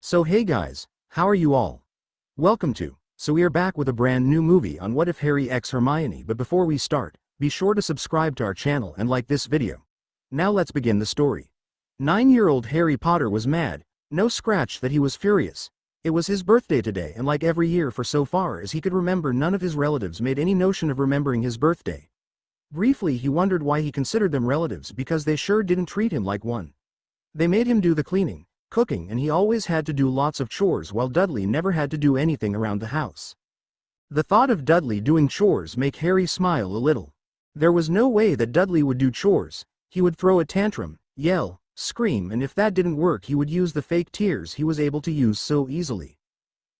So hey guys, how are you all? Welcome to. So we are back with a brand new movie on What If Harry x Hermione, but before we start, be sure to subscribe to our channel and like this video. Now let's begin the story. 9-year-old Harry Potter was mad, no scratch that he was furious. It was his birthday today, and like every year for so far as he could remember, none of his relatives made any notion of remembering his birthday. Briefly he wondered why he considered them relatives, because they sure didn't treat him like one. They made him do the cleaning, cooking, and he always had to do lots of chores while Dudley never had to do anything around the house. The thought of Dudley doing chores made Harry smile a little. There was no way that Dudley would do chores. He would throw a tantrum, yell, scream, and if that didn't work he would use the fake tears he was able to use so easily.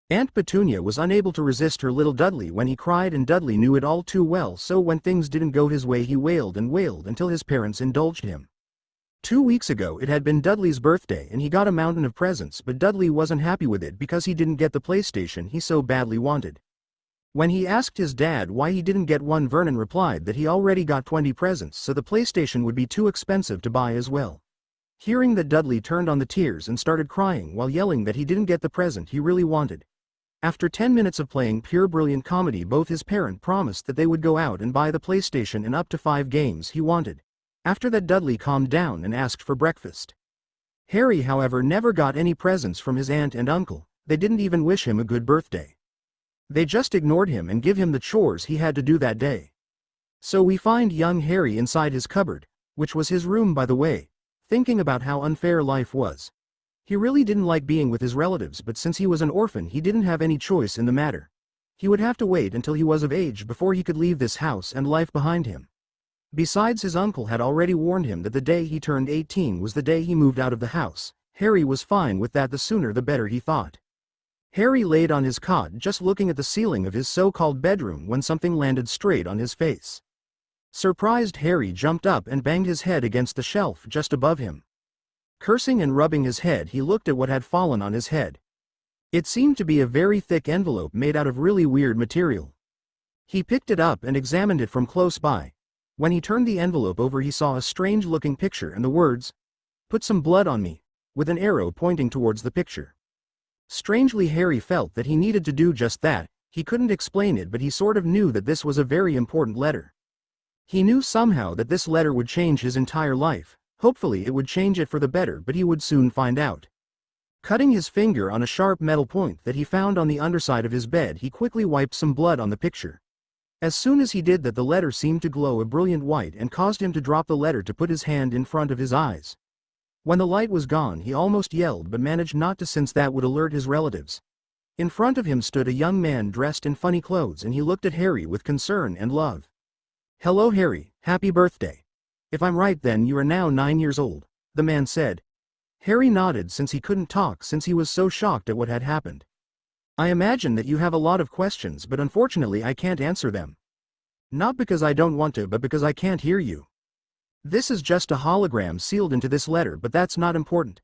Aunt Petunia was unable to resist her little Dudley when he cried, and Dudley knew it all too well, so when things didn't go his way he wailed and wailed until his parents indulged him. 2 weeks ago it had been Dudley's birthday and he got a mountain of presents, but Dudley wasn't happy with it because he didn't get the PlayStation he so badly wanted. When he asked his dad why he didn't get one, Vernon replied that he already got 20 presents, so the PlayStation would be too expensive to buy as well. Hearing that, Dudley turned on the tears and started crying while yelling that he didn't get the present he really wanted. After 10 minutes of playing pure brilliant comedy, both his parents promised that they would go out and buy the PlayStation and up to 5 games he wanted. After that, Dudley calmed down and asked for breakfast. Harry, however, never got any presents from his aunt and uncle. They didn't even wish him a good birthday. They just ignored him and give him the chores he had to do that day. So we find young Harry inside his cupboard, which was his room by the way, thinking about how unfair life was. He really didn't like being with his relatives, but since he was an orphan he didn't have any choice in the matter. He would have to wait until he was of age before he could leave this house and life behind him. Besides, his uncle had already warned him that the day he turned 18 was the day he moved out of the house. Harry was fine with that, the sooner the better, he thought. Harry laid on his cot just looking at the ceiling of his so-called bedroom when something landed straight on his face. Surprised, Harry jumped up and banged his head against the shelf just above him. Cursing and rubbing his head, he looked at what had fallen on his head. It seemed to be a very thick envelope made out of really weird material. He picked it up and examined it from close by. When he turned the envelope over he saw a strange-looking picture and the words, "Put some blood on me," with an arrow pointing towards the picture. Strangely, Harry felt that he needed to do just that. He couldn't explain it, but he sort of knew that this was a very important letter. He knew somehow that this letter would change his entire life. Hopefully it would change it for the better, but he would soon find out. Cutting his finger on a sharp metal point that he found on the underside of his bed, he quickly wiped some blood on the picture. As soon as he did that, the letter seemed to glow a brilliant white and caused him to drop the letter to put his hand in front of his eyes. When the light was gone he almost yelled, but managed not to, since that would alert his relatives. In front of him stood a young man dressed in funny clothes, and he looked at Harry with concern and love. "Hello Harry, happy birthday. If I'm right then you are now 9 years old," the man said. Harry nodded since he couldn't talk since he was so shocked at what had happened. "I imagine that you have a lot of questions, but unfortunately I can't answer them. Not because I don't want to, but because I can't hear you. This is just a hologram sealed into this letter, but that's not important.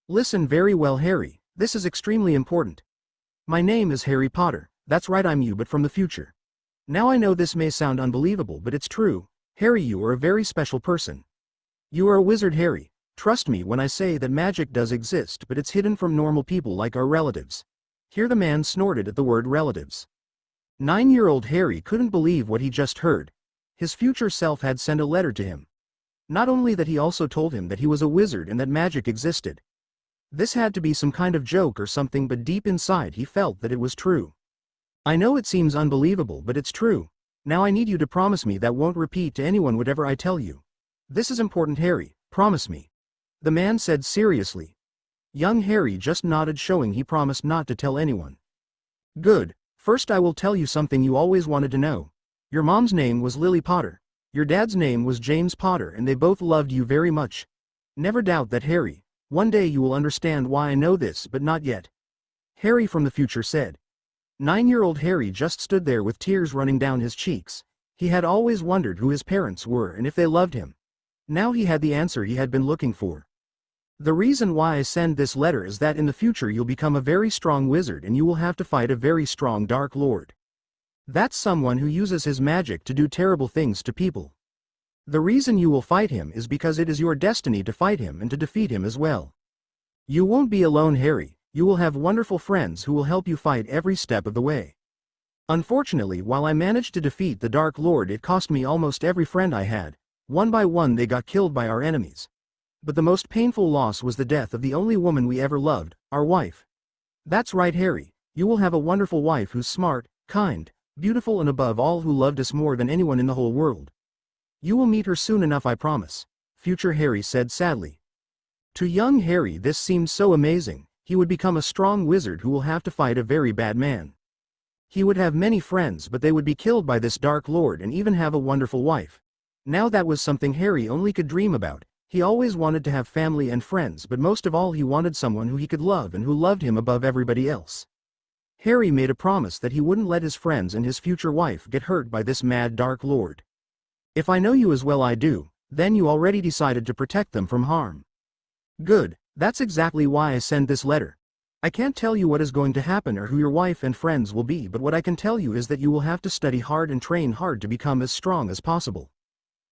Listen very well, Harry, this is extremely important. My name is Harry Potter, that's right, I'm you, but from the future. Now I know this may sound unbelievable, but it's true. Harry, you are a very special person. You are a wizard, Harry. Trust me when I say that magic does exist, but it's hidden from normal people like our relatives." Here the man snorted at the word relatives. 9-year-old Harry couldn't believe what he just heard. His future self had sent a letter to him. Not only that, he also told him that he was a wizard and that magic existed. This had to be some kind of joke or something, but deep inside he felt that it was true. "I know it seems unbelievable, but it's true. Now I need you to promise me that won't repeat to anyone whatever I tell you. This is important, Harry, promise me," the man said seriously. Young Harry just nodded, showing he promised not to tell anyone. "Good. First I will tell you something you always wanted to know. Your mom's name was Lily Potter. Your dad's name was James Potter, and they both loved you very much. Never doubt that, Harry. One day you will understand why I know this, but not yet," Harry from the future said. 9-year-old Harry just stood there with tears running down his cheeks. He had always wondered who his parents were and if they loved him. Now he had the answer he had been looking for. "The reason why I send this letter is that in the future you'll become a very strong wizard and you will have to fight a very strong Dark Lord. That's someone who uses his magic to do terrible things to people. The reason you will fight him is because it is your destiny to fight him and to defeat him as well. You won't be alone, Harry. You will have wonderful friends who will help you fight every step of the way. Unfortunately, while I managed to defeat the Dark Lord, it cost me almost every friend I had. One by one they got killed by our enemies. But the most painful loss was the death of the only woman we ever loved, our wife. That's right, Harry. You will have a wonderful wife who's smart, kind, beautiful, and above all who loved us more than anyone in the whole world. You will meet her soon enough, I promise, future Harry said sadly. To young Harry this seemed so amazing. He would become a strong wizard who will have to fight a very bad man. He would have many friends, but they would be killed by this Dark Lord, and even have a wonderful wife. Now that was something Harry only could dream about. He always wanted to have family and friends, but most of all he wanted someone who he could love and who loved him above everybody else. Harry made a promise that he wouldn't let his friends and his future wife get hurt by this mad Dark Lord. If I know you as well I do, then you already decided to protect them from harm. Good, that's exactly why I send this letter. I can't tell you what is going to happen or who your wife and friends will be, but what I can tell you is that you will have to study hard and train hard to become as strong as possible.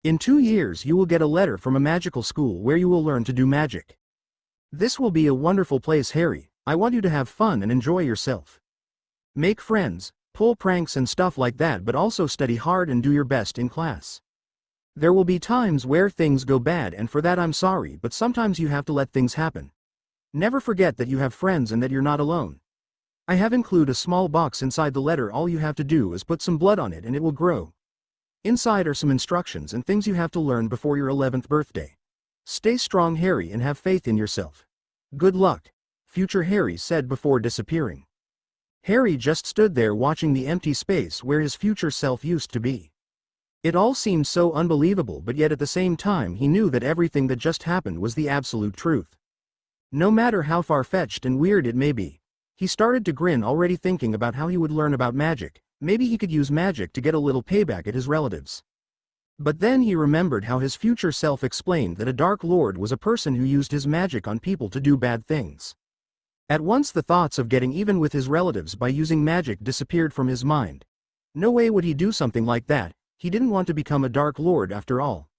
In 2 years you will get a letter from a magical school where you will learn to do magic. This will be a wonderful place, Harry. I want you to have fun and enjoy yourself. Make friends, pull pranks and stuff like that, but also study hard and do your best in class. There will be times where things go bad, and for that I'm sorry, but sometimes you have to let things happen. Never forget that you have friends and that you're not alone. I have included a small box inside the letter. All you have to do is put some blood on it and it will grow. Inside are some instructions and things you have to learn before your 11th birthday. Stay strong, Harry, and have faith in yourself. Good luck, future Harry said before disappearing. Harry just stood there watching the empty space where his future self used to be. It all seemed so unbelievable, but yet at the same time he knew that everything that just happened was the absolute truth. No matter how far-fetched and weird it may be. He started to grin, already thinking about how he would learn about magic. Maybe he could use magic to get a little payback at his relatives. But then he remembered how his future self explained that a Dark Lord was a person who used his magic on people to do bad things. At once the thoughts of getting even with his relatives by using magic disappeared from his mind. No way would he do something like that. He didn't want to become a Dark Lord after all.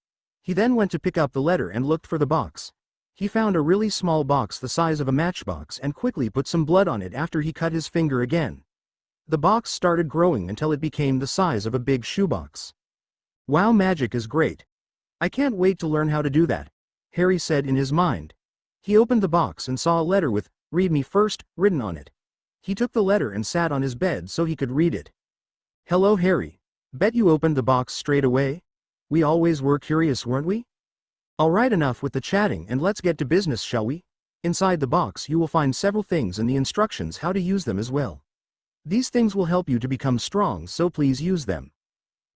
He then went to pick up the letter and looked for the box. He found a really small box the size of a matchbox and quickly put some blood on it after he cut his finger again. The box started growing until it became the size of a big shoebox. Wow, magic is great. I can't wait to learn how to do that, Harry said in his mind. He opened the box and saw a letter with, "Read me first," written on it. He took the letter and sat on his bed so he could read it. Hello, Harry. Bet you opened the box straight away? We always were curious, weren't we? Alright, enough with the chatting and let's get to business, shall we? Inside the box you will find several things and the instructions how to use them as well. These things will help you to become strong, so please use them.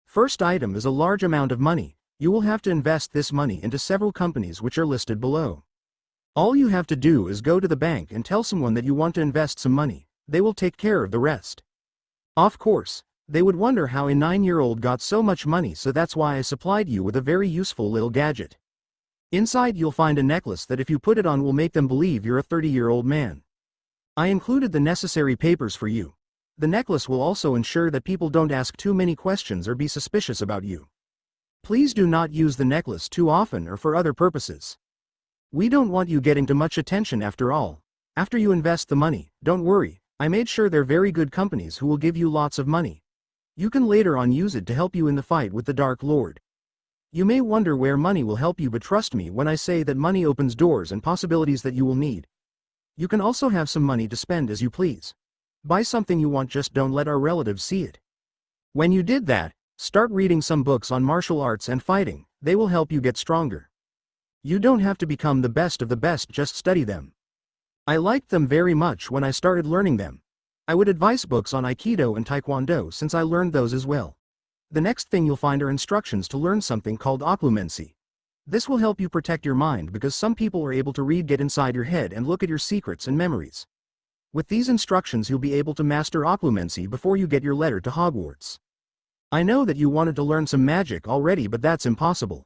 First item is a large amount of money. You will have to invest this money into several companies which are listed below. All you have to do is go to the bank and tell someone that you want to invest some money. They will take care of the rest. Of course, they would wonder how a 9-year-old got so much money, so that's why I supplied you with a very useful little gadget. Inside you'll find a necklace that if you put it on will make them believe you're a 30-year-old man. I included the necessary papers for you. The necklace will also ensure that people don't ask too many questions or be suspicious about you. Please do not use the necklace too often or for other purposes. We don't want you getting too much attention after all. After you invest the money, don't worry, I made sure they're very good companies who will give you lots of money. You can later on use it to help you in the fight with the Dark Lord. You may wonder where money will help you, but trust me when I say that money opens doors and possibilities that you will need. You can also have some money to spend as you please. Buy something you want, just don't let our relatives see it. When you did that, start reading some books on martial arts and fighting. They will help you get stronger. You don't have to become the best of the best, just study them. I liked them very much when I started learning them. I would advise books on Aikido and Taekwondo since I learned those as well. The next thing you'll find are instructions to learn something called occlumency. This will help you protect your mind because some people are able to get inside your head and look at your secrets and memories. With these instructions you'll be able to master occlumency before you get your letter to Hogwarts. I know that you wanted to learn some magic already, but that's impossible.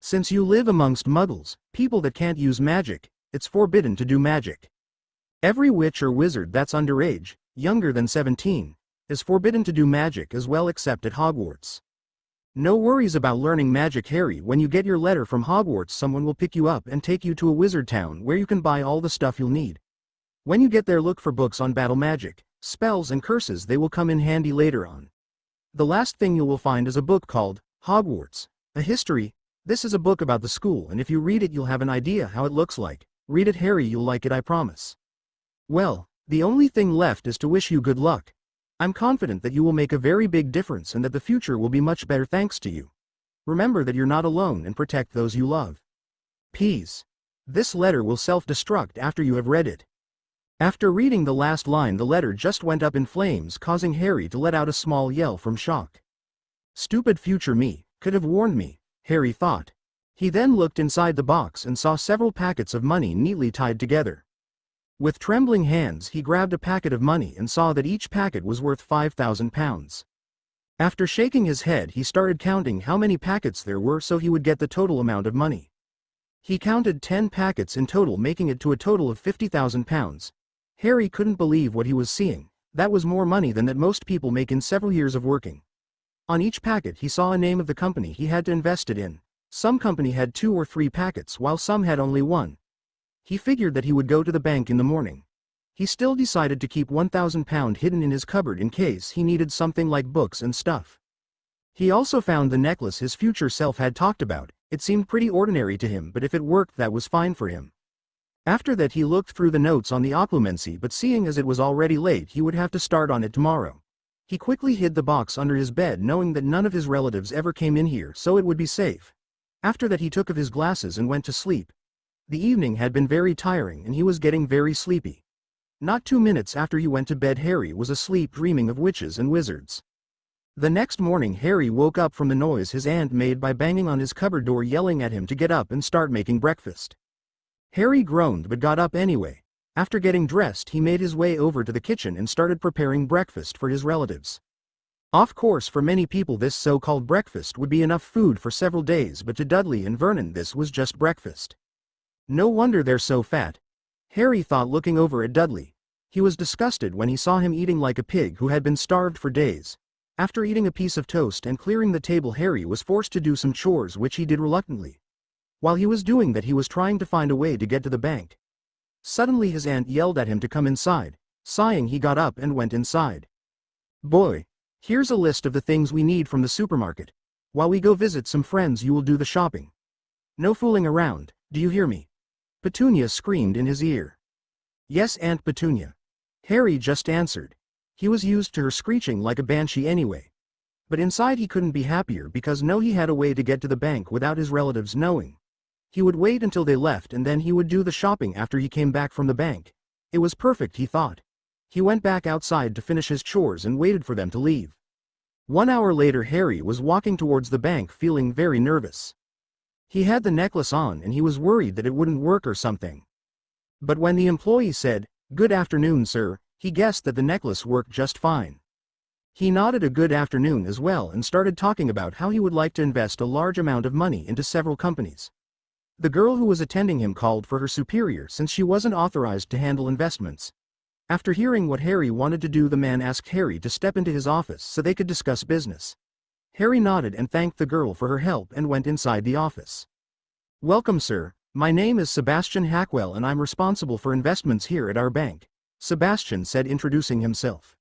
Since you live amongst muggles, people that can't use magic, it's forbidden to do magic. Every witch or wizard that's underage, younger than 17, is forbidden to do magic as well except at Hogwarts. No worries about learning magic, Harry. When you get your letter from Hogwarts someone will pick you up and take you to a wizard town where you can buy all the stuff you'll need. When you get there, look for books on battle magic, spells and curses. They will come in handy later on. The last thing you will find is a book called Hogwarts, a history. This is a book about the school, and if you read it you'll have an idea how it looks like. Read it, Harry, you'll like it, I promise. Well, the only thing left is to wish you good luck. I'm confident that you will make a very big difference and that the future will be much better thanks to you. Remember that you're not alone and protect those you love. Peace. This letter will self-destruct after you have read it. After reading the last line, the letter just went up in flames, causing Harry to let out a small yell from shock. Stupid future me, could have warned me, Harry thought. He then looked inside the box and saw several packets of money neatly tied together. With trembling hands he grabbed a packet of money and saw that each packet was worth £5,000. After shaking his head, he started counting how many packets there were so he would get the total amount of money. He counted 10 packets in total, making it to a total of £50,000. Harry couldn't believe what he was seeing. That was more money than that most people make in several years of working. On each packet he saw a name of the company he had to invest it in. Some company had 2 or 3 packets while some had only 1. He figured that he would go to the bank in the morning. He still decided to keep £1,000 hidden in his cupboard in case he needed something like books and stuff. He also found the necklace his future self had talked about. It seemed pretty ordinary to him, but if it worked that was fine for him. After that he looked through the notes on the occlumency, but seeing as it was already late he would have to start on it tomorrow. He quickly hid the box under his bed, knowing that none of his relatives ever came in here, so it would be safe. After that he took off his glasses and went to sleep. The evening had been very tiring and he was getting very sleepy. Not 2 minutes after he went to bed, Harry was asleep dreaming of witches and wizards. The next morning Harry woke up from the noise his aunt made by banging on his cupboard door, yelling at him to get up and start making breakfast. Harry groaned but got up anyway. After getting dressed he made his way over to the kitchen and started preparing breakfast for his relatives. Of course, for many people this so-called breakfast would be enough food for several days, but to Dudley and Vernon this was just breakfast. No wonder they're so fat, Harry thought, looking over at Dudley. He was disgusted when he saw him eating like a pig who had been starved for days. After eating a piece of toast and clearing the table, Harry was forced to do some chores, which he did reluctantly. While he was doing that he was trying to find a way to get to the bank. Suddenly his aunt yelled at him to come inside. Sighing, he got up and went inside. "Boy, here's a list of the things we need from the supermarket. While we go visit some friends you will do the shopping. No fooling around, do you hear me?" Petunia screamed in his ear. "Yes, Aunt Petunia," Harry just answered. He was used to her screeching like a banshee anyway. But inside he couldn't be happier because now he had a way to get to the bank without his relatives knowing. He would wait until they left and then he would do the shopping after he came back from the bank. It was perfect, he thought. He went back outside to finish his chores and waited for them to leave. 1 hour later Harry was walking towards the bank feeling very nervous. He had the necklace on and he was worried that it wouldn't work or something. But when the employee said, "Good afternoon, sir," he guessed that the necklace worked just fine. He nodded a good afternoon as well and started talking about how he would like to invest a large amount of money into several companies. The girl who was attending him called for her superior since she wasn't authorized to handle investments. After hearing what Harry wanted to do, the man asked Harry to step into his office so they could discuss business. Harry nodded and thanked the girl for her help and went inside the office. "Welcome, sir. My name is Sebastian Hackwell and I'm responsible for investments here at our bank," Sebastian said, introducing himself.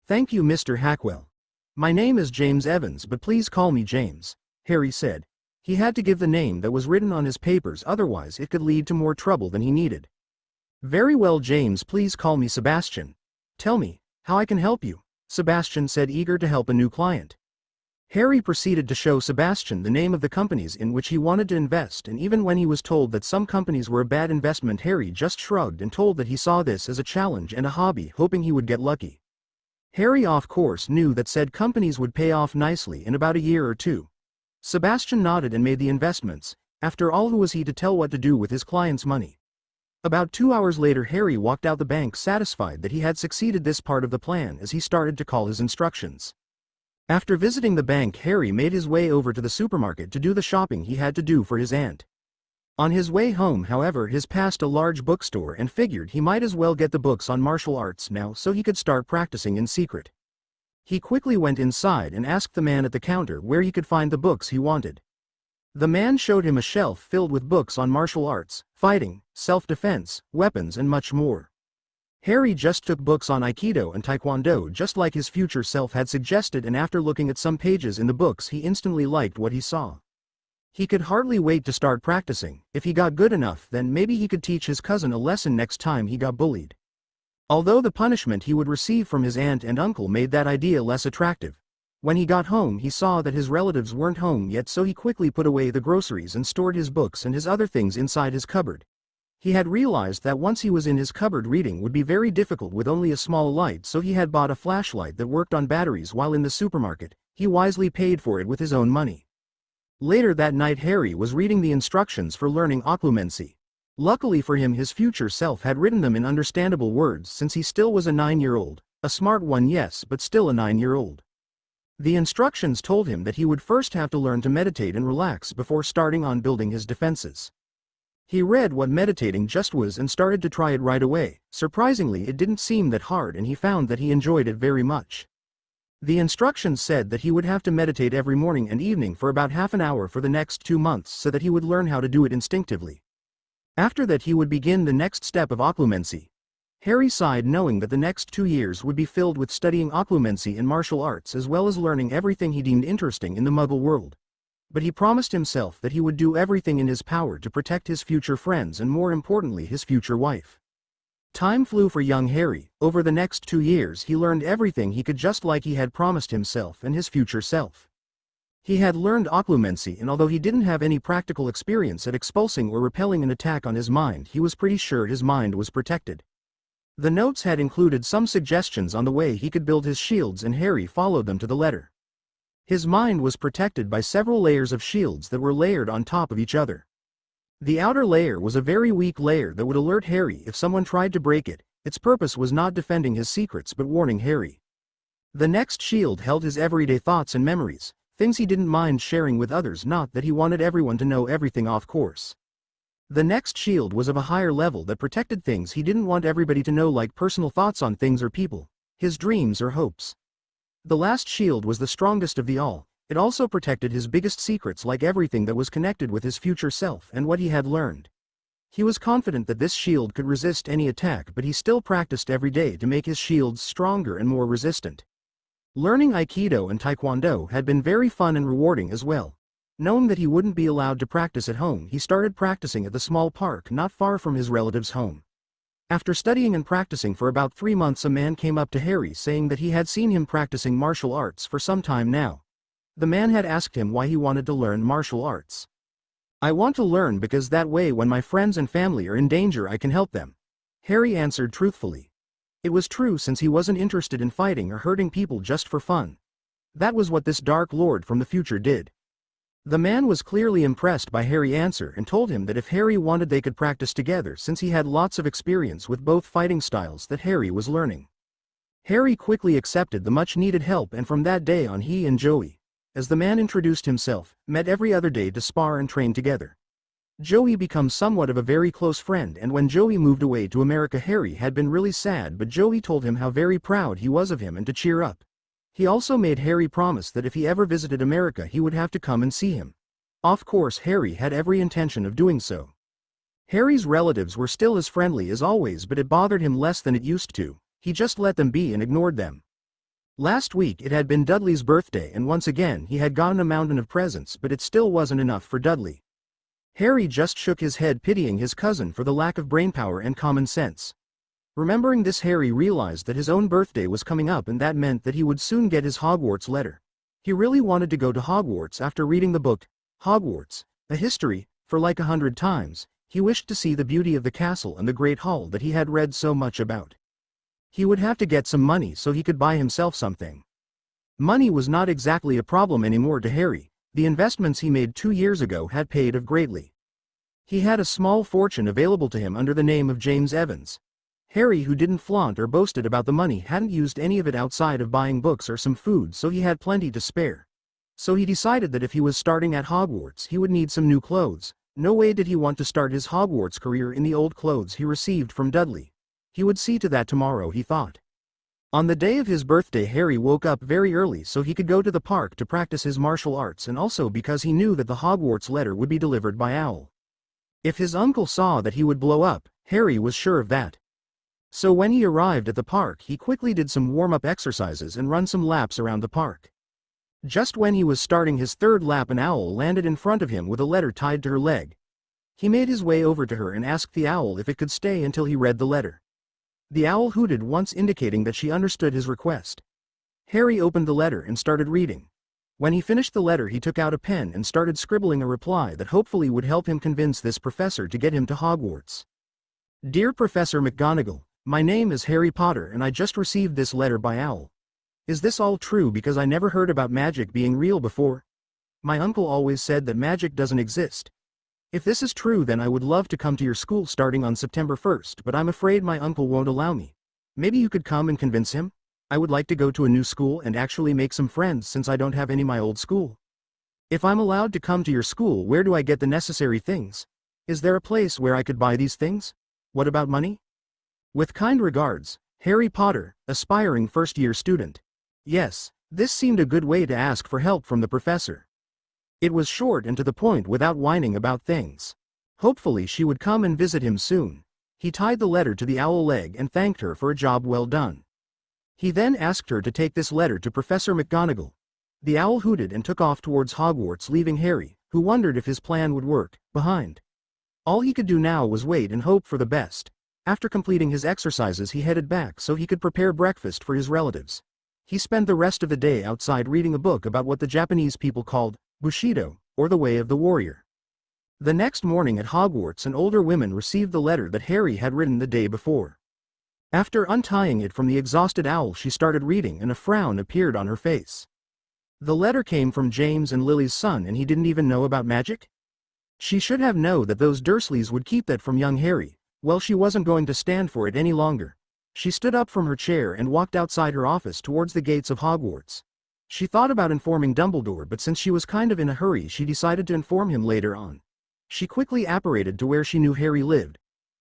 "Thank you, Mr. Hackwell. My name is James Evans, but please call me James," Harry said. He had to give the name that was written on his papers, otherwise it could lead to more trouble than he needed. "Very well, James, please call me Sebastian. Tell me, how I can help you," Sebastian said, eager to help a new client. Harry proceeded to show Sebastian the name of the companies in which he wanted to invest, and even when he was told that some companies were a bad investment, Harry just shrugged and told that he saw this as a challenge and a hobby, hoping he would get lucky. Harry of course knew that said companies would pay off nicely in about a year or 2. Sebastian nodded and made the investments. After all, who was he to tell what to do with his client's money? About 2 hours later Harry walked out the bank satisfied that he had succeeded this part of the plan as he started to call his instructions. After visiting the bank, Harry made his way over to the supermarket to do the shopping he had to do for his aunt. On his way home, however, he passed a large bookstore and figured he might as well get the books on martial arts now so he could start practicing in secret. He quickly went inside and asked the man at the counter where he could find the books he wanted. The man showed him a shelf filled with books on martial arts, fighting, self-defense, weapons and much more. Harry just took books on Aikido and Taekwondo just like his future self had suggested, and after looking at some pages in the books he instantly liked what he saw. He could hardly wait to start practicing. If he got good enough, then maybe he could teach his cousin a lesson next time he got bullied. Although the punishment he would receive from his aunt and uncle made that idea less attractive. When he got home he saw that his relatives weren't home yet, so he quickly put away the groceries and stored his books and his other things inside his cupboard. He had realized that once he was in his cupboard reading would be very difficult with only a small light, so he had bought a flashlight that worked on batteries while in the supermarket. He wisely paid for it with his own money. Later that night Harry was reading the instructions for learning occlumency. Luckily for him his future self had written them in understandable words since he still was a 9-year-old, a smart one yes, but still a 9-year-old. The instructions told him that he would first have to learn to meditate and relax before starting on building his defenses. He read what meditating just was and started to try it right away. Surprisingly, it didn't seem that hard and he found that he enjoyed it very much. The instructions said that he would have to meditate every morning and evening for about half an hour for the next 2 months so that he would learn how to do it instinctively. After that he would begin the next step of occlumency. Harry sighed knowing that the next 2 years would be filled with studying occlumency and martial arts as well as learning everything he deemed interesting in the Muggle world. But he promised himself that he would do everything in his power to protect his future friends and more importantly his future wife. Time flew for young Harry. Over the next 2 years he learned everything he could just like he had promised himself and his future self. He had learned occlumency, and although he didn't have any practical experience at expulsing or repelling an attack on his mind, he was pretty sure his mind was protected. The notes had included some suggestions on the way he could build his shields and Harry followed them to the letter. His mind was protected by several layers of shields that were layered on top of each other. The outer layer was a very weak layer that would alert Harry if someone tried to break it. Its purpose was not defending his secrets but warning Harry. The next shield held his everyday thoughts and memories, things he didn't mind sharing with others, not that he wanted everyone to know everything off course. The next shield was of a higher level that protected things he didn't want everybody to know, like personal thoughts on things or people, his dreams or hopes. The last shield was the strongest of the all. It also protected his biggest secrets, like everything that was connected with his future self and what he had learned. He was confident that this shield could resist any attack, but he still practiced every day to make his shields stronger and more resistant. Learning Aikido and Taekwondo had been very fun and rewarding as well. Knowing that he wouldn't be allowed to practice at home, he started practicing at the small park not far from his relative's home. After studying and practicing for about 3 months, a man came up to Harry saying that he had seen him practicing martial arts for some time now. The man had asked him why he wanted to learn martial arts. "I want to learn because that way when my friends and family are in danger I can help them," Harry answered truthfully. It was true, since he wasn't interested in fighting or hurting people just for fun. That was what this Dark Lord from the future did. The man was clearly impressed by Harry's answer and told him that if Harry wanted they could practice together, since he had lots of experience with both fighting styles that Harry was learning. Harry quickly accepted the much-needed help, and from that day on he and Joey, as the man introduced himself, met every other day to spar and train together. Joey became somewhat of a very close friend, and when Joey moved away to America Harry had been really sad, but Joey told him how very proud he was of him and to cheer up. He also made Harry promise that if he ever visited America he would have to come and see him. Of course Harry had every intention of doing so. Harry's relatives were still as friendly as always, but it bothered him less than it used to. He just let them be and ignored them. Last week it had been Dudley's birthday, and once again he had gotten a mountain of presents, but it still wasn't enough for Dudley. Harry just shook his head, pitying his cousin for the lack of brainpower and common sense. Remembering this, Harry realized that his own birthday was coming up, and that meant that he would soon get his Hogwarts letter. He really wanted to go to Hogwarts after reading the book, Hogwarts, A History, for like 100 times. He wished to see the beauty of the castle and the Great Hall that he had read so much about. He would have to get some money so he could buy himself something. Money was not exactly a problem anymore to Harry. The investments he made 2 years ago had paid off greatly. He had a small fortune available to him under the name of James Evans. Harry, who didn't flaunt or boasted about the money, hadn't used any of it outside of buying books or some food, so he had plenty to spare. So he decided that if he was starting at Hogwarts he would need some new clothes. No way did he want to start his Hogwarts career in the old clothes he received from Dudley. He would see to that tomorrow, he thought. On the day of his birthday Harry woke up very early so he could go to the park to practice his martial arts, and also because he knew that the Hogwarts letter would be delivered by Owl. If his uncle saw that he would blow up, Harry was sure of that. So when he arrived at the park, he quickly did some warm-up exercises and run some laps around the park. Just when he was starting his third lap, an owl landed in front of him with a letter tied to her leg. He made his way over to her and asked the owl if it could stay until he read the letter. The owl hooted once, indicating that she understood his request. Harry opened the letter and started reading. When he finished the letter, he took out a pen and started scribbling a reply that hopefully would help him convince this professor to get him to Hogwarts. Dear Professor McGonagall, my name is Harry Potter and I just received this letter by owl. Is this all true? Because I never heard about magic being real before. My uncle always said that magic doesn't exist. If this is true, then I would love to come to your school starting on September 1st, but I'm afraid my uncle won't allow me. Maybe you could come and convince him? I would like to go to a new school and actually make some friends since I don't have any my old school. If I'm allowed to come to your school, where do I get the necessary things? Is there a place where I could buy these things? What about money? With kind regards, Harry Potter, aspiring first-year student. Yes, this seemed a good way to ask for help from the professor. It was short and to the point without whining about things. Hopefully she would come and visit him soon. He tied the letter to the owl leg and thanked her for a job well done. He then asked her to take this letter to Professor McGonagall. The owl hooted and took off towards Hogwarts, leaving Harry, who wondered if his plan would work, behind. All he could do now was wait and hope for the best. After completing his exercises, he headed back so he could prepare breakfast for his relatives. He spent the rest of the day outside reading a book about what the Japanese people called Bushido, or the way of the warrior. The next morning at Hogwarts, an older woman received the letter that Harry had written the day before. After untying it from the exhausted owl, she started reading and a frown appeared on her face. The letter came from James and Lily's son, and he didn't even know about magic? She should have known that those Dursleys would keep that from young Harry. Well, she wasn't going to stand for it any longer. She stood up from her chair and walked outside her office towards the gates of Hogwarts. She thought about informing Dumbledore, but since she was kind of in a hurry, she decided to inform him later on. She quickly apparated to where she knew Harry lived.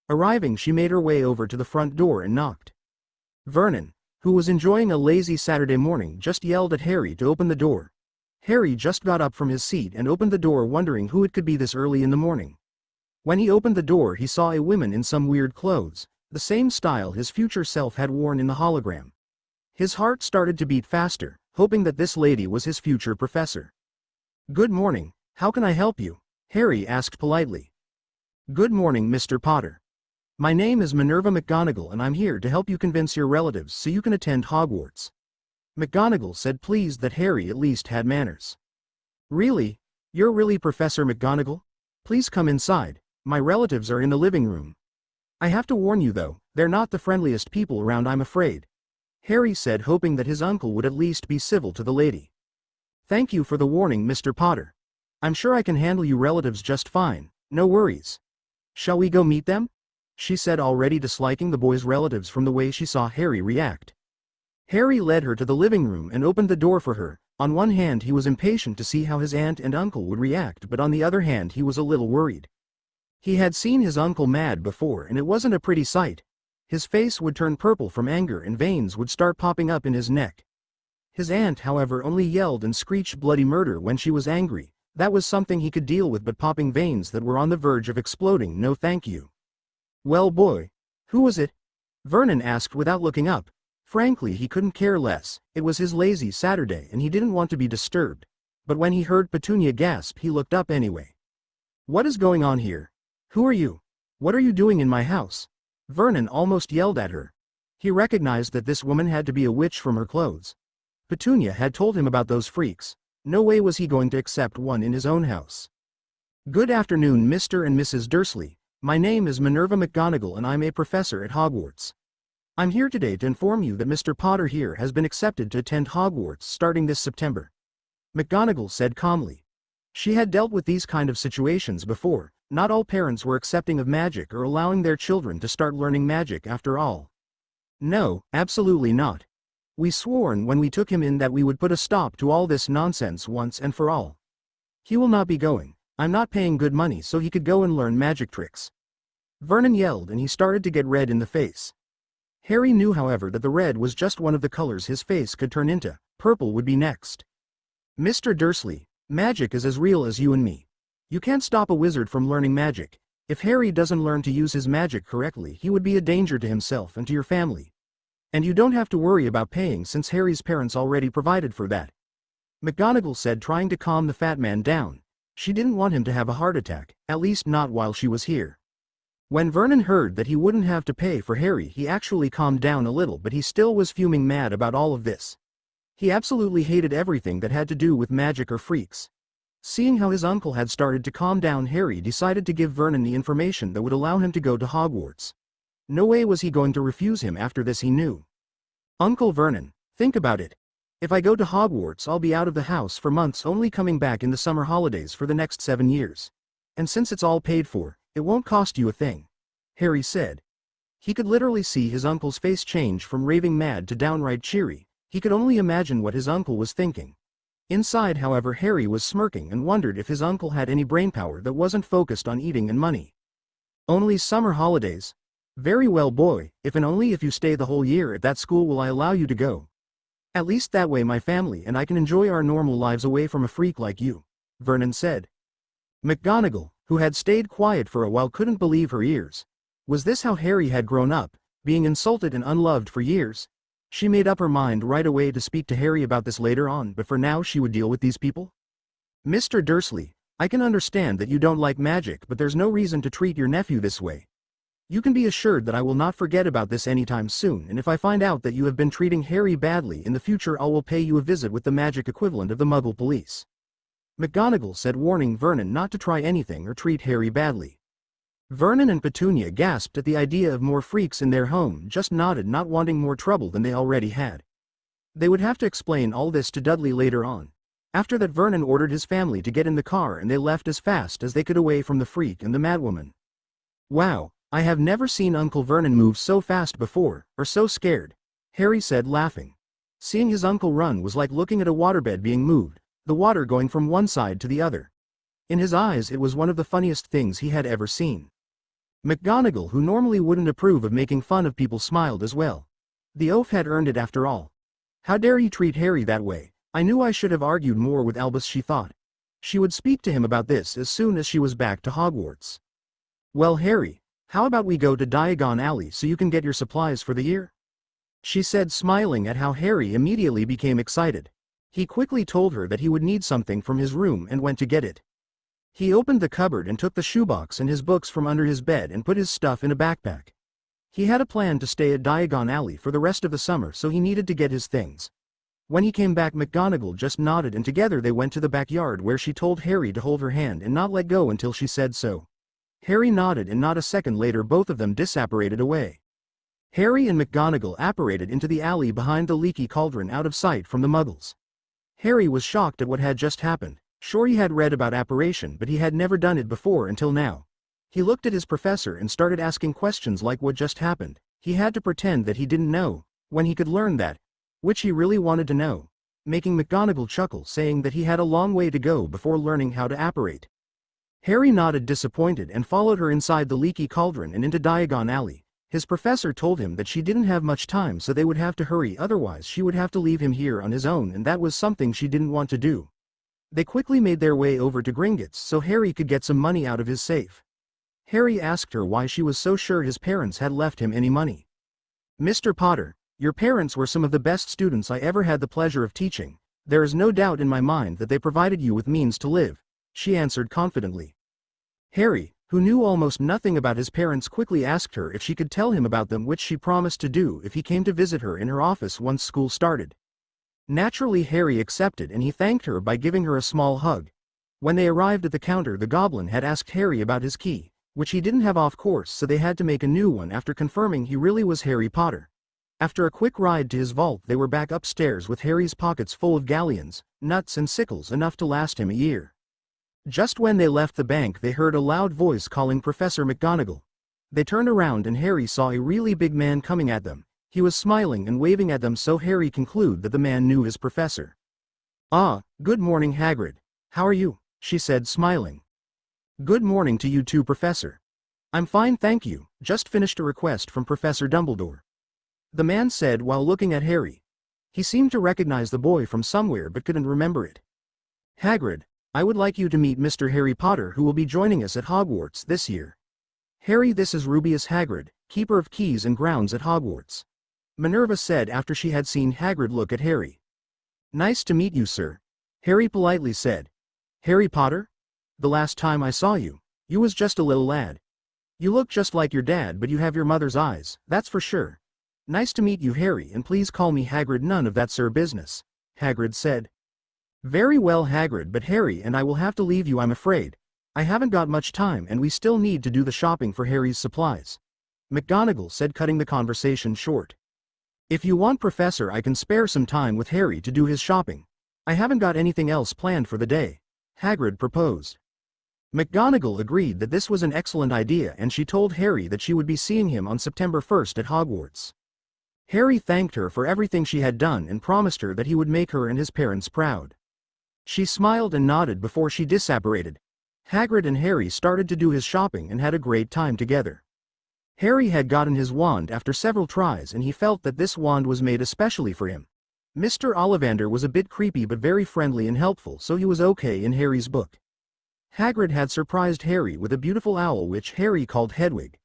Arriving, she made her way over to the front door and knocked. Vernon, who was enjoying a lazy Saturday morning, just yelled at Harry to open the door. Harry just got up from his seat and opened the door, wondering who it could be this early in the morning. When he opened the door, he saw a woman in some weird clothes, the same style his future self had worn in the hologram. His heart started to beat faster, hoping that this lady was his future professor. "Good morning, how can I help you?" Harry asked politely. "Good morning, Mr. Potter. My name is Minerva McGonagall and I'm here to help you convince your relatives so you can attend Hogwarts." McGonagall said, pleased that Harry at least had manners. "Really? You're really Professor McGonagall? Please come inside, my relatives are in the living room. I have to warn you though, they're not the friendliest people around, I'm afraid," Harry said, hoping that his uncle would at least be civil to the lady. "Thank you for the warning, Mr. Potter. I'm sure I can handle you relatives just fine, no worries. Shall we go meet them?" she said, already disliking the boy's relatives from the way she saw Harry react. Harry led her to the living room and opened the door for her. On one hand, he was impatient to see how his aunt and uncle would react, but on the other hand, he was a little worried. He had seen his uncle mad before, and it wasn't a pretty sight. His face would turn purple from anger and veins would start popping up in his neck. His aunt, however, only yelled and screeched bloody murder when she was angry. That was something he could deal with, but popping veins that were on the verge of exploding, no thank you. "Well, boy, who was it?" Vernon asked without looking up. Frankly, he couldn't care less. It was his lazy Saturday and he didn't want to be disturbed. But when he heard Petunia gasp, he looked up anyway. "What is going on here? Who are you? What are you doing in my house?" Vernon almost yelled at her. He recognized that this woman had to be a witch from her clothes. Petunia had told him about those freaks. No way was he going to accept one in his own house. "Good afternoon, Mr. and Mrs. Dursley. My name is Minerva McGonagall and I'm a professor at Hogwarts. I'm here today to inform you that Mr. Potter here has been accepted to attend Hogwarts starting this September," McGonagall said calmly. She had dealt with these kind of situations before. Not all parents were accepting of magic or allowing their children to start learning magic after all. "No, absolutely not. We swore when we took him in that we would put a stop to all this nonsense once and for all. He will not be going. I'm not paying good money so he could go and learn magic tricks." Vernon yelled and he started to get red in the face. Harry knew, however, that the red was just one of the colors his face could turn into. Purple would be next. "Mr. Dursley, magic is as real as you and me. You can't stop a wizard from learning magic. If Harry doesn't learn to use his magic correctly, he would be a danger to himself and to your family. And you don't have to worry about paying since Harry's parents already provided for that," McGonagall said, trying to calm the fat man down. She didn't want him to have a heart attack, at least not while she was here. When Vernon heard that he wouldn't have to pay for Harry, he actually calmed down a little, but he still was fuming mad about all of this. He absolutely hated everything that had to do with magic or freaks. Seeing how his uncle had started to calm down, Harry decided to give Vernon the information that would allow him to go to Hogwarts. No way was he going to refuse him after this, he knew. "Uncle Vernon, think about it. If I go to Hogwarts, I'll be out of the house for months, only coming back in the summer holidays for the next 7 years. And since it's all paid for, it won't cost you a thing," Harry said. He could literally see his uncle's face change from raving mad to downright cheery. He could only imagine what his uncle was thinking. Inside, however, Harry was smirking and wondered if his uncle had any brainpower that wasn't focused on eating and money. "Only summer holidays? Very well, boy, if and only if you stay the whole year at that school will I allow you to go. At least that way my family and I can enjoy our normal lives away from a freak like you," Vernon said. McGonagall, who had stayed quiet for a while, couldn't believe her ears. Was this how Harry had grown up, being insulted and unloved for years? She made up her mind right away to speak to Harry about this later on, but for now she would deal with these people. "Mr. Dursley, I can understand that you don't like magic, but there's no reason to treat your nephew this way. You can be assured that I will not forget about this anytime soon, and if I find out that you have been treating Harry badly in the future, I will pay you a visit with the magic equivalent of the Muggle police," McGonagall said, warning Vernon not to try anything or treat Harry badly. Vernon and Petunia gasped at the idea of more freaks in their home, just nodded, not wanting more trouble than they already had. They would have to explain all this to Dudley later on. After that, Vernon ordered his family to get in the car and they left as fast as they could away from the freak and the madwoman. "Wow, I have never seen Uncle Vernon move so fast before, or so scared," Harry said, laughing. Seeing his uncle run was like looking at a waterbed being moved, the water going from one side to the other. In his eyes it was one of the funniest things he had ever seen. McGonagall, who normally wouldn't approve of making fun of people, smiled as well. The oaf had earned it after all. "How dare you treat Harry that way? I knew I should have argued more with Albus," she thought. She would speak to him about this as soon as she was back to Hogwarts. "Well, Harry, how about we go to Diagon Alley so you can get your supplies for the year?" she said, smiling at how Harry immediately became excited. He quickly told her that he would need something from his room and went to get it. He opened the cupboard and took the shoebox and his books from under his bed and put his stuff in a backpack. He had a plan to stay at Diagon Alley for the rest of the summer, so he needed to get his things. When he came back, McGonagall just nodded and together they went to the backyard, where she told Harry to hold her hand and not let go until she said so. Harry nodded, and not a second later both of them disapparated away. Harry and McGonagall apparated into the alley behind the leaky cauldron, out of sight from the Muggles. Harry was shocked at what had just happened. Sure, he had read about apparition, but he had never done it before until now. He looked at his professor and started asking questions like what just happened. He had to pretend that he didn't know, when he could learn that, which he really wanted to know, making McGonagall chuckle, saying that he had a long way to go before learning how to apparate. Harry nodded, disappointed, and followed her inside the leaky cauldron and into Diagon Alley. His professor told him that she didn't have much time, so they would have to hurry, otherwise she would have to leave him here on his own, and that was something she didn't want to do. They quickly made their way over to Gringotts so Harry could get some money out of his safe. Harry asked her why she was so sure his parents had left him any money. "Mr. Potter, your parents were some of the best students I ever had the pleasure of teaching. There is no doubt in my mind that they provided you with means to live," she answered confidently. Harry, who knew almost nothing about his parents, quickly asked her if she could tell him about them, which she promised to do if he came to visit her in her office once school started. Naturally, Harry accepted, and he thanked her by giving her a small hug. When they arrived at the counter, the goblin had asked Harry about his key, which he didn't have, off course, so they had to make a new one after confirming he really was Harry Potter. After a quick ride to his vault, they were back upstairs with Harry's pockets full of galleons, nuts and sickles, enough to last him a year. Just when they left the bank, they heard a loud voice calling Professor McGonagall. They turned around and Harry saw a really big man coming at them. He was smiling and waving at them, so Harry concluded that the man knew his professor. "Ah, good morning, Hagrid. How are you?" she said, smiling. "Good morning to you too, Professor. I'm fine, thank you. Just finished a request from Professor Dumbledore," the man said while looking at Harry. He seemed to recognize the boy from somewhere but couldn't remember it. "Hagrid, I would like you to meet Mr. Harry Potter, who will be joining us at Hogwarts this year. "Harry, this is Rubeus Hagrid, keeper of keys and grounds at Hogwarts," Minerva said after she had seen Hagrid look at Harry. "Nice to meet you, sir," Harry politely said. "Harry Potter? The last time I saw you, you was just a little lad. You look just like your dad, but you have your mother's eyes, that's for sure. Nice to meet you, Harry, and please call me Hagrid. None of that, sir, business," Hagrid said. "Very well, Hagrid, but Harry and I will have to leave you, I'm afraid. I haven't got much time and we still need to do the shopping for Harry's supplies," McGonagall said, cutting the conversation short. "If you want, Professor, I can spare some time with Harry to do his shopping. I haven't got anything else planned for the day," Hagrid proposed. McGonagall agreed that this was an excellent idea, and she told Harry that she would be seeing him on September 1st at Hogwarts. Harry thanked her for everything she had done and promised her that he would make her and his parents proud. She smiled and nodded before she disapparated. Hagrid and Harry started to do his shopping and had a great time together. Harry had gotten his wand after several tries, and he felt that this wand was made especially for him. Mr. Ollivander was a bit creepy but very friendly and helpful, so he was okay in Harry's book. Hagrid had surprised Harry with a beautiful owl which Harry called Hedwig.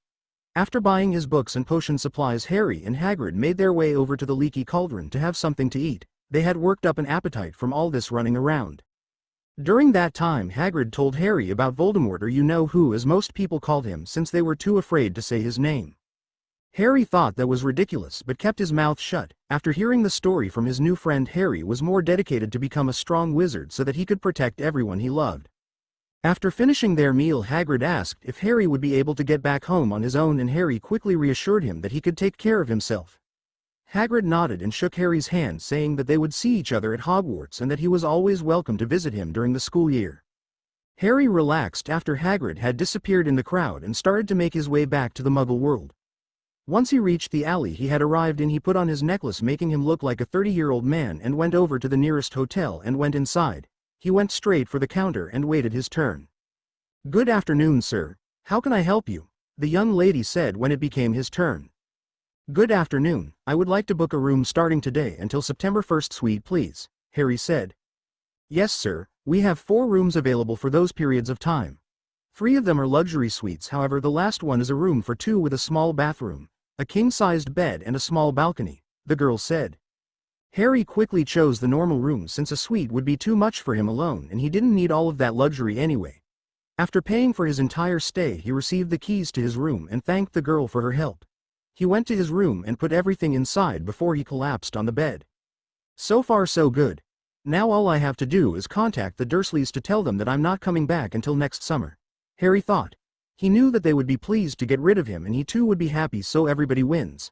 After buying his books and potion supplies, Harry and Hagrid made their way over to the Leaky Cauldron to have something to eat. They had worked up an appetite from all this running around. During that time, Hagrid told Harry about Voldemort, or you-know-who as most people called him, since they were too afraid to say his name. Harry thought that was ridiculous but kept his mouth shut. After hearing the story from his new friend, Harry was more dedicated to become a strong wizard so that he could protect everyone he loved. After finishing their meal, Hagrid asked if Harry would be able to get back home on his own, and Harry quickly reassured him that he could take care of himself. Hagrid nodded and shook Harry's hand, saying that they would see each other at Hogwarts and that he was always welcome to visit him during the school year. Harry relaxed after Hagrid had disappeared in the crowd and started to make his way back to the Muggle world. Once he reached the alley he had arrived in, he put on his necklace, making him look like a 30-year-old man, and went over to the nearest hotel and went inside. He went straight for the counter and waited his turn. "Good afternoon, sir. How can I help you?" the young lady said when it became his turn. "Good afternoon. I would like to book a room starting today until September 1st suite, please," Harry said. "Yes, sir. We have 4 rooms available for those periods of time. 3 of them are luxury suites, however the last one is a room for 2 with a small bathroom, a king-sized bed and a small balcony," the girl said. Harry quickly chose the normal room since a suite would be too much for him alone and he didn't need all of that luxury anyway. After paying for his entire stay, he received the keys to his room and thanked the girl for her help. He went to his room and put everything inside before he collapsed on the bed. So far so good. Now all I have to do is contact the Dursleys to tell them that I'm not coming back until next summer, Harry thought. He knew that they would be pleased to get rid of him and he too would be happy, so everybody wins.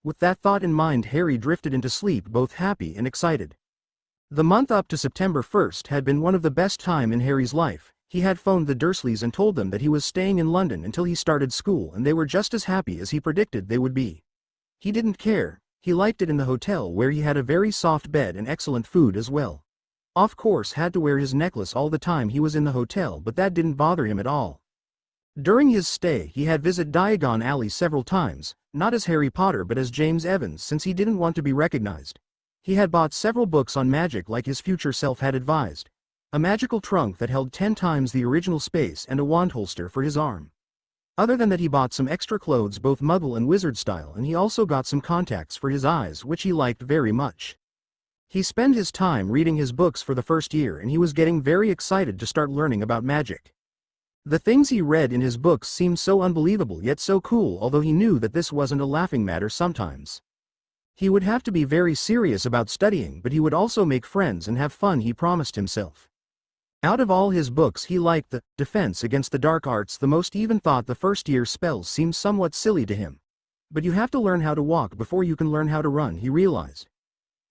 With that thought in mind, Harry drifted into sleep, both happy and excited. The month up to September 1st had been one of the best time in Harry's life. He had phoned the Dursleys and told them that he was staying in London until he started school, and they were just as happy as he predicted they would be. He didn't care. He liked it in the hotel, where he had a very soft bed and excellent food as well. Of course, had to wear his necklace all the time he was in the hotel, but that didn't bother him at all. During his stay, he had visited Diagon Alley several times, not as Harry Potter but as James Evans, since he didn't want to be recognized. He had bought several books on magic like his future self had advised. A magical trunk that held 10 times the original space and a wand holster for his arm. Other than that, he bought some extra clothes, both Muggle and Wizard style, and he also got some contacts for his eyes, which he liked very much. He spent his time reading his books for the first year, and he was getting very excited to start learning about magic. The things he read in his books seemed so unbelievable yet so cool, although he knew that this wasn't a laughing matter sometimes. He would have to be very serious about studying, but he would also make friends and have fun, he promised himself. Out of all his books, he liked the Defense Against the Dark Arts the most, even thought the first year spells seemed somewhat silly to him. But you have to learn how to walk before you can learn how to run, he realized.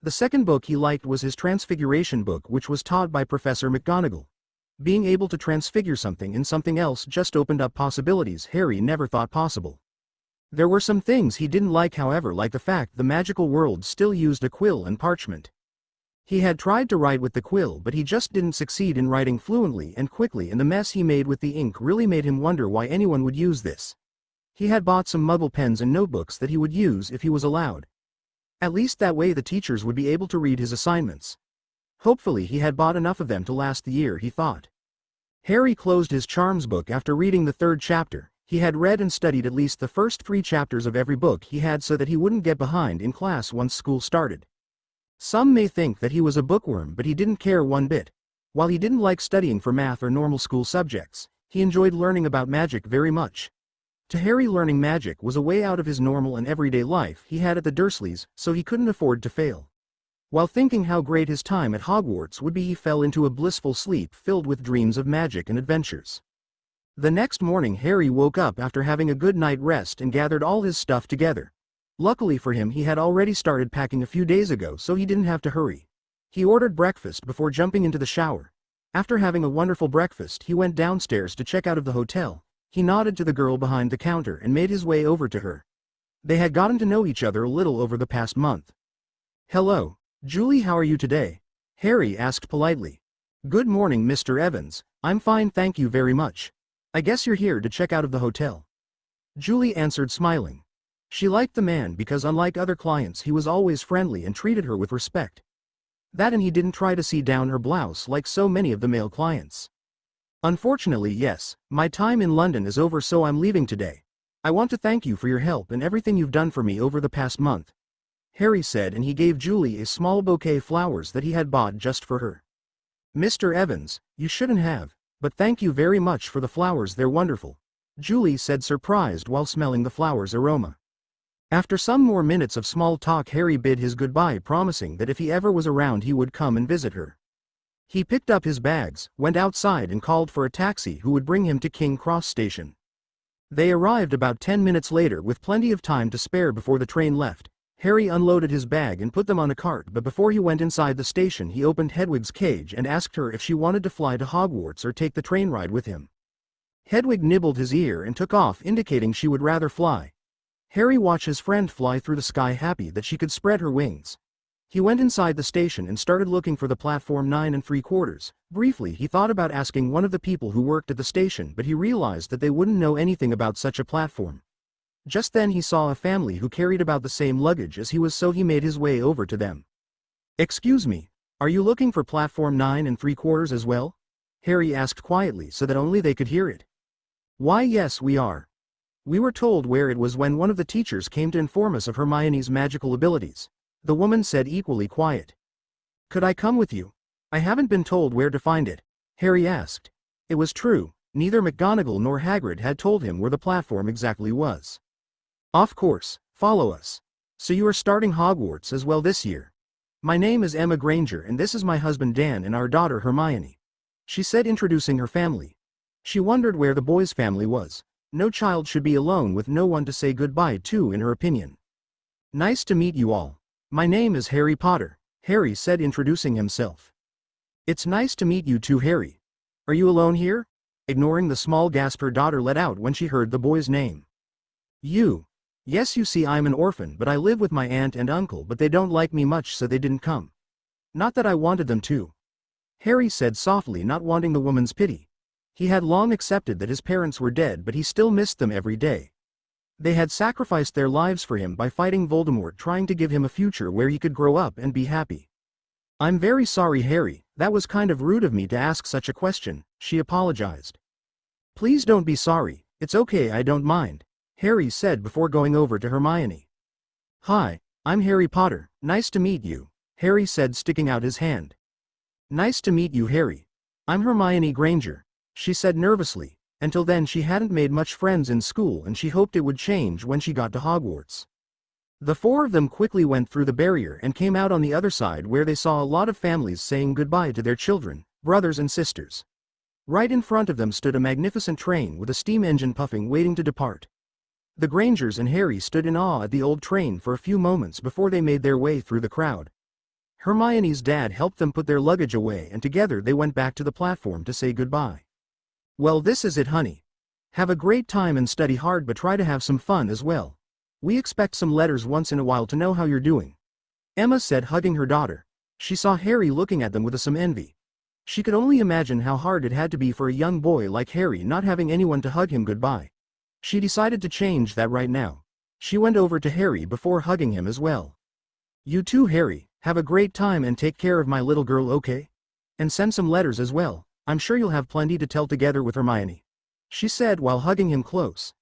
The second book he liked was his Transfiguration book, which was taught by Professor McGonagall. Being able to transfigure something in something else just opened up possibilities Harry never thought possible. There were some things he didn't like, however, like the fact the magical world still used a quill and parchment. He had tried to write with the quill, but he just didn't succeed in writing fluently and quickly, and the mess he made with the ink really made him wonder why anyone would use this. He had bought some Muggle pens and notebooks that he would use if he was allowed. At least that way the teachers would be able to read his assignments. Hopefully he had bought enough of them to last the year, he thought. Harry closed his charms book after reading the 3rd chapter. He had read and studied at least the first 3 chapters of every book he had so that he wouldn't get behind in class once school started. Some may think that he was a bookworm, but he didn't care one bit. While he didn't like studying for math or normal school subjects, he enjoyed learning about magic very much. To Harry, learning magic was a way out of his normal and everyday life he had at the Dursleys, so he couldn't afford to fail. While thinking how great his time at Hogwarts would be, he fell into a blissful sleep filled with dreams of magic and adventures. The next morning Harry woke up after having a good night rest and gathered all his stuff together. Luckily for him, he had already started packing a few days ago, so he didn't have to hurry. He ordered breakfast before jumping into the shower. After having a wonderful breakfast, he went downstairs to check out of the hotel. He nodded to the girl behind the counter and made his way over to her. They had gotten to know each other a little over the past month. "Hello, Julie, how are you today?" Harry asked politely. "Good morning, Mr. Evans. I'm fine, thank you very much. I guess you're here to check out of the hotel." Julie answered, smiling. She liked the man because, unlike other clients, he was always friendly and treated her with respect. That, and he didn't try to see down her blouse like so many of the male clients. "Unfortunately, yes, my time in London is over, so I'm leaving today. I want to thank you for your help and everything you've done for me over the past month," Harry said, and he gave Julie a small bouquet of flowers that he had bought just for her. "Mr. Evans, you shouldn't have, but thank you very much for the flowers, they're wonderful," Julie said, surprised while smelling the flowers' aroma. After some more minutes of small talk, Harry bid his goodbye, promising that if he ever was around he would come and visit her. He picked up his bags, went outside and called for a taxi who would bring him to King Cross Station. They arrived about 10 minutes later with plenty of time to spare before the train left. Harry unloaded his bag and put them on a cart, but before he went inside the station he opened Hedwig's cage and asked her if she wanted to fly to Hogwarts or take the train ride with him. Hedwig nibbled his ear and took off, indicating she would rather fly. Harry watched his friend fly through the sky, happy that she could spread her wings. He went inside the station and started looking for the platform 9 3/4. Briefly he thought about asking one of the people who worked at the station, but he realized that they wouldn't know anything about such a platform. Just then he saw a family who carried about the same luggage as he was, so he made his way over to them. "Excuse me, are you looking for platform 9 3/4 as well?" Harry asked quietly so that only they could hear it. "Why, yes, we are. We were told where it was when one of the teachers came to inform us of Hermione's magical abilities," the woman said, equally quiet. "Could I come with you? I haven't been told where to find it," Harry asked. It was true, neither McGonagall nor Hagrid had told him where the platform exactly was. "Of course, follow us. So you are starting Hogwarts as well this year. My name is Emma Granger and this is my husband Dan and our daughter Hermione," she said, introducing her family. She wondered where the boy's family was. No child should be alone with no one to say goodbye to, in her opinion. "Nice to meet you all. My name is Harry Potter," Harry said, introducing himself. "It's nice to meet you too, Harry. Are you alone here?" Ignoring the small gasp her daughter let out when she heard the boy's name. "You? Yes, you see, I'm an orphan, but I live with my aunt and uncle, but they don't like me much, so they didn't come. Not that I wanted them to," Harry said softly, not wanting the woman's pity. He had long accepted that his parents were dead, but he still missed them every day. They had sacrificed their lives for him by fighting Voldemort, trying to give him a future where he could grow up and be happy. "I'm very sorry, Harry, that was kind of rude of me to ask such a question," she apologized. "Please don't be sorry, it's okay, I don't mind," Harry said before going over to Hermione. "Hi, I'm Harry Potter, nice to meet you," Harry said, sticking out his hand. "Nice to meet you, Harry. I'm Hermione Granger," she said nervously. Until then she hadn't made much friends in school and she hoped it would change when she got to Hogwarts. The 4 of them quickly went through the barrier and came out on the other side, where they saw a lot of families saying goodbye to their children, brothers and sisters. Right in front of them stood a magnificent train with a steam engine puffing, waiting to depart. The Grangers and Harry stood in awe at the old train for a few moments before they made their way through the crowd. Hermione's dad helped them put their luggage away and together they went back to the platform to say goodbye. "Well, this is it, honey. Have a great time and study hard, but try to have some fun as well. We expect some letters once in a while to know how you're doing," Emma said, hugging her daughter. She saw Harry looking at them with some envy. She could only imagine how hard it had to be for a young boy like Harry not having anyone to hug him goodbye. She decided to change that right now. She went over to Harry before hugging him as well. "You too, Harry, have a great time and take care of my little girl, okay? And send some letters as well. I'm sure you'll have plenty to tell together with Hermione," she said while hugging him close.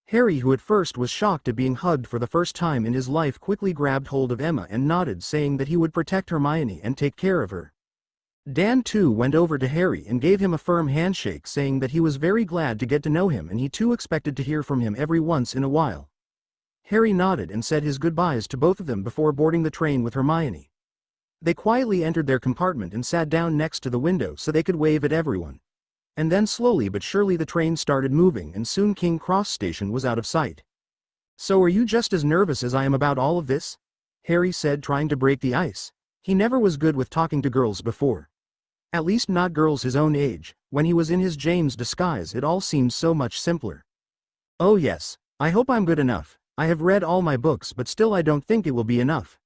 Harry, who at first was shocked at being hugged for the first time in his life, quickly grabbed hold of Emma and nodded, saying that he would protect Hermione and take care of her. Dan too went over to Harry and gave him a firm handshake, saying that he was very glad to get to know him and he too expected to hear from him every once in a while. Harry nodded and said his goodbyes to both of them before boarding the train with Hermione. They quietly entered their compartment and sat down next to the window so they could wave at everyone. And then slowly but surely the train started moving and soon King Cross Station was out of sight. "So are you just as nervous as I am about all of this?" Harry said, trying to break the ice. He never was good with talking to girls before. At least not girls his own age. When he was in his James disguise it all seemed so much simpler. "Oh yes, I hope I'm good enough. I have read all my books but still I don't think it will be enough,"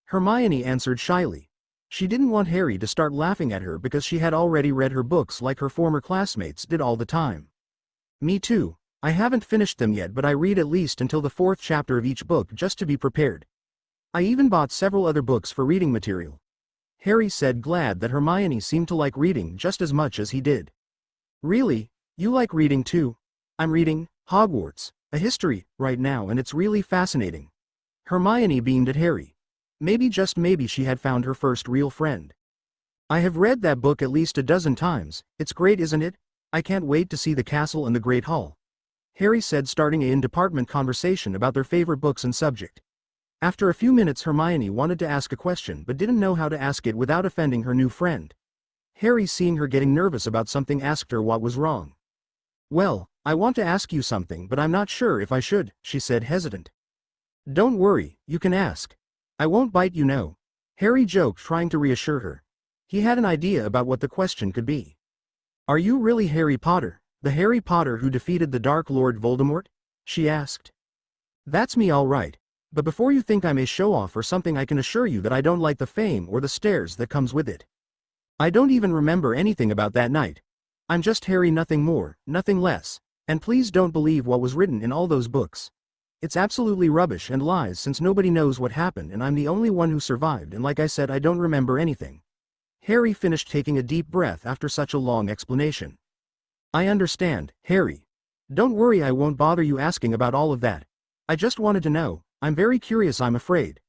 Hermione answered shyly. She didn't want Harry to start laughing at her because she had already read her books like her former classmates did all the time. "Me too. I haven't finished them yet but I read at least until the 4th chapter of each book just to be prepared. I even bought several other books for reading material," Harry said, glad that Hermione seemed to like reading just as much as he did. "Really? You like reading too?" "I'm reading Hogwarts, a history, right now and it's really fascinating." Hermione beamed at Harry. Maybe, just maybe, she had found her first real friend. "I have read that book at least a dozen times. It's great, isn't it? I can't wait to see the castle and the Great Hall," Harry said, starting a in-department conversation about their favorite books and subject. After a few minutes Hermione wanted to ask a question but didn't know how to ask it without offending her new friend. Harry, seeing her getting nervous about something, asked her what was wrong. "Well, I want to ask you something but I'm not sure if I should," she said, hesitant. "Don't worry, you can ask. I won't bite, you know," Harry joked, trying to reassure her. He had an idea about what the question could be. "Are you really Harry Potter, the Harry Potter who defeated the Dark Lord Voldemort?" she asked. "That's me, all right. But before you think I'm a show-off or something, I can assure you that I don't like the fame or the stares that comes with it. I don't even remember anything about that night. I'm just Harry, nothing more, nothing less. And please don't believe what was written in all those books. It's absolutely rubbish and lies, since nobody knows what happened and I'm the only one who survived, and like I said, I don't remember anything." Harry finished, taking a deep breath after such a long explanation. "I understand, Harry. Don't worry, I won't bother you asking about all of that. I just wanted to know. I'm very curious, I'm afraid,"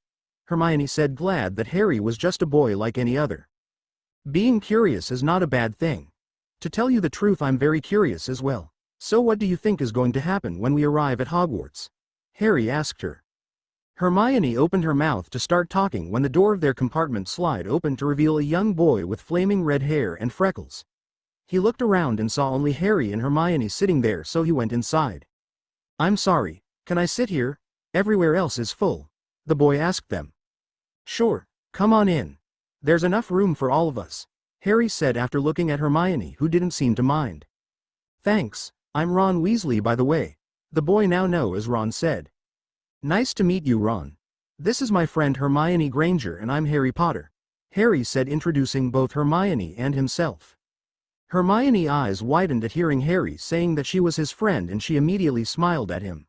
Hermione said, glad that Harry was just a boy like any other. "Being curious is not a bad thing. To tell you the truth, I'm very curious as well. So what do you think is going to happen when we arrive at Hogwarts?" Harry asked her. Hermione opened her mouth to start talking when the door of their compartment slid open to reveal a young boy with flaming red hair and freckles. He looked around and saw only Harry and Hermione sitting there, so he went inside. "I'm sorry, can I sit here? Everywhere else is full," the boy asked them. "Sure, come on in. There's enough room for all of us," Harry said after looking at Hermione, who didn't seem to mind. "Thanks, I'm Ron Weasley, by the way," the boy, now known as Ron, said. "Nice to meet you, Ron. This is my friend Hermione Granger and I'm Harry Potter," Harry said, introducing both Hermione and himself. Hermione's eyes widened at hearing Harry saying that she was his friend and she immediately smiled at him.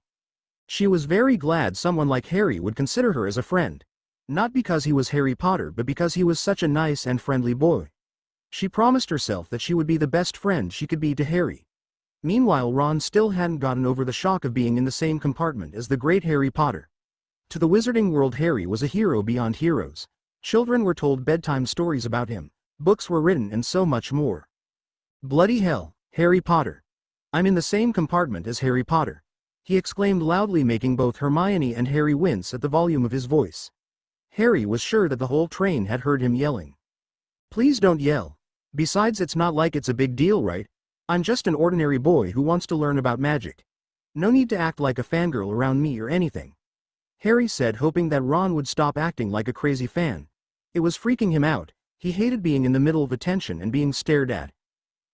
She was very glad someone like Harry would consider her as a friend. Not because he was Harry Potter but because he was such a nice and friendly boy. She promised herself that she would be the best friend she could be to Harry. Meanwhile, Ron still hadn't gotten over the shock of being in the same compartment as the great Harry Potter. To the Wizarding world, Harry was a hero beyond heroes. Children were told bedtime stories about him, books were written, and so much more. "Bloody hell, Harry Potter. I'm in the same compartment as Harry Potter," he exclaimed loudly, making both Hermione and Harry wince at the volume of his voice. Harry was sure that the whole train had heard him yelling. "Please don't yell. Besides, it's not like it's a big deal, right? I'm just an ordinary boy who wants to learn about magic. No need to act like a fangirl around me or anything," Harry said, hoping that Ron would stop acting like a crazy fan. It was freaking him out. He hated being in the middle of attention and being stared at.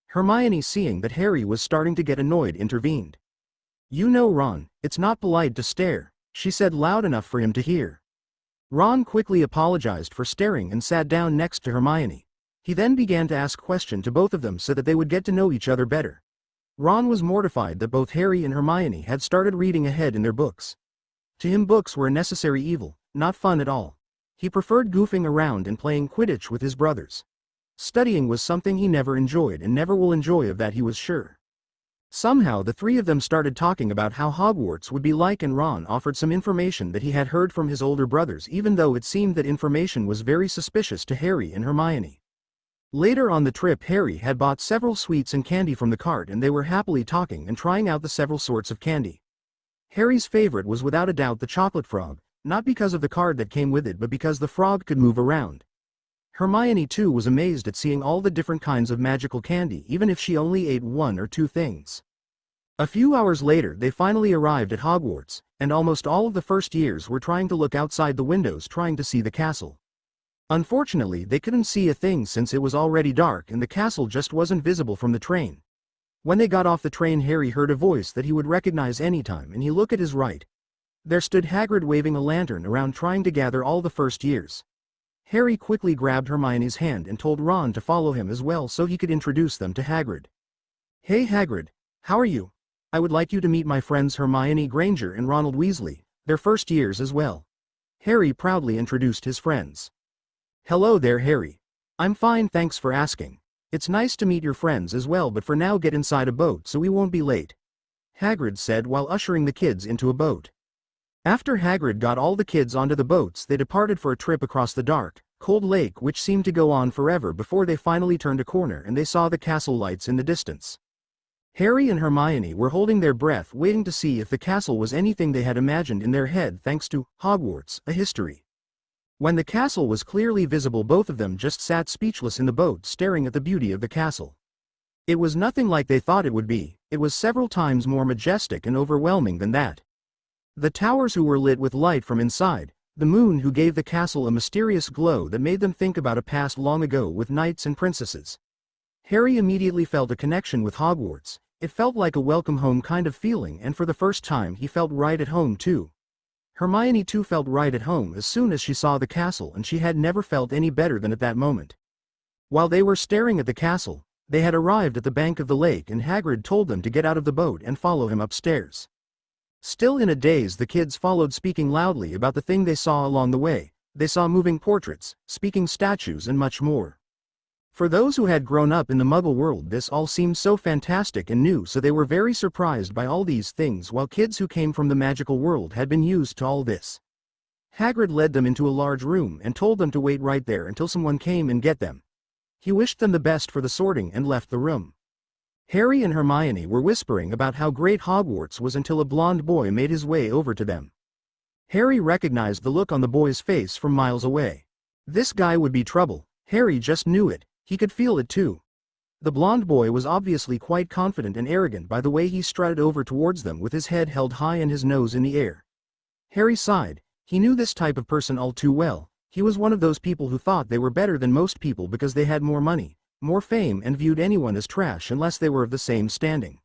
Hermione, seeing that Harry was starting to get annoyed, intervened. "You know, Ron, it's not polite to stare," she said loud enough for him to hear. Ron quickly apologized for staring and sat down next to Hermione. He then began to ask questions to both of them so that they would get to know each other better. Ron was mortified that both Harry and Hermione had started reading ahead in their books. To him, books were a necessary evil, not fun at all. He preferred goofing around and playing Quidditch with his brothers. Studying was something he never enjoyed and never will enjoy, of that he was sure. Somehow the three of them started talking about how Hogwarts would be like, and Ron offered some information that he had heard from his older brothers, even though it seemed that information was very suspicious to Harry and Hermione. Later on the trip, Harry had bought several sweets and candy from the cart, and they were happily talking and trying out the several sorts of candy. Harry's favorite was without a doubt the chocolate frog, not because of the card that came with it but because the frog could move around. Hermione too was amazed at seeing all the different kinds of magical candy, even if she only ate one or two things. A few hours later they finally arrived at Hogwarts, and almost all of the first years were trying to look outside the windows trying to see the castle. Unfortunately, they couldn't see a thing since it was already dark and the castle just wasn't visible from the train. When they got off the train, Harry heard a voice that he would recognize anytime, and he looked at his right. There stood Hagrid waving a lantern around trying to gather all the first years. Harry quickly grabbed Hermione's hand and told Ron to follow him as well so he could introduce them to Hagrid. "Hey Hagrid, how are you? I would like you to meet my friends Hermione Granger and Ronald Weasley, their first years as well." Harry proudly introduced his friends. "Hello there Harry. I'm fine, thanks for asking. It's nice to meet your friends as well, but for now get inside a boat so we won't be late," Hagrid said while ushering the kids into a boat. After Hagrid got all the kids onto the boats, they departed for a trip across the dark, cold lake which seemed to go on forever before they finally turned a corner and they saw the castle lights in the distance. Harry and Hermione were holding their breath waiting to see if the castle was anything they had imagined in their head, thanks to Hogwarts, a history. When the castle was clearly visible, both of them just sat speechless in the boat staring at the beauty of the castle. It was nothing like they thought it would be, it was several times more majestic and overwhelming than that. The towers who were lit with light from inside, the moon who gave the castle a mysterious glow that made them think about a past long ago with knights and princesses. Harry immediately felt a connection with Hogwarts. It felt like a welcome home kind of feeling, and for the first time he felt right at home too. Hermione too felt right at home as soon as she saw the castle, and she had never felt any better than at that moment. While they were staring at the castle, they had arrived at the bank of the lake and Hagrid told them to get out of the boat and follow him upstairs. Still in a daze, the kids followed, speaking loudly about the thing they saw along the way. They saw moving portraits, speaking statues and much more. For those who had grown up in the Muggle world, this all seemed so fantastic and new, so they were very surprised by all these things, while kids who came from the magical world had been used to all this. Hagrid led them into a large room and told them to wait right there until someone came and get them. He wished them the best for the sorting and left the room. Harry and Hermione were whispering about how great Hogwarts was until a blonde boy made his way over to them. Harry recognized the look on the boy's face from miles away. This guy would be trouble. Harry just knew it. He could feel it too. The blonde boy was obviously quite confident and arrogant by the way he strutted over towards them with his head held high and his nose in the air. Harry sighed. He knew this type of person all too well. He was one of those people who thought they were better than most people because they had more money, more fame, and viewed anyone as trash unless they were of the same standing.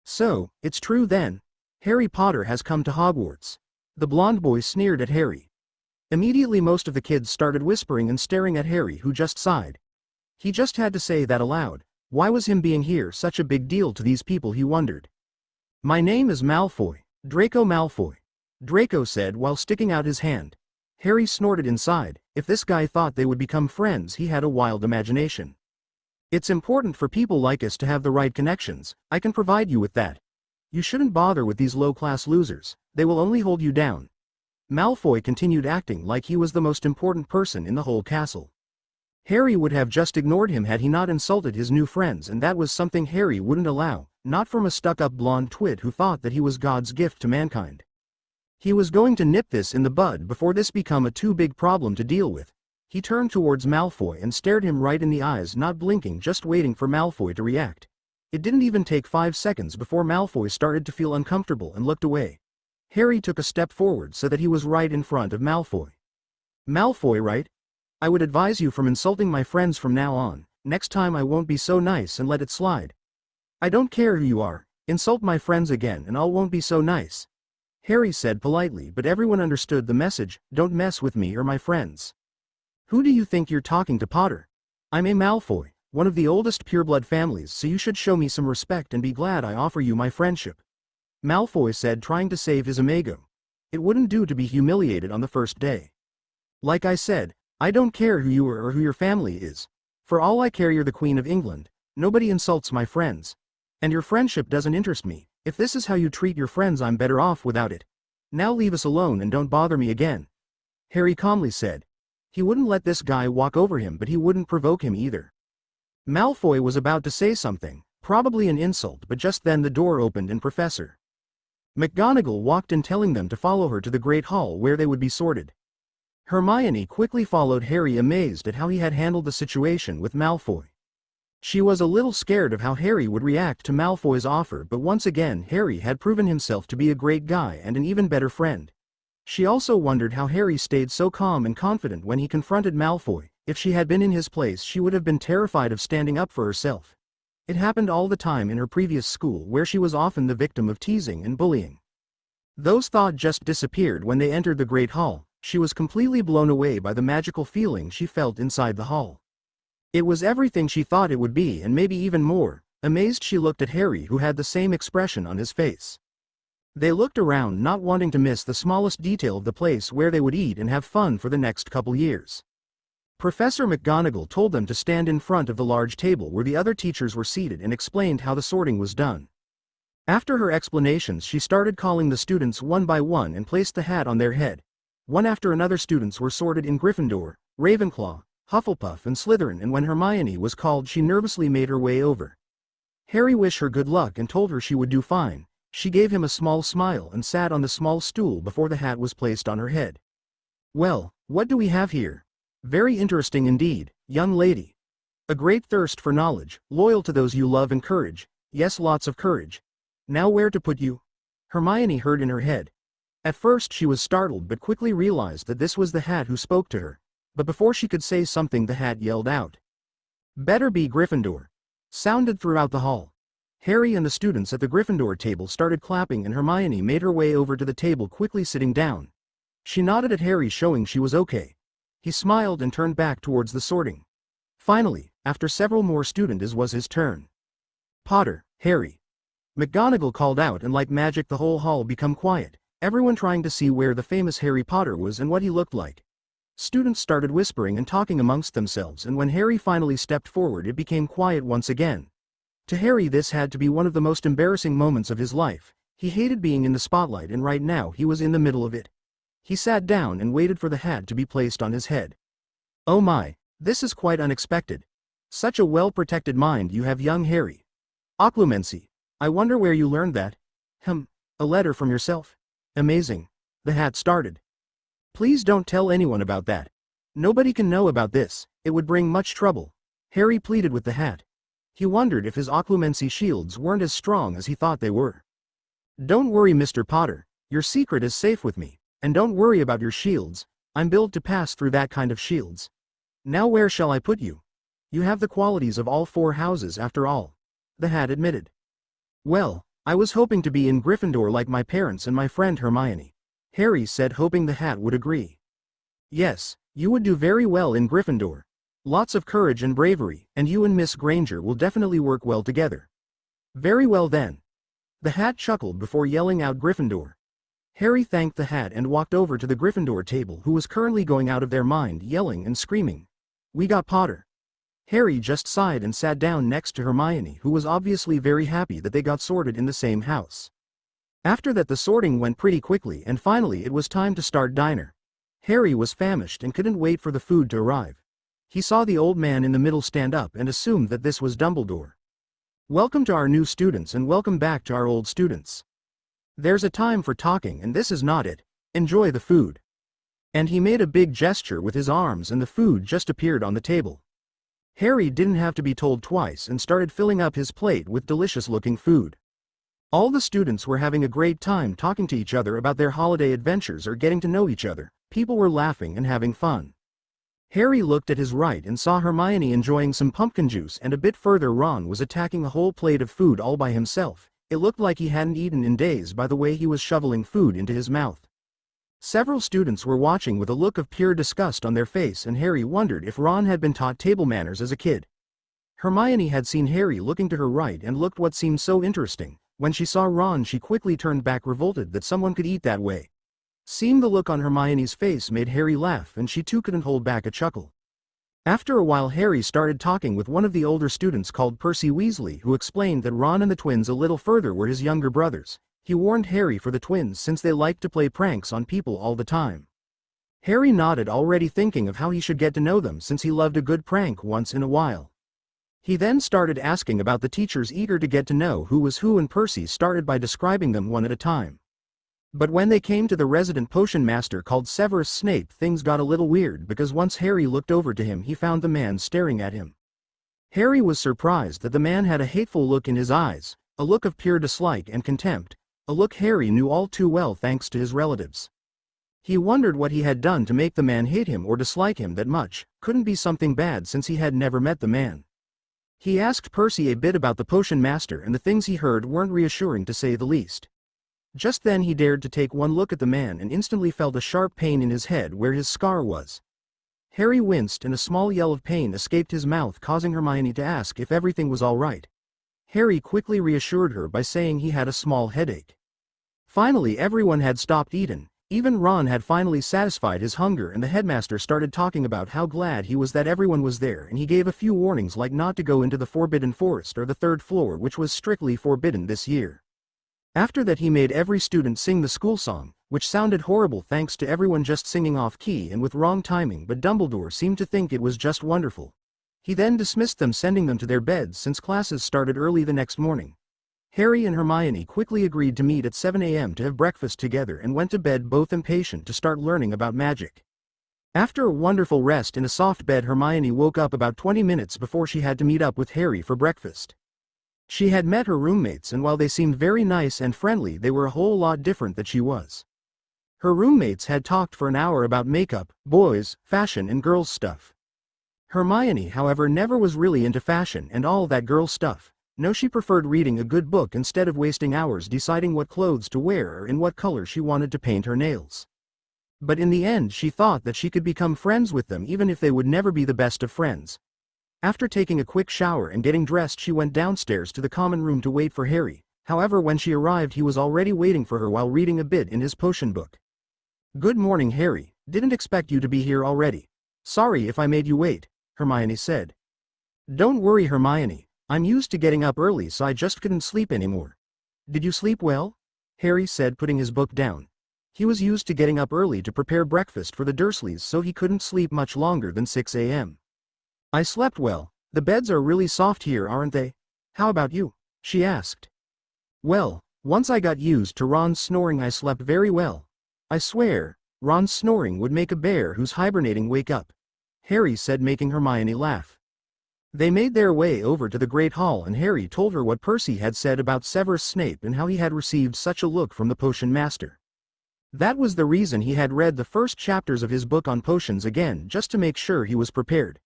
"So, it's true then? Harry Potter has come to Hogwarts." The blonde boy sneered at Harry. Immediately most of the kids started whispering and staring at Harry, who just sighed. He just had to say that aloud. Why was him being here such a big deal to these people, he wondered. "My name is Malfoy, Draco Malfoy," Draco said while sticking out his hand. Harry snorted inside. If this guy thought they would become friends, he had a wild imagination. "It's important for people like us to have the right connections. I can provide you with that. You shouldn't bother with these low-class losers. They will only hold you down." Malfoy continued, acting like he was the most important person in the whole castle. Harry would have just ignored him had he not insulted his new friends, and that was something Harry wouldn't allow, not from a stuck-up blonde twit who thought that he was God's gift to mankind. He was going to nip this in the bud before this became a too big problem to deal with. He turned towards Malfoy and stared him right in the eyes, not blinking, just waiting for Malfoy to react. It didn't even take 5 seconds before Malfoy started to feel uncomfortable and looked away. Harry took a step forward so that he was right in front of Malfoy. "Malfoy, right? I would advise you from insulting my friends from now on. Next time I won't be so nice and let it slide. I don't care who you are, insult my friends again and I won't be so nice," Harry said politely, but everyone understood the message. Don't mess with me or my friends. "Who do you think you're talking to, Potter? I'm a Malfoy, one of the oldest pureblood families, so you should show me some respect and be glad I offer you my friendship," Malfoy said, trying to save his amigo. It wouldn't do to be humiliated on the first day. "Like I said, I don't care who you are or who your family is. For all I care, you're the Queen of England. Nobody insults my friends. And your friendship doesn't interest me. If this is how you treat your friends, I'm better off without it. Now leave us alone and don't bother me again," Harry calmly said. He wouldn't let this guy walk over him, but he wouldn't provoke him either. Malfoy was about to say something, probably an insult, but just then the door opened and Professor McGonagall walked in, telling them to follow her to the Great Hall where they would be sorted. Hermione quickly followed Harry, amazed at how he had handled the situation with Malfoy. She was a little scared of how Harry would react to Malfoy's offer, but once again Harry had proven himself to be a great guy and an even better friend. She also wondered how Harry stayed so calm and confident when he confronted Malfoy. If she had been in his place, she would have been terrified of standing up for herself. It happened all the time in her previous school, where she was often the victim of teasing and bullying. Those thoughts just disappeared when they entered the Great Hall. She was completely blown away by the magical feeling she felt inside the hall. It was everything she thought it would be, and maybe even more. Amazed, she looked at Harry, who had the same expression on his face. They looked around, not wanting to miss the smallest detail of the place where they would eat and have fun for the next couple years. Professor McGonagall told them to stand in front of the large table where the other teachers were seated and explained how the sorting was done. After her explanations, she started calling the students one by one and placed the hat on their head. One after another, students were sorted in Gryffindor, Ravenclaw, Hufflepuff and Slytherin, and when Hermione was called, she nervously made her way over. Harry wished her good luck and told her she would do fine. She gave him a small smile and sat on the small stool before the hat was placed on her head. "Well, what do we have here? Very interesting indeed, young lady. A great thirst for knowledge, loyal to those you love, and courage. Yes, lots of courage. Now where to put you?" Hermione heard in her head. At first she was startled, but quickly realized that this was the hat who spoke to her. But before she could say something, the hat yelled out, "Better be Gryffindor," sounded throughout the hall. Harry and the students at the Gryffindor table started clapping, and Hermione made her way over to the table, quickly sitting down. She nodded at Harry, showing she was okay. He smiled and turned back towards the sorting. Finally, after several more students, it was his turn. "Potter, Harry," McGonagall called out, and like magic the whole hall became quiet, everyone trying to see where the famous Harry Potter was and what he looked like. Students started whispering and talking amongst themselves, and when Harry finally stepped forward, it became quiet once again. To Harry, this had to be one of the most embarrassing moments of his life. He hated being in the spotlight, and right now he was in the middle of it. He sat down and waited for the hat to be placed on his head. "Oh my, this is quite unexpected. Such a well-protected mind you have, young Harry. Occlumency. I wonder where you learned that." A letter from yourself? Amazing." The hat started. "Please don't tell anyone about that. Nobody can know about this. It would bring much trouble," Harry pleaded with the hat. He wondered if his occlumency shields weren't as strong as he thought they were. "Don't worry, Mr. Potter. Your secret is safe with me. And don't worry about your shields. I'm built to pass through that kind of shields. Now where shall I put you? You have the qualities of all four houses after all," the hat admitted. "Well, I was hoping to be in Gryffindor like my parents and my friend Hermione," Harry said, hoping the hat would agree. "Yes, you would do very well in Gryffindor. Lots of courage and bravery, and you and Miss Granger will definitely work well together." "Very well then." The hat chuckled before yelling out Gryffindor. Harry thanked the hat and walked over to the Gryffindor table, who was currently going out of their mind, yelling and screaming, "We got Potter." Harry just sighed and sat down next to Hermione, who was obviously very happy that they got sorted in the same house. After that, the sorting went pretty quickly, and finally it was time to start dinner. Harry was famished and couldn't wait for the food to arrive. He saw the old man in the middle stand up and assumed that this was Dumbledore. "Welcome to our new students, and welcome back to our old students. There's a time for talking, and this is not it. Enjoy the food." And he made a big gesture with his arms, and the food just appeared on the table. Harry didn't have to be told twice and started filling up his plate with delicious-looking food. All the students were having a great time talking to each other about their holiday adventures or getting to know each other. People were laughing and having fun. Harry looked at his right and saw Hermione enjoying some pumpkin juice, and a bit further Ron was attacking a whole plate of food all by himself. It looked like he hadn't eaten in days by the way he was shoveling food into his mouth. Several students were watching with a look of pure disgust on their face, and Harry wondered if Ron had been taught table manners as a kid. Hermione had seen Harry looking to her right and looked what seemed so interesting. When she saw Ron, she quickly turned back, revolted that someone could eat that way. Seeing the look on Hermione's face made Harry laugh, and she too couldn't hold back a chuckle. After a while, Harry started talking with one of the older students called Percy Weasley, who explained that Ron and the twins a little further were his younger brothers. He warned Harry for the twins since they liked to play pranks on people all the time. Harry nodded, already thinking of how he should get to know them since he loved a good prank once in a while. He then started asking about the teachers, eager to get to know who was who, and Percy started by describing them one at a time. But when they came to the resident potion master called Severus Snape, things got a little weird because once Harry looked over to him, he found the man staring at him. Harry was surprised that the man had a hateful look in his eyes, a look of pure dislike and contempt, a look Harry knew all too well thanks to his relatives. He wondered what he had done to make the man hate him or dislike him that much. Couldn't be something bad since he had never met the man. He asked Percy a bit about the potion master, and the things he heard weren't reassuring to say the least. Just then he dared to take one look at the man and instantly felt a sharp pain in his head where his scar was. Harry winced and a small yell of pain escaped his mouth, causing Hermione to ask if everything was all right. Harry quickly reassured her by saying he had a small headache. Finally everyone had stopped eating. Even Ron had finally satisfied his hunger, and the headmaster started talking about how glad he was that everyone was there, and he gave a few warnings like not to go into the Forbidden Forest or the third floor, which was strictly forbidden this year. After that he made every student sing the school song, which sounded horrible thanks to everyone just singing off key and with wrong timing, but Dumbledore seemed to think it was just wonderful. He then dismissed them, sending them to their beds since classes started early the next morning. Harry and Hermione quickly agreed to meet at 7 a.m. to have breakfast together and went to bed, both impatient to start learning about magic. After a wonderful rest in a soft bed, Hermione woke up about 20 minutes before she had to meet up with Harry for breakfast. She had met her roommates, and while they seemed very nice and friendly, they were a whole lot different than she was. Her roommates had talked for an hour about makeup, boys, fashion and girls stuff. Hermione, however, never was really into fashion and all that girl stuff. No, she preferred reading a good book instead of wasting hours deciding what clothes to wear or in what color she wanted to paint her nails. But in the end she thought that she could become friends with them even if they would never be the best of friends. After taking a quick shower and getting dressed, she went downstairs to the common room to wait for Harry. However, when she arrived, he was already waiting for her while reading a bit in his potion book. "Good morning, Harry. Didn't expect you to be here already. Sorry if I made you wait," Hermione said. "Don't worry, Hermione. I'm used to getting up early, so I just couldn't sleep anymore." "Did you sleep well?" Harry said, putting his book down. He was used to getting up early to prepare breakfast for the Dursleys, so he couldn't sleep much longer than 6 a.m. "I slept well. The beds are really soft here, aren't they? How about you?" she asked. "Well, once I got used to Ron's snoring, I slept very well. I swear, Ron's snoring would make a bear who's hibernating wake up," Harry said, making Hermione laugh. They made their way over to the Great Hall, and Harry told her what Percy had said about Severus Snape and how he had received such a look from the potion master. That was the reason he had read the first chapters of his book on potions again, just to make sure he was prepared.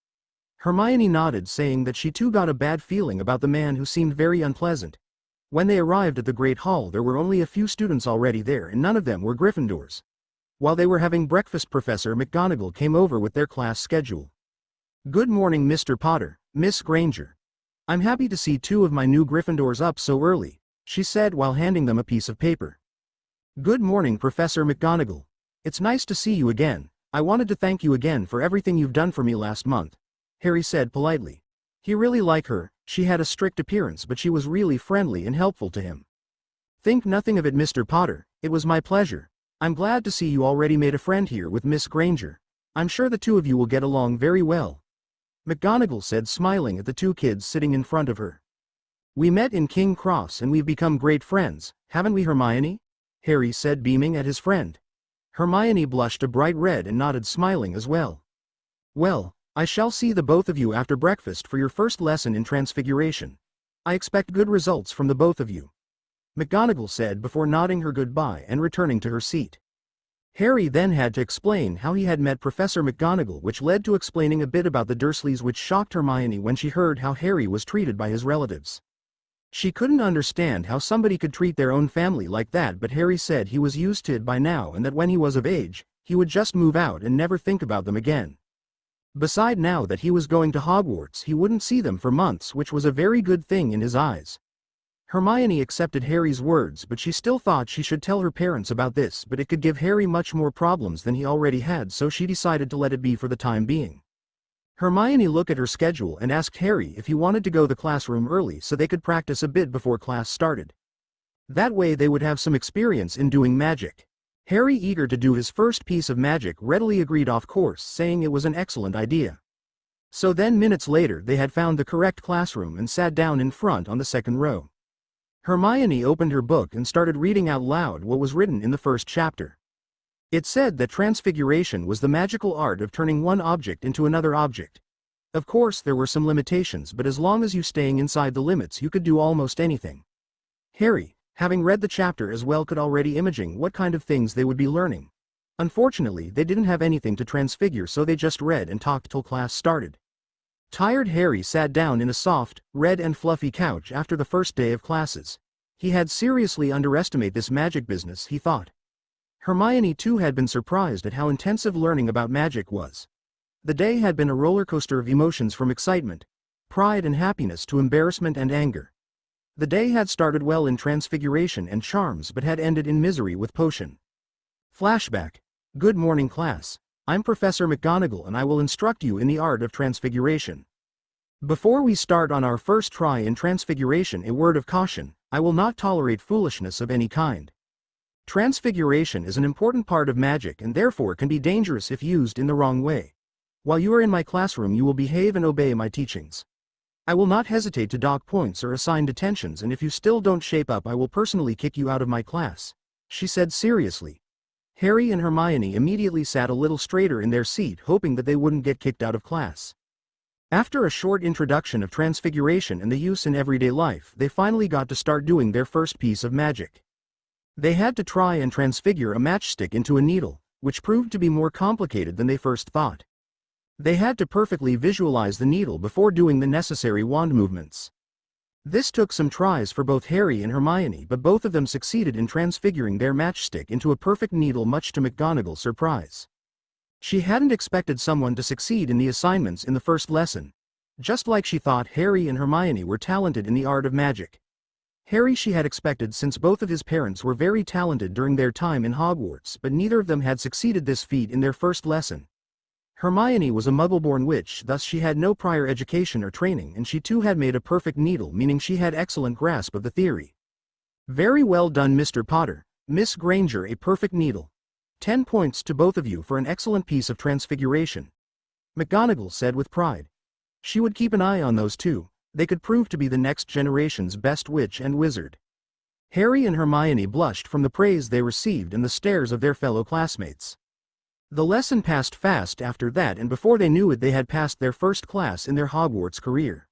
Hermione nodded, saying that she too got a bad feeling about the man who seemed very unpleasant. When they arrived at the Great Hall, there were only a few students already there, and none of them were Gryffindors. While they were having breakfast, Professor McGonagall came over with their class schedule. "Good morning, Mr. Potter, Miss Granger. I'm happy to see two of my new Gryffindors up so early," she said while handing them a piece of paper. "Good morning, Professor McGonagall. It's nice to see you again. I wanted to thank you again for everything you've done for me last month," Harry said politely. He really liked her. She had a strict appearance, but she was really friendly and helpful to him. "Think nothing of it, Mr. Potter. It was my pleasure. I'm glad to see you already made a friend here with Miss Granger. I'm sure the two of you will get along very well," McGonagall said, smiling at the two kids sitting in front of her. "We met in King Cross and we've become great friends, haven't we, Hermione?" Harry said, beaming at his friend. Hermione blushed a bright red and nodded, smiling as well. "Well, I shall see the both of you after breakfast for your first lesson in Transfiguration. I expect good results from the both of you," McGonagall said before nodding her goodbye and returning to her seat. Harry then had to explain how he had met Professor McGonagall, which led to explaining a bit about the Dursleys, which shocked Hermione when she heard how Harry was treated by his relatives. She couldn't understand how somebody could treat their own family like that, but Harry said he was used to it by now and that when he was of age, he would just move out and never think about them again. Beside, now that he was going to Hogwarts, he wouldn't see them for months, which was a very good thing in his eyes. Hermione accepted Harry's words, but she still thought she should tell her parents about this, but it could give Harry much more problems than he already had, so she decided to let it be for the time being. Hermione looked at her schedule and asked Harry if he wanted to go to the classroom early so they could practice a bit before class started. That way they would have some experience in doing magic. Harry, eager to do his first piece of magic, readily agreed, of course, saying it was an excellent idea. So then minutes later they had found the correct classroom and sat down in front on the second row. Hermione opened her book and started reading out loud what was written in the first chapter. It said that transfiguration was the magical art of turning one object into another object. Of course there were some limitations, but as long as you staying inside the limits you could do almost anything. Harry, having read the chapter as well, could already imagine what kind of things they would be learning. Unfortunately they didn't have anything to transfigure, so they just read and talked till class started. Tired Harry sat down in a soft, red and fluffy couch after the first day of classes. He had seriously underestimated this magic business, he thought. Hermione too had been surprised at how intensive learning about magic was. The day had been a roller coaster of emotions, from excitement, pride and happiness to embarrassment and anger. The day had started well in transfiguration and charms but had ended in misery with potion. Flashback. Good morning class. I'm Professor McGonagall and I will instruct you in the art of transfiguration. Before we start on our first try in transfiguration, a word of caution: I will not tolerate foolishness of any kind. Transfiguration is an important part of magic and therefore can be dangerous if used in the wrong way. While you are in my classroom you will behave and obey my teachings. I will not hesitate to dock points or assign detentions, and if you still don't shape up I will personally kick you out of my class, she said seriously. Harry and Hermione immediately sat a little straighter in their seat, hoping that they wouldn't get kicked out of class. After a short introduction of transfiguration and the use in everyday life, they finally got to start doing their first piece of magic. They had to try and transfigure a matchstick into a needle, which proved to be more complicated than they first thought. They had to perfectly visualize the needle before doing the necessary wand movements. This took some tries for both Harry and Hermione, but both of them succeeded in transfiguring their matchstick into a perfect needle, much to McGonagall's surprise. She hadn't expected someone to succeed in the assignments in the first lesson. Just like she thought Harry and Hermione were talented in the art of magic. Harry she had expected, since both of his parents were very talented during their time in Hogwarts, but neither of them had succeeded this feat in their first lesson. Hermione was a Muggle-born witch, thus she had no prior education or training, and she too had made a perfect needle, meaning she had excellent grasp of the theory. Very well done, Mr. Potter. Miss Granger, a perfect needle. 10 points to both of you for an excellent piece of transfiguration, McGonagall said with pride. She would keep an eye on those two. They could prove to be the next generation's best witch and wizard. Harry and Hermione blushed from the praise they received and the stares of their fellow classmates. The lesson passed fast after that, and before they knew it they had passed their first class in their Hogwarts career.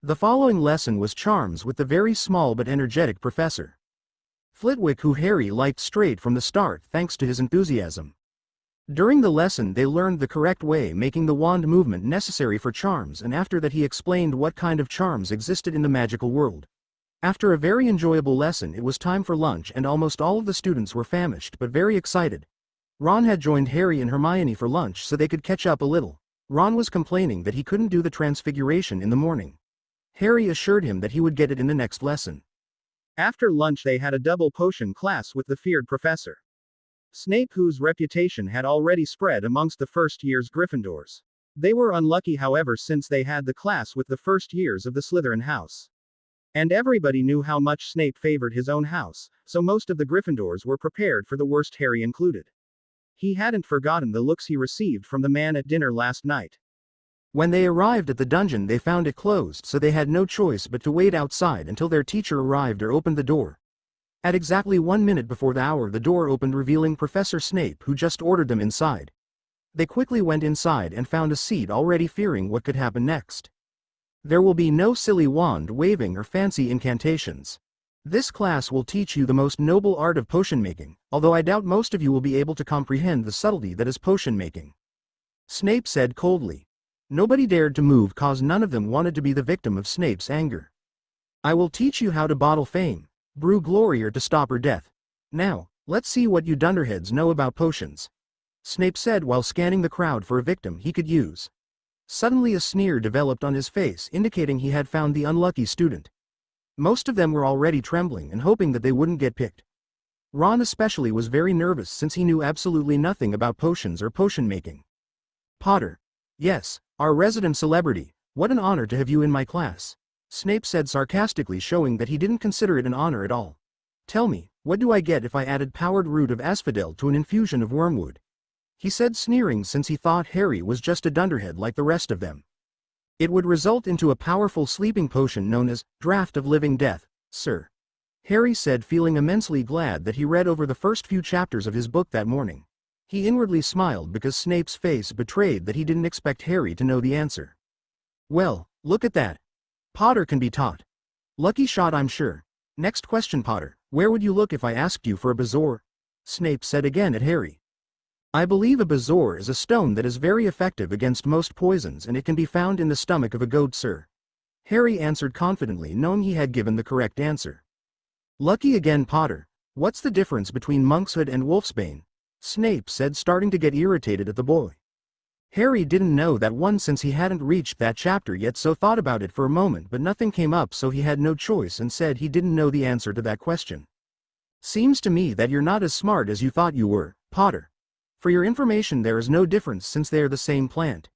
The following lesson was Charms with the very small but energetic Professor Flitwick, who Harry liked straight from the start thanks to his enthusiasm. During the lesson they learned the correct way, making the wand movement necessary for charms, and after that he explained what kind of charms existed in the magical world. After a very enjoyable lesson it was time for lunch, and almost all of the students were famished but very excited. Ron had joined Harry and Hermione for lunch so they could catch up a little. Ron was complaining that he couldn't do the transfiguration in the morning. Harry assured him that he would get it in the next lesson. After lunch they had a double potion class with the feared Professor Snape, whose reputation had already spread amongst the first year's Gryffindors. They were unlucky, however, since they had the class with the first years of the Slytherin house. And everybody knew how much Snape favored his own house, so most of the Gryffindors were prepared for the worst, Harry included. He hadn't forgotten the looks he received from the man at dinner last night. When they arrived at the dungeon they found it closed, so they had no choice but to wait outside until their teacher arrived or opened the door. At exactly 1 minute before the hour the door opened, revealing Professor Snape, who just ordered them inside. They quickly went inside and found a seat, already fearing what could happen next. There will be no silly wand waving or fancy incantations. This class will teach you the most noble art of potion making, although I doubt most of you will be able to comprehend the subtlety that is potion making, Snape said coldly. Nobody dared to move, cause none of them wanted to be the victim of Snape's anger. I will teach you how to bottle fame, brew glory, or to stop her death. Now, let's see what you dunderheads know about potions, Snape said while scanning the crowd for a victim he could use. Suddenly a sneer developed on his face, indicating he had found the unlucky student. Most of them were already trembling and hoping that they wouldn't get picked. Ron especially was very nervous since he knew absolutely nothing about potions or potion making. Potter. Yes, Our resident celebrity, what an honor to have you in my class. Snape said sarcastically, showing that he didn't consider it an honor at all. Tell me, what do I get if I added powdered root of asphodel to an infusion of wormwood? He said, sneering, since he thought Harry was just a dunderhead like the rest of them. It would result into a powerful sleeping potion known as Draught of Living Death, sir. Harry said, feeling immensely glad that he read over the first few chapters of his book that morning. He inwardly smiled because Snape's face betrayed that he didn't expect Harry to know the answer. Well, look at that. Potter can be taught. Lucky shot, I'm sure. Next question, Potter. Where would you look if I asked you for a bezoar? Snape said again at Harry. I believe a bezoar is a stone that is very effective against most poisons, and it can be found in the stomach of a goat, sir. Harry answered confidently, knowing he had given the correct answer. Lucky again, Potter. What's the difference between monkshood and wolfsbane? Snape said, starting to get irritated at the boy. Harry didn't know that one since he hadn't reached that chapter yet, so thought about it for a moment, but nothing came up, so he had no choice and said he didn't know the answer to that question. Seems to me that you're not as smart as you thought you were, Potter. For your information, there is no difference since they are the same plant.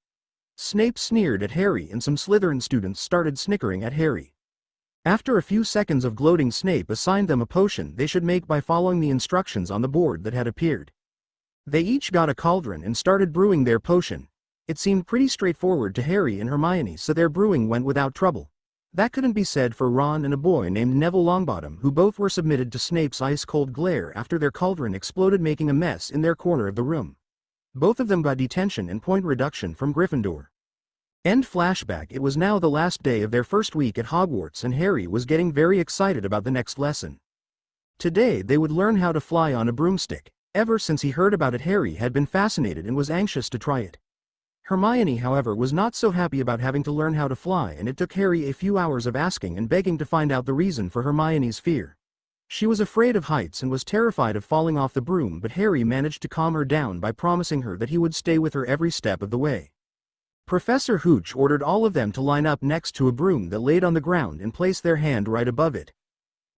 Snape sneered at Harry, and some Slytherin students started snickering at Harry. After a few seconds of gloating, Snape assigned them a potion they should make by following the instructions on the board that had appeared. They each got a cauldron and started brewing their potion. It seemed pretty straightforward to Harry and Hermione, so their brewing went without trouble. That couldn't be said for Ron and a boy named Neville Longbottom, who both were submitted to Snape's ice-cold glare after their cauldron exploded, making a mess in their corner of the room. Both of them got detention and point reduction from Gryffindor. End flashback. It was now the last day of their first week at Hogwarts, and Harry was getting very excited about the next lesson. Today they would learn how to fly on a broomstick. Ever since he heard about it, Harry had been fascinated and was anxious to try it. Hermione, however, was not so happy about having to learn how to fly, and it took Harry a few hours of asking and begging to find out the reason for Hermione's fear. She was afraid of heights and was terrified of falling off the broom, but Harry managed to calm her down by promising her that he would stay with her every step of the way. Professor Hooch ordered all of them to line up next to a broom that laid on the ground and place their hand right above it.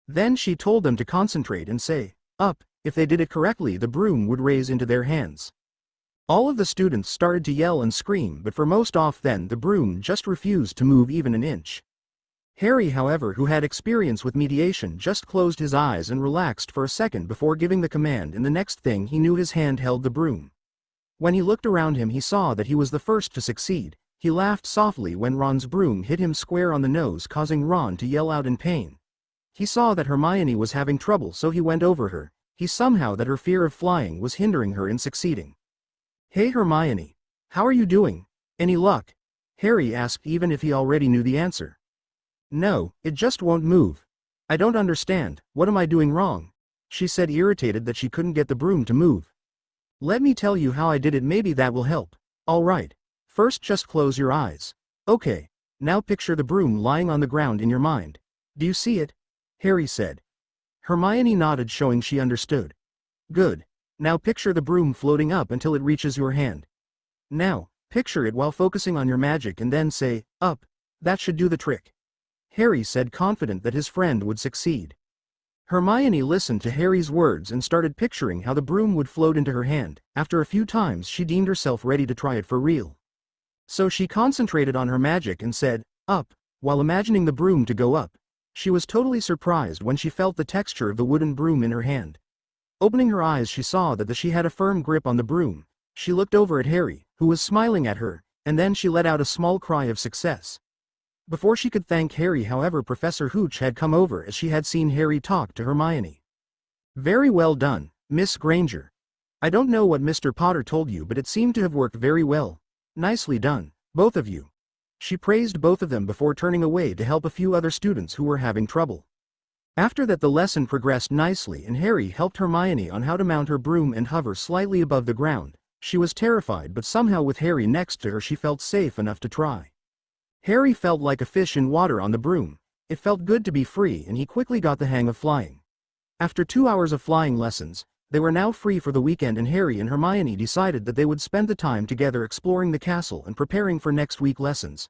Then she told them to concentrate and say, "Up." If they did it correctly, the broom would raise into their hands. All of the students started to yell and scream, but for most of them the broom just refused to move even an inch. Harry, however, who had experience with mediation, just closed his eyes and relaxed for a second before giving the command, and the next thing he knew his hand held the broom. When he looked around him, he saw that he was the first to succeed. He laughed softly when Ron's broom hit him square on the nose, causing Ron to yell out in pain. He saw that Hermione was having trouble, so he went over her. He somehow that her fear of flying was hindering her in succeeding. Hey Hermione, how are you doing? Any luck? Harry asked, even if he already knew the answer. No, it just won't move. I don't understand, what am I doing wrong? She said, irritated that she couldn't get the broom to move. Let me tell you how I did it, maybe that will help. Alright, first just close your eyes. Okay, now picture the broom lying on the ground in your mind. Do you see it? Harry said. Hermione nodded, showing she understood. Good. Now picture the broom floating up until it reaches your hand. Now, picture it while focusing on your magic and then say, up. That should do the trick. Harry said, confident that his friend would succeed. Hermione listened to Harry's words and started picturing how the broom would float into her hand. After a few times she deemed herself ready to try it for real. So she concentrated on her magic and said, up, while imagining the broom to go up. She was totally surprised when she felt the texture of the wooden broom in her hand. Opening her eyes, she saw that she had a firm grip on the broom. She looked over at Harry, who was smiling at her, and then she let out a small cry of success. Before she could thank Harry, however, Professor Hooch had come over as she had seen Harry talk to Hermione. Very well done, Miss Granger. I don't know what Mr. Potter told you, but it seemed to have worked very well. Nicely done, both of you. She praised both of them before turning away to help a few other students who were having trouble. After that, the lesson progressed nicely, and Harry helped Hermione on how to mount her broom and hover slightly above the ground. She was terrified, but somehow with Harry next to her she felt safe enough to try. Harry felt like a fish in water on the broom. It felt good to be free, and he quickly got the hang of flying. After 2 hours of flying lessons, they were now free for the weekend, and Harry and Hermione decided that they would spend the time together exploring the castle and preparing for next week lessons.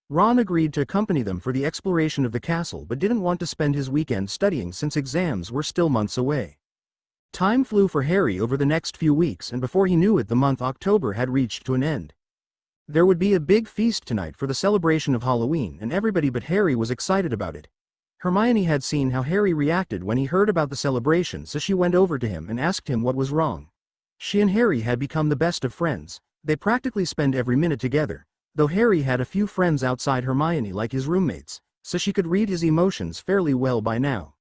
Ron agreed to accompany them for the exploration of the castle, but didn't want to spend his weekend studying since exams were still months away. Time flew for Harry over the next few weeks, and before he knew it, the month October had reached to an end. There would be a big feast tonight for the celebration of Halloween, and everybody but Harry was excited about it. Hermione had seen how Harry reacted when he heard about the celebration, so she went over to him and asked him what was wrong. She and Harry had become the best of friends. They practically spent every minute together, though Harry had a few friends outside Hermione like his roommates, so she could read his emotions fairly well by now.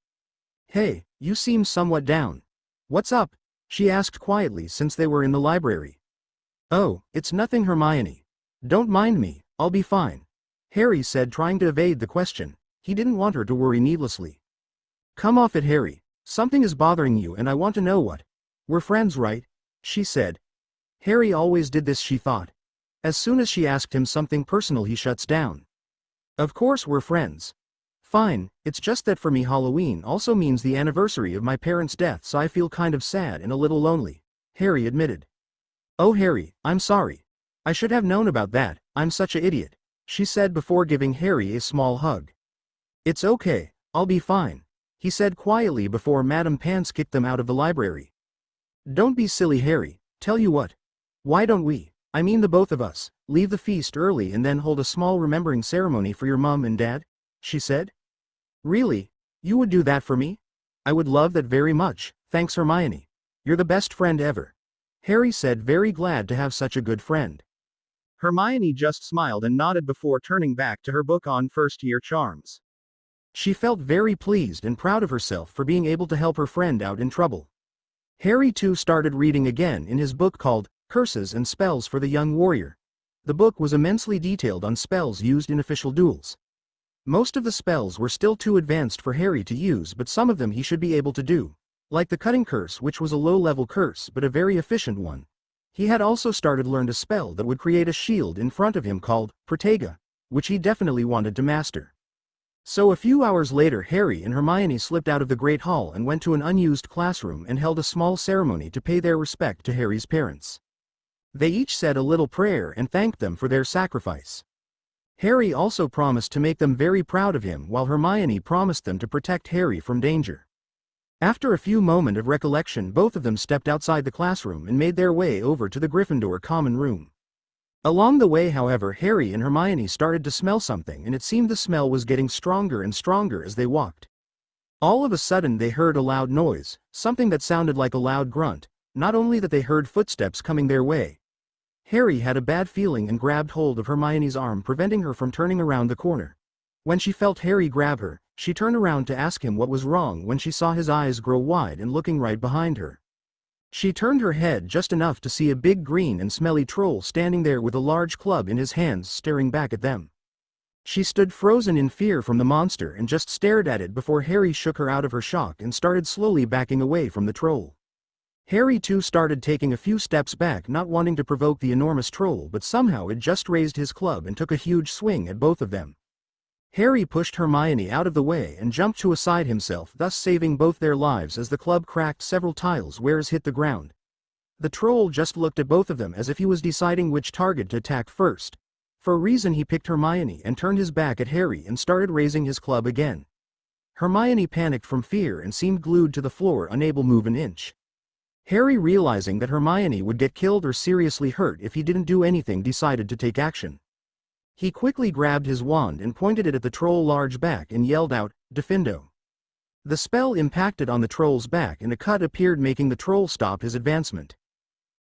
"Hey, you seem somewhat down. What's up?" she asked quietly since they were in the library. "Oh, it's nothing, Hermione. Don't mind me, I'll be fine," Harry said, trying to evade the question. He didn't want her to worry needlessly. "Come off it, Harry. Something is bothering you and I want to know what." "We're friends, right?" she said. Harry always did this, she thought. As soon as she asked him something personal, he shuts down. "Of course we're friends." "Fine, it's just that for me Halloween also means the anniversary of my parents' death, so I feel kind of sad and a little lonely," Harry admitted. "Oh Harry, I'm sorry. I should have known about that, I'm such an idiot," she said before giving Harry a small hug. "It's okay, I'll be fine," he said quietly before Madame Pants kicked them out of the library. "Don't be silly, Harry. Tell you what. Why don't we, I mean the both of us, leave the feast early and then hold a small remembering ceremony for your mum and dad?" she said. "Really? You would do that for me? I would love that very much, thanks Hermione. You're the best friend ever," Harry said, very glad to have such a good friend. Hermione just smiled and nodded before turning back to her book on first-year charms. She felt very pleased and proud of herself for being able to help her friend out in trouble. Harry too started reading again in his book called Curses and Spells for the Young Warrior. The book was immensely detailed on spells used in official duels. Most of the spells were still too advanced for Harry to use, but some of them he should be able to do. Like the cutting curse, which was a low-level curse but a very efficient one. He had also started learned a spell that would create a shield in front of him called Protega, which he definitely wanted to master. So a few hours later, Harry and Hermione slipped out of the Great Hall and went to an unused classroom and held a small ceremony to pay their respect to Harry's parents. They each said a little prayer and thanked them for their sacrifice. Harry also promised to make them very proud of him, while Hermione promised them to protect Harry from danger. After a few moments of recollection, both of them stepped outside the classroom and made their way over to the Gryffindor common room. Along the way, however, Harry and Hermione started to smell something, and it seemed the smell was getting stronger and stronger as they walked. All of a sudden they heard a loud noise, something that sounded like a loud grunt. Not only that, they heard footsteps coming their way. Harry had a bad feeling and grabbed hold of Hermione's arm, preventing her from turning around the corner. When she felt Harry grab her, she turned around to ask him what was wrong when she saw his eyes grow wide and looking right behind her. She turned her head just enough to see a big green and smelly troll standing there with a large club in his hands, staring back at them. She stood frozen in fear from the monster and just stared at it before Harry shook her out of her shock and started slowly backing away from the troll. Harry too started taking a few steps back, not wanting to provoke the enormous troll, but somehow it just raised his club and took a huge swing at both of them. Harry pushed Hermione out of the way and jumped to a side himself, thus saving both their lives as the club cracked several tiles where it hit the ground. The troll just looked at both of them as if he was deciding which target to attack first. For a reason, he picked Hermione and turned his back at Harry and started raising his club again. Hermione panicked from fear and seemed glued to the floor, unable to move an inch. Harry, realizing that Hermione would get killed or seriously hurt if he didn't do anything, decided to take action. He quickly grabbed his wand and pointed it at the troll's large back and yelled out, "Defendo." The spell impacted on the troll's back and a cut appeared, making the troll stop his advancement.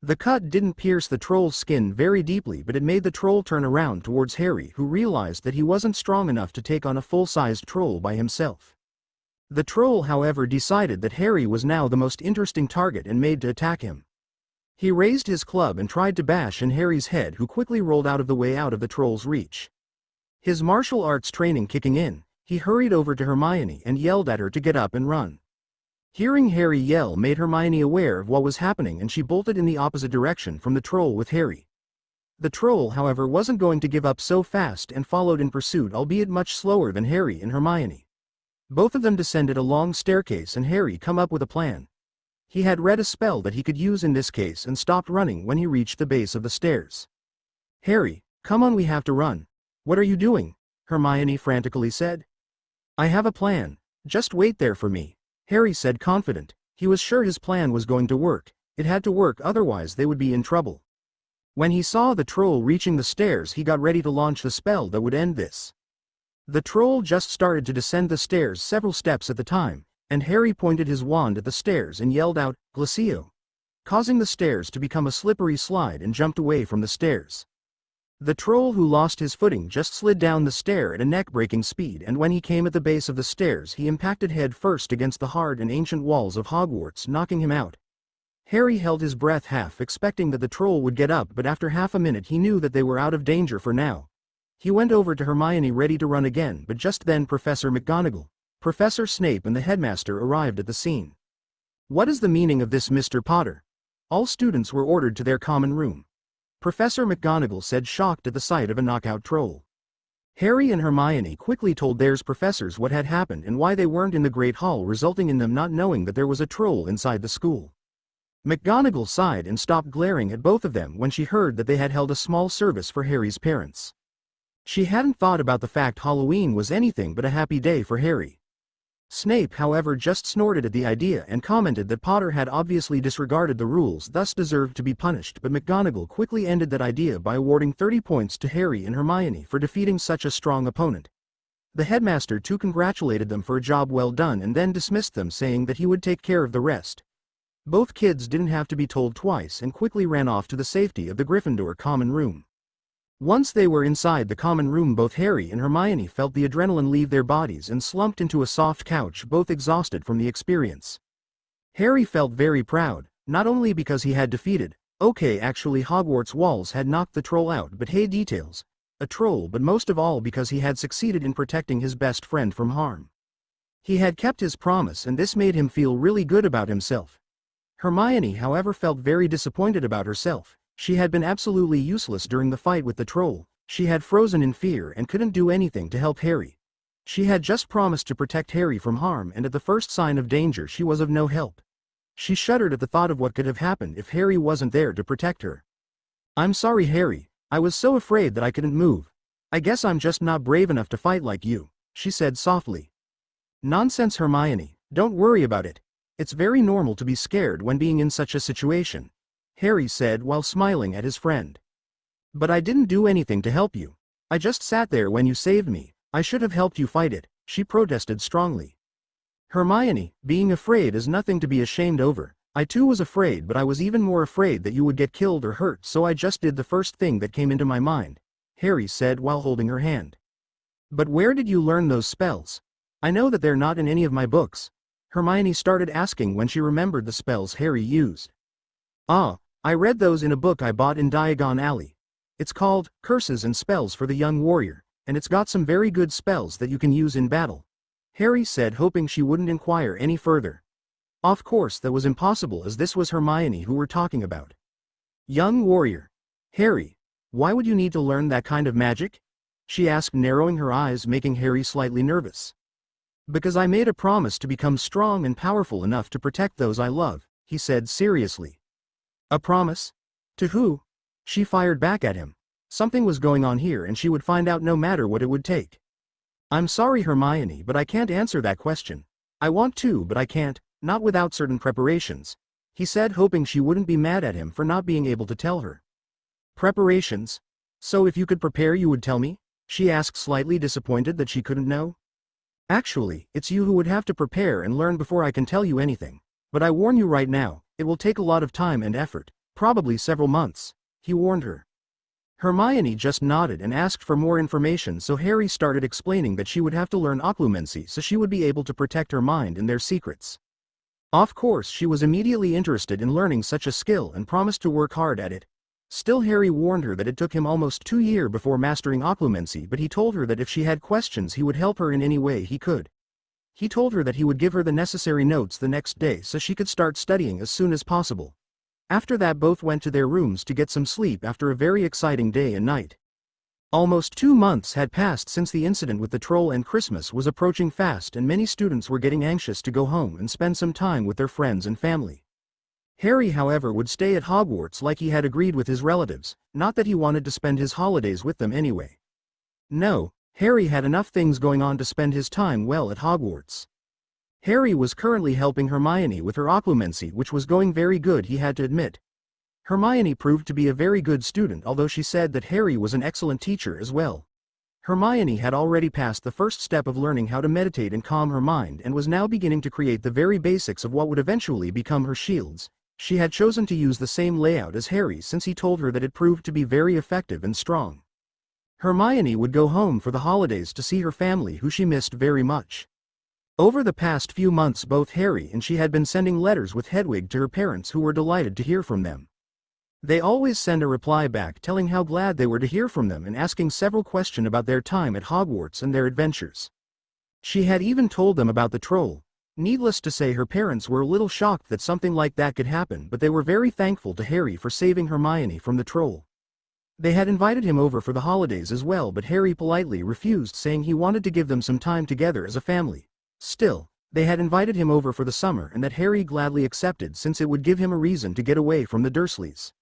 The cut didn't pierce the troll's skin very deeply, but it made the troll turn around towards Harry, who realized that he wasn't strong enough to take on a full-sized troll by himself. The troll, however, decided that Harry was now the most interesting target and made to attack him. He raised his club and tried to bash in Harry's head, who quickly rolled out of the way, out of the troll's reach. His martial arts training kicking in, he hurried over to Hermione and yelled at her to get up and run. Hearing Harry yell made Hermione aware of what was happening, and she bolted in the opposite direction from the troll with Harry. The troll, however, wasn't going to give up so fast and followed in pursuit, albeit much slower than Harry and Hermione. Both of them descended a long staircase and Harry come up with a plan. He had read a spell that he could use in this case and stopped running when he reached the base of the stairs. "Harry, come on, we have to run." "What are you doing?" Hermione frantically said. "I have a plan. Just wait there for me," Harry said, confident. He was sure his plan was going to work. It had to work, otherwise they would be in trouble. When he saw the troll reaching the stairs, he got ready to launch the spell that would end this. The troll just started to descend the stairs several steps at the time, and Harry pointed his wand at the stairs and yelled out, "Glacio!" causing the stairs to become a slippery slide and jumped away from the stairs. The troll, who lost his footing, just slid down the stair at a neck-breaking speed, and when he came at the base of the stairs he impacted head first against the hard and ancient walls of Hogwarts, knocking him out. Harry held his breath, half expecting that the troll would get up, but after half a minute he knew that they were out of danger for now. He went over to Hermione ready to run again, but just then Professor McGonagall, Professor Snape and the headmaster arrived at the scene. "What is the meaning of this, Mr. Potter?" All students were ordered to their common room. Professor McGonagall said, shocked at the sight of a knockout troll. Harry and Hermione quickly told theirs professors what had happened and why they weren't in the Great Hall, resulting in them not knowing that there was a troll inside the school. McGonagall sighed and stopped glaring at both of them when she heard that they had held a small service for Harry's parents. She hadn't thought about the fact Halloween was anything but a happy day for Harry. Snape, however, just snorted at the idea and commented that Potter had obviously disregarded the rules, thus deserved to be punished, but McGonagall quickly ended that idea by awarding 30 points to Harry and Hermione for defeating such a strong opponent. The headmaster too congratulated them for a job well done and then dismissed them, saying that he would take care of the rest. Both kids didn't have to be told twice and quickly ran off to the safety of the Gryffindor common room. Once they were inside the common room, both Harry and Hermione felt the adrenaline leave their bodies and slumped into a soft couch, both exhausted from the experience. Harry felt very proud, not only because he had defeated, actually Hogwarts walls had knocked the troll out, but hey, details, a troll, but most of all because he had succeeded in protecting his best friend from harm. He had kept his promise, and this made him feel really good about himself. Hermione, however, felt very disappointed about herself. She had been absolutely useless during the fight with the troll. She had frozen in fear and couldn't do anything to help Harry. She had just promised to protect Harry from harm, and at the first sign of danger she was of no help. She shuddered at the thought of what could have happened if Harry wasn't there to protect her. "I'm sorry, Harry. I was so afraid that I couldn't move. I guess I'm just not brave enough to fight like you," she said softly. "Nonsense, Hermione. Don't worry about it. It's very normal to be scared when being in such a situation," Harry said while smiling at his friend. "But I didn't do anything to help you. I just sat there when you saved me. I should have helped you fight it," she protested strongly. "Hermione, being afraid is nothing to be ashamed over. I too was afraid, but I was even more afraid that you would get killed or hurt, so I just did the first thing that came into my mind," Harry said while holding her hand. "But where did you learn those spells? I know that they're not in any of my books," Hermione started asking when she remembered the spells Harry used. I read those in a book I bought in Diagon Alley. It's called Curses and Spells for the Young Warrior, and it's got some very good spells that you can use in battle," Harry said, hoping she wouldn't inquire any further. Of course that was impossible, as this was Hermione who were talking about. "Young warrior. Harry, why would you need to learn that kind of magic?" she asked, narrowing her eyes, making Harry slightly nervous. "Because I made a promise to become strong and powerful enough to protect those I love," he said seriously. "A promise? To who?" she fired back at him. Something was going on here and she would find out no matter what it would take. "I'm sorry, Hermione, but I can't answer that question. I want to, but I can't, not without certain preparations," he said, hoping she wouldn't be mad at him for not being able to tell her. "Preparations? So if you could prepare you would tell me?" she asked, slightly disappointed that she couldn't know. "Actually, it's you who would have to prepare and learn before I can tell you anything. But I warn you right now, it will take a lot of time and effort, probably several months," he warned her. Hermione just nodded and asked for more information, so Harry started explaining that she would have to learn occlumency so she would be able to protect her mind and their secrets. Of course, she was immediately interested in learning such a skill and promised to work hard at it. Still, Harry warned her that it took him almost 2 years before mastering occlumency, but he told her that if she had questions he would help her in any way he could. He told her that he would give her the necessary notes the next day so she could start studying as soon as possible. After that, both went to their rooms to get some sleep after a very exciting day and night. Almost 2 months had passed since the incident with the troll, and Christmas was approaching fast, and many students were getting anxious to go home and spend some time with their friends and family. Harry, however, would stay at Hogwarts like he had agreed with his relatives, not that he wanted to spend his holidays with them anyway. No, Harry had enough things going on to spend his time well at Hogwarts. Harry was currently helping Hermione with her occlumency, which was going very good, he had to admit. Hermione proved to be a very good student, although she said that Harry was an excellent teacher as well. Hermione had already passed the first step of learning how to meditate and calm her mind and was now beginning to create the very basics of what would eventually become her shields. She had chosen to use the same layout as Harry since he told her that it proved to be very effective and strong. Hermione would go home for the holidays to see her family, who she missed very much. Over the past few months, both Harry and she had been sending letters with Hedwig to her parents, who were delighted to hear from them. They always send a reply back telling how glad they were to hear from them and asking several questions about their time at Hogwarts and their adventures. She had even told them about the troll. Needless to say, her parents were a little shocked that something like that could happen, but they were very thankful to Harry for saving Hermione from the troll. They had invited him over for the holidays as well, but Harry politely refused, saying he wanted to give them some time together as a family. Still, they had invited him over for the summer, and that Harry gladly accepted since it would give him a reason to get away from the Dursleys.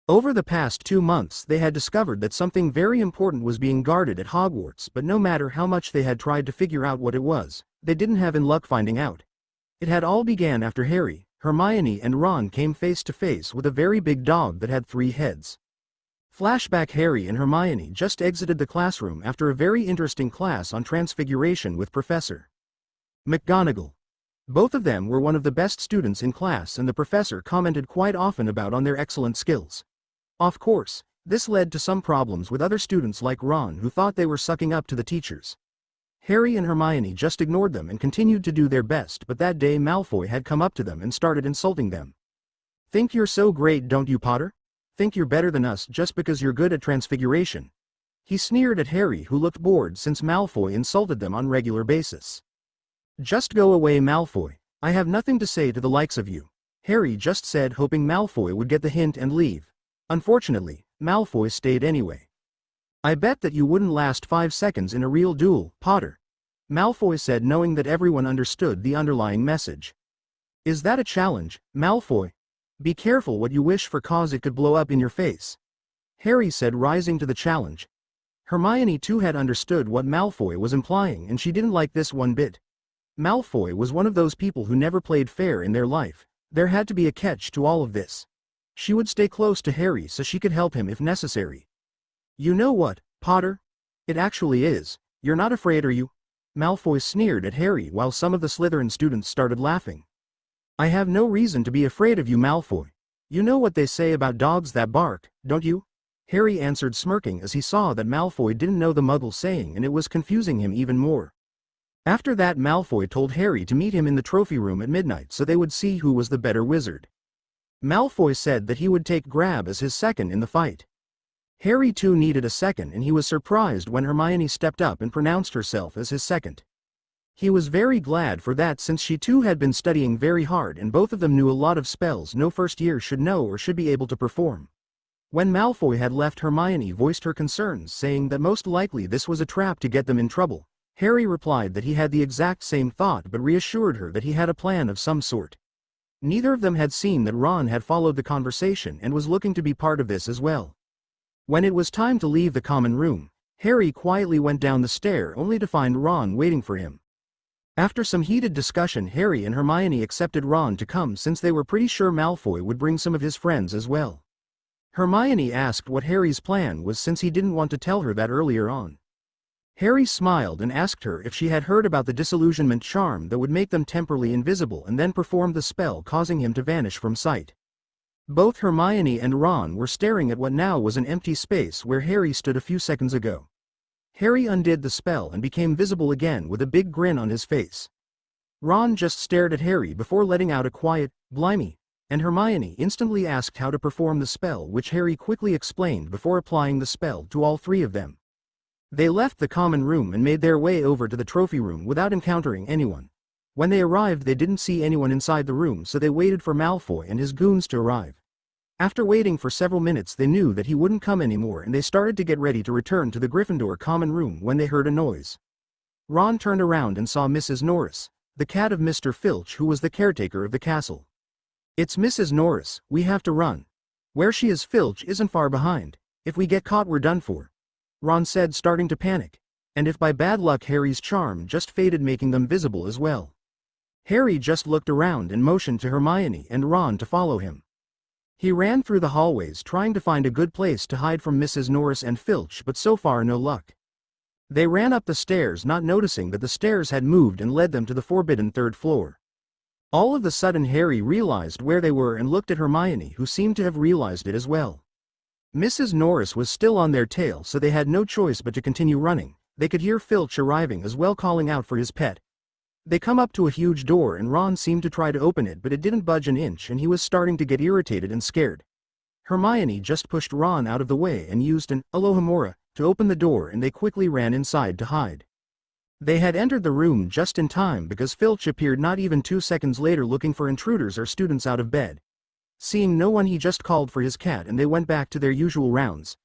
Over the past 2 months they had discovered that something very important was being guarded at Hogwarts, but no matter how much they had tried to figure out what it was, they didn't have any luck finding out. It had all began after Harry, Hermione and Ron came face to face with a very big dog that had 3 heads. Flashback: Harry and Hermione just exited the classroom after a very interesting class on transfiguration with Professor McGonagall. Both of them were one of the best students in class, and the professor commented quite often about on their excellent skills. Of course, this led to some problems with other students like Ron, who thought they were sucking up to the teachers. Harry and Hermione just ignored them and continued to do their best, but that day Malfoy had come up to them and started insulting them. "Think you're so great, don't you, Potter? Think you're better than us just because you're good at transfiguration?" He sneered at Harry, who looked bored since Malfoy insulted them on a regular basis. "Just go away, Malfoy. I have nothing to say to the likes of you," Harry just said, hoping Malfoy would get the hint and leave. Unfortunately, Malfoy stayed anyway. "I bet that you wouldn't last 5 seconds in a real duel, Potter," Malfoy said, knowing that everyone understood the underlying message. "Is that a challenge, Malfoy? Be careful what you wish for, cause it could blow up in your face," Harry said, rising to the challenge. Hermione too had understood what Malfoy was implying, and she didn't like this one bit. Malfoy was one of those people who never played fair in their life. There had to be a catch to all of this. She would stay close to Harry so she could help him if necessary. "You know what, Potter? It actually is. You're not afraid, are you?" Malfoy sneered at Harry, while some of the Slytherin students started laughing. "I have no reason to be afraid of you, Malfoy. You know what they say about dogs that bark, don't you?" Harry answered, smirking as he saw that Malfoy didn't know the Muggle saying, and it was confusing him even more. After that, Malfoy told Harry to meet him in the trophy room at midnight so they would see who was the better wizard. Malfoy said that he would take Grab as his second in the fight. Harry too needed a second, and he was surprised when Hermione stepped up and pronounced herself as his second. He was very glad for that, since she too had been studying very hard and both of them knew a lot of spells no first year should know or should be able to perform. When Malfoy had left, Hermione voiced her concerns, saying that most likely this was a trap to get them in trouble. Harry replied that he had the exact same thought, but reassured her that he had a plan of some sort. Neither of them had seen that Ron had followed the conversation and was looking to be part of this as well. When it was time to leave the common room, Harry quietly went down the stair only to find Ron waiting for him. After some heated discussion, Harry and Hermione accepted Ron to come since they were pretty sure Malfoy would bring some of his friends as well. Hermione asked what Harry's plan was since he didn't want to tell her that earlier on. Harry smiled and asked her if she had heard about the disillusionment charm that would make them temporarily invisible and then perform the spell, causing him to vanish from sight. Both Hermione and Ron were staring at what now was an empty space where Harry stood a few seconds ago. Harry undid the spell and became visible again with a big grin on his face. Ron just stared at Harry before letting out a quiet, "Blimey," and Hermione instantly asked how to perform the spell, which Harry quickly explained before applying the spell to all 3 of them. They left the common room and made their way over to the trophy room without encountering anyone. When they arrived, they didn't see anyone inside the room, so they waited for Malfoy and his goons to arrive. After waiting for several minutes, they knew that he wouldn't come anymore, and they started to get ready to return to the Gryffindor common room when they heard a noise. Ron turned around and saw Mrs. Norris, the cat of Mr. Filch, who was the caretaker of the castle. "It's Mrs. Norris, we have to run. Where she is, Filch isn't far behind. If we get caught, we're done for," Ron said, starting to panic. And if by bad luck Harry's charm just faded, making them visible as well. Harry just looked around and motioned to Hermione and Ron to follow him. He ran through the hallways trying to find a good place to hide from Mrs. Norris and Filch, but so far no luck. They ran up the stairs, not noticing that the stairs had moved and led them to the forbidden third floor. All of a sudden Harry realized where they were and looked at Hermione, who seemed to have realized it as well. Mrs. Norris was still on their tail, so they had no choice but to continue running. They could hear Filch arriving as well, calling out for his pet. They come up to a huge door and Ron seemed to try to open it, but it didn't budge an inch and he was starting to get irritated and scared. Hermione just pushed Ron out of the way and used an Alohomora to open the door, and they quickly ran inside to hide. They had entered the room just in time because Filch appeared not even 2 seconds later looking for intruders or students out of bed. Seeing no one, he just called for his cat and they went back to their usual rounds.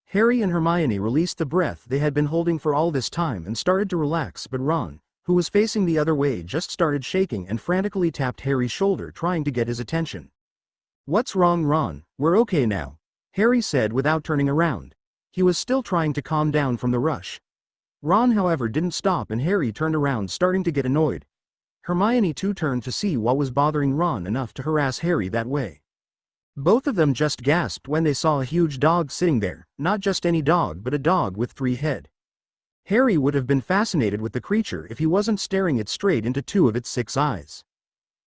Harry and Hermione released the breath they had been holding for all this time and started to relax, but Ron, who was facing the other way, just started shaking and frantically tapped Harry's shoulder trying to get his attention. "What's wrong, Ron? We're okay now," Harry said without turning around. He was still trying to calm down from the rush. Ron, however, didn't stop and Harry turned around, starting to get annoyed. Hermione too turned to see what was bothering Ron enough to harass Harry that way. Both of them just gasped when they saw a huge dog sitting there, not just any dog but a dog with 3 heads. Harry would have been fascinated with the creature if he wasn't staring it straight into 2 of its 6 eyes.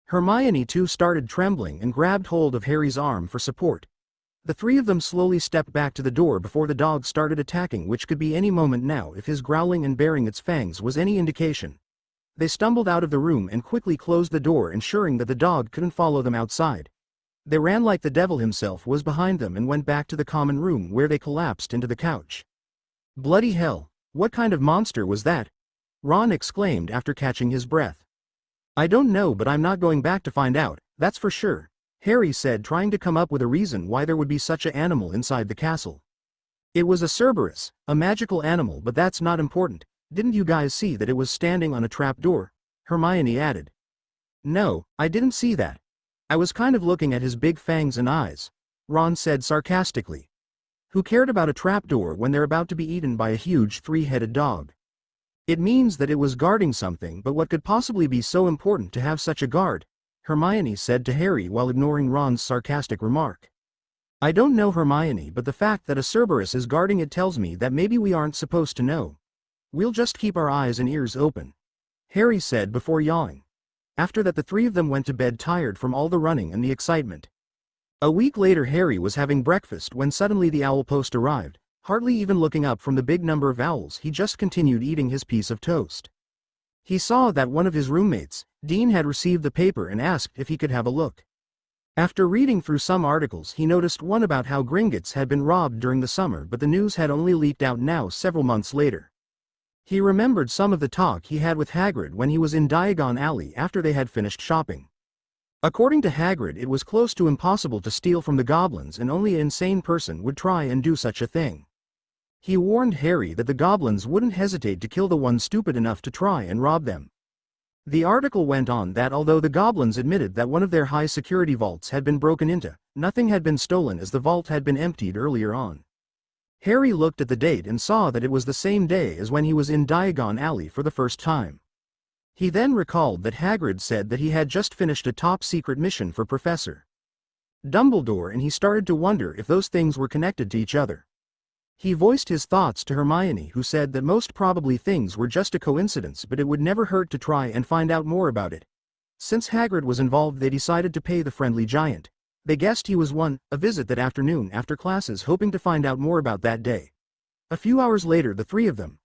Hermione too started trembling and grabbed hold of Harry's arm for support. The 3 of them slowly stepped back to the door before the dog started attacking, which could be any moment now if his growling and baring its fangs was any indication. They stumbled out of the room and quickly closed the door, ensuring that the dog couldn't follow them outside. They ran like the devil himself was behind them and went back to the common room where they collapsed into the couch. "Bloody hell, what kind of monster was that?" Ron exclaimed after catching his breath. "I don't know, but I'm not going back to find out, that's for sure," Harry said, trying to come up with a reason why there would be such an animal inside the castle. "It was a Cerberus, a magical animal, but that's not important. Didn't you guys see that it was standing on a trapdoor?" Hermione added. "No, I didn't see that. I was kind of looking at his big fangs and eyes," Ron said sarcastically. Who cared about a trapdoor when they're about to be eaten by a huge 3-headed dog? "It means that it was guarding something, but what could possibly be so important to have such a guard?" Hermione said to Harry while ignoring Ron's sarcastic remark. "I don't know, Hermione, but the fact that a Cerberus is guarding it tells me that maybe we aren't supposed to know. We'll just keep our eyes and ears open," Harry said before yawning. After that, the 3 of them went to bed, tired from all the running and the excitement. A week later, Harry was having breakfast when suddenly the owl post arrived. Hardly even looking up from the big number of owls, he just continued eating his piece of toast. He saw that one of his roommates, Dean, had received the paper and asked if he could have a look. After reading through some articles, he noticed one about how Gringotts had been robbed during the summer, but the news had only leaked out now several months later. He remembered some of the talk he had with Hagrid when he was in Diagon Alley after they had finished shopping. According to Hagrid, it was close to impossible to steal from the goblins, and only an insane person would try and do such a thing. He warned Harry that the goblins wouldn't hesitate to kill the one stupid enough to try and rob them. The article went on that although the goblins admitted that one of their high-security vaults had been broken into, nothing had been stolen as the vault had been emptied earlier on. Harry looked at the date and saw that it was the same day as when he was in Diagon Alley for the first time. He then recalled that Hagrid said that he had just finished a top-secret mission for Professor Dumbledore, and he started to wonder if those things were connected to each other. He voiced his thoughts to Hermione, who said that most probably things were just a coincidence, but it would never hurt to try and find out more about it. Since Hagrid was involved, they decided to pay the friendly giant. They guessed he was a visit that afternoon after classes, hoping to find out more about that day. A few hours later, the 3 of them,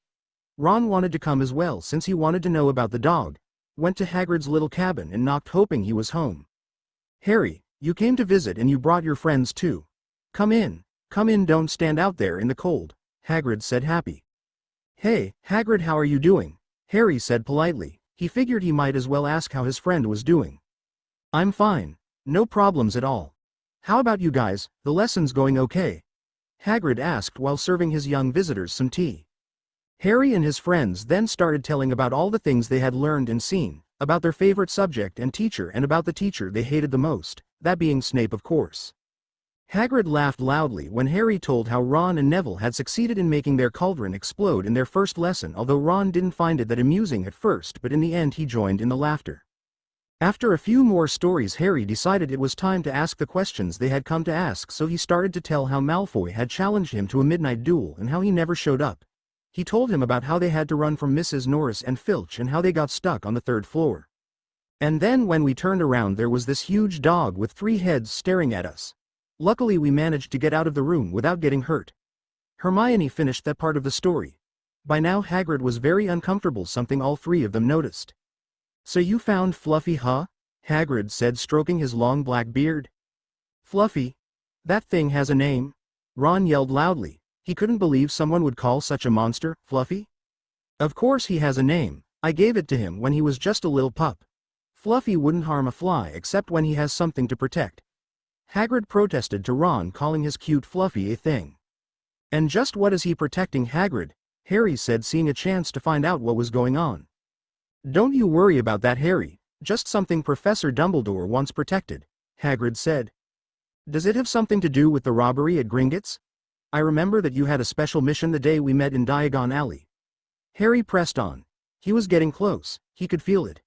Ron wanted to come as well since he wanted to know about the dog, went to Hagrid's little cabin and knocked, hoping he was home. "Harry, you came to visit and you brought your friends too. Come in, don't stand out there in the cold," Hagrid said, happy. "Hey, Hagrid, how are you doing?" Harry said politely. He figured he might as well ask how his friend was doing. "I'm fine. No problems at all. How about you guys, the lessons going okay?" Hagrid asked while serving his young visitors some tea. Harry and his friends then started telling about all the things they had learned and seen, about their favorite subject and teacher, and about the teacher they hated the most, that being Snape, of course. Hagrid laughed loudly when Harry told how Ron and Neville had succeeded in making their cauldron explode in their first lesson, although Ron didn't find it that amusing at first, but in the end he joined in the laughter. After a few more stories, Harry decided it was time to ask the questions they had come to ask, so he started to tell how Malfoy had challenged him to a midnight duel and how he never showed up. He told him about how they had to run from Mrs. Norris and Filch and how they got stuck on the 3rd floor. And then when we turned around there was this huge dog with 3 heads staring at us. Luckily we managed to get out of the room without getting hurt. Hermione finished that part of the story. By now Hagrid was very uncomfortable, something all 3 of them noticed. "So you found Fluffy, huh?" Hagrid said, stroking his long black beard. "Fluffy? That thing has a name?" Ron yelled loudly. He couldn't believe someone would call such a monster Fluffy. "Of course he has a name. I gave it to him when he was just a little pup. Fluffy wouldn't harm a fly except when he has something to protect." Hagrid protested to Ron, calling his cute Fluffy a thing. "And just what is he protecting, Hagrid?" Harry said, seeing a chance to find out what was going on. "Don't you worry about that, Harry. Just something Professor Dumbledore wants protected," Hagrid said. "Does it have something to do with the robbery at Gringotts? I remember that you had a special mission the day we met in Diagon Alley." Harry pressed on. He was getting close, he could feel it.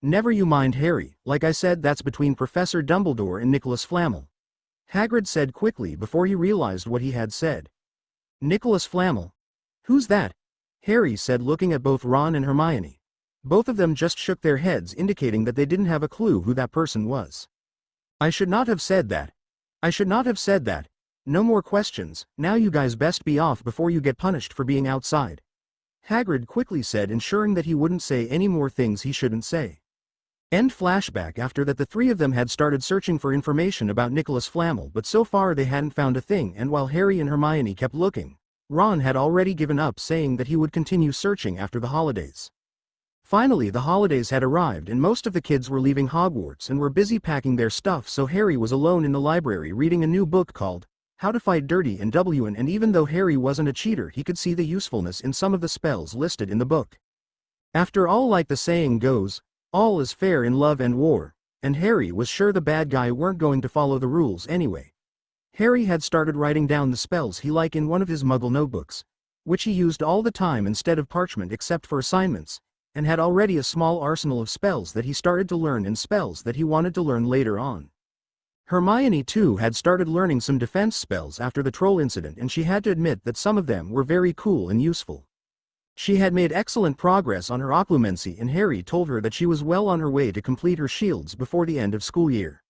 Never you mind, Harry, like I said, that's between Professor Dumbledore and Nicholas Flamel," Hagrid said quickly before he realized what he had said. "Nicholas Flamel? Who's that?" Harry said, looking at both Ron and Hermione. Both of them just shook their heads, indicating that they didn't have a clue who that person was. "I should not have said that. I should not have said that. No more questions, now you guys best be off before you get punished for being outside," Hagrid quickly said, ensuring that he wouldn't say any more things he shouldn't say. End flashback. After that, the 3 of them had started searching for information about Nicholas Flamel, but so far they hadn't found a thing, and while Harry and Hermione kept looking, Ron had already given up, saying that he would continue searching after the holidays. Finally the holidays had arrived and most of the kids were leaving Hogwarts and were busy packing their stuff, so Harry was alone in the library reading a new book called How to Fight Dirty and WN, and even though Harry wasn't a cheater, he could see the usefulness in some of the spells listed in the book. After all, like the saying goes, all is fair in love and war, and Harry was sure the bad guy weren't going to follow the rules anyway. Harry had started writing down the spells he liked in one of his Muggle notebooks, which he used all the time instead of parchment except for assignments, and had already a small arsenal of spells that he started to learn and spells that he wanted to learn later on. Hermione too had started learning some defense spells after the troll incident, and she had to admit that some of them were very cool and useful. She had made excellent progress on her occlumency, and Harry told her that she was well on her way to complete her shields before the end of school year.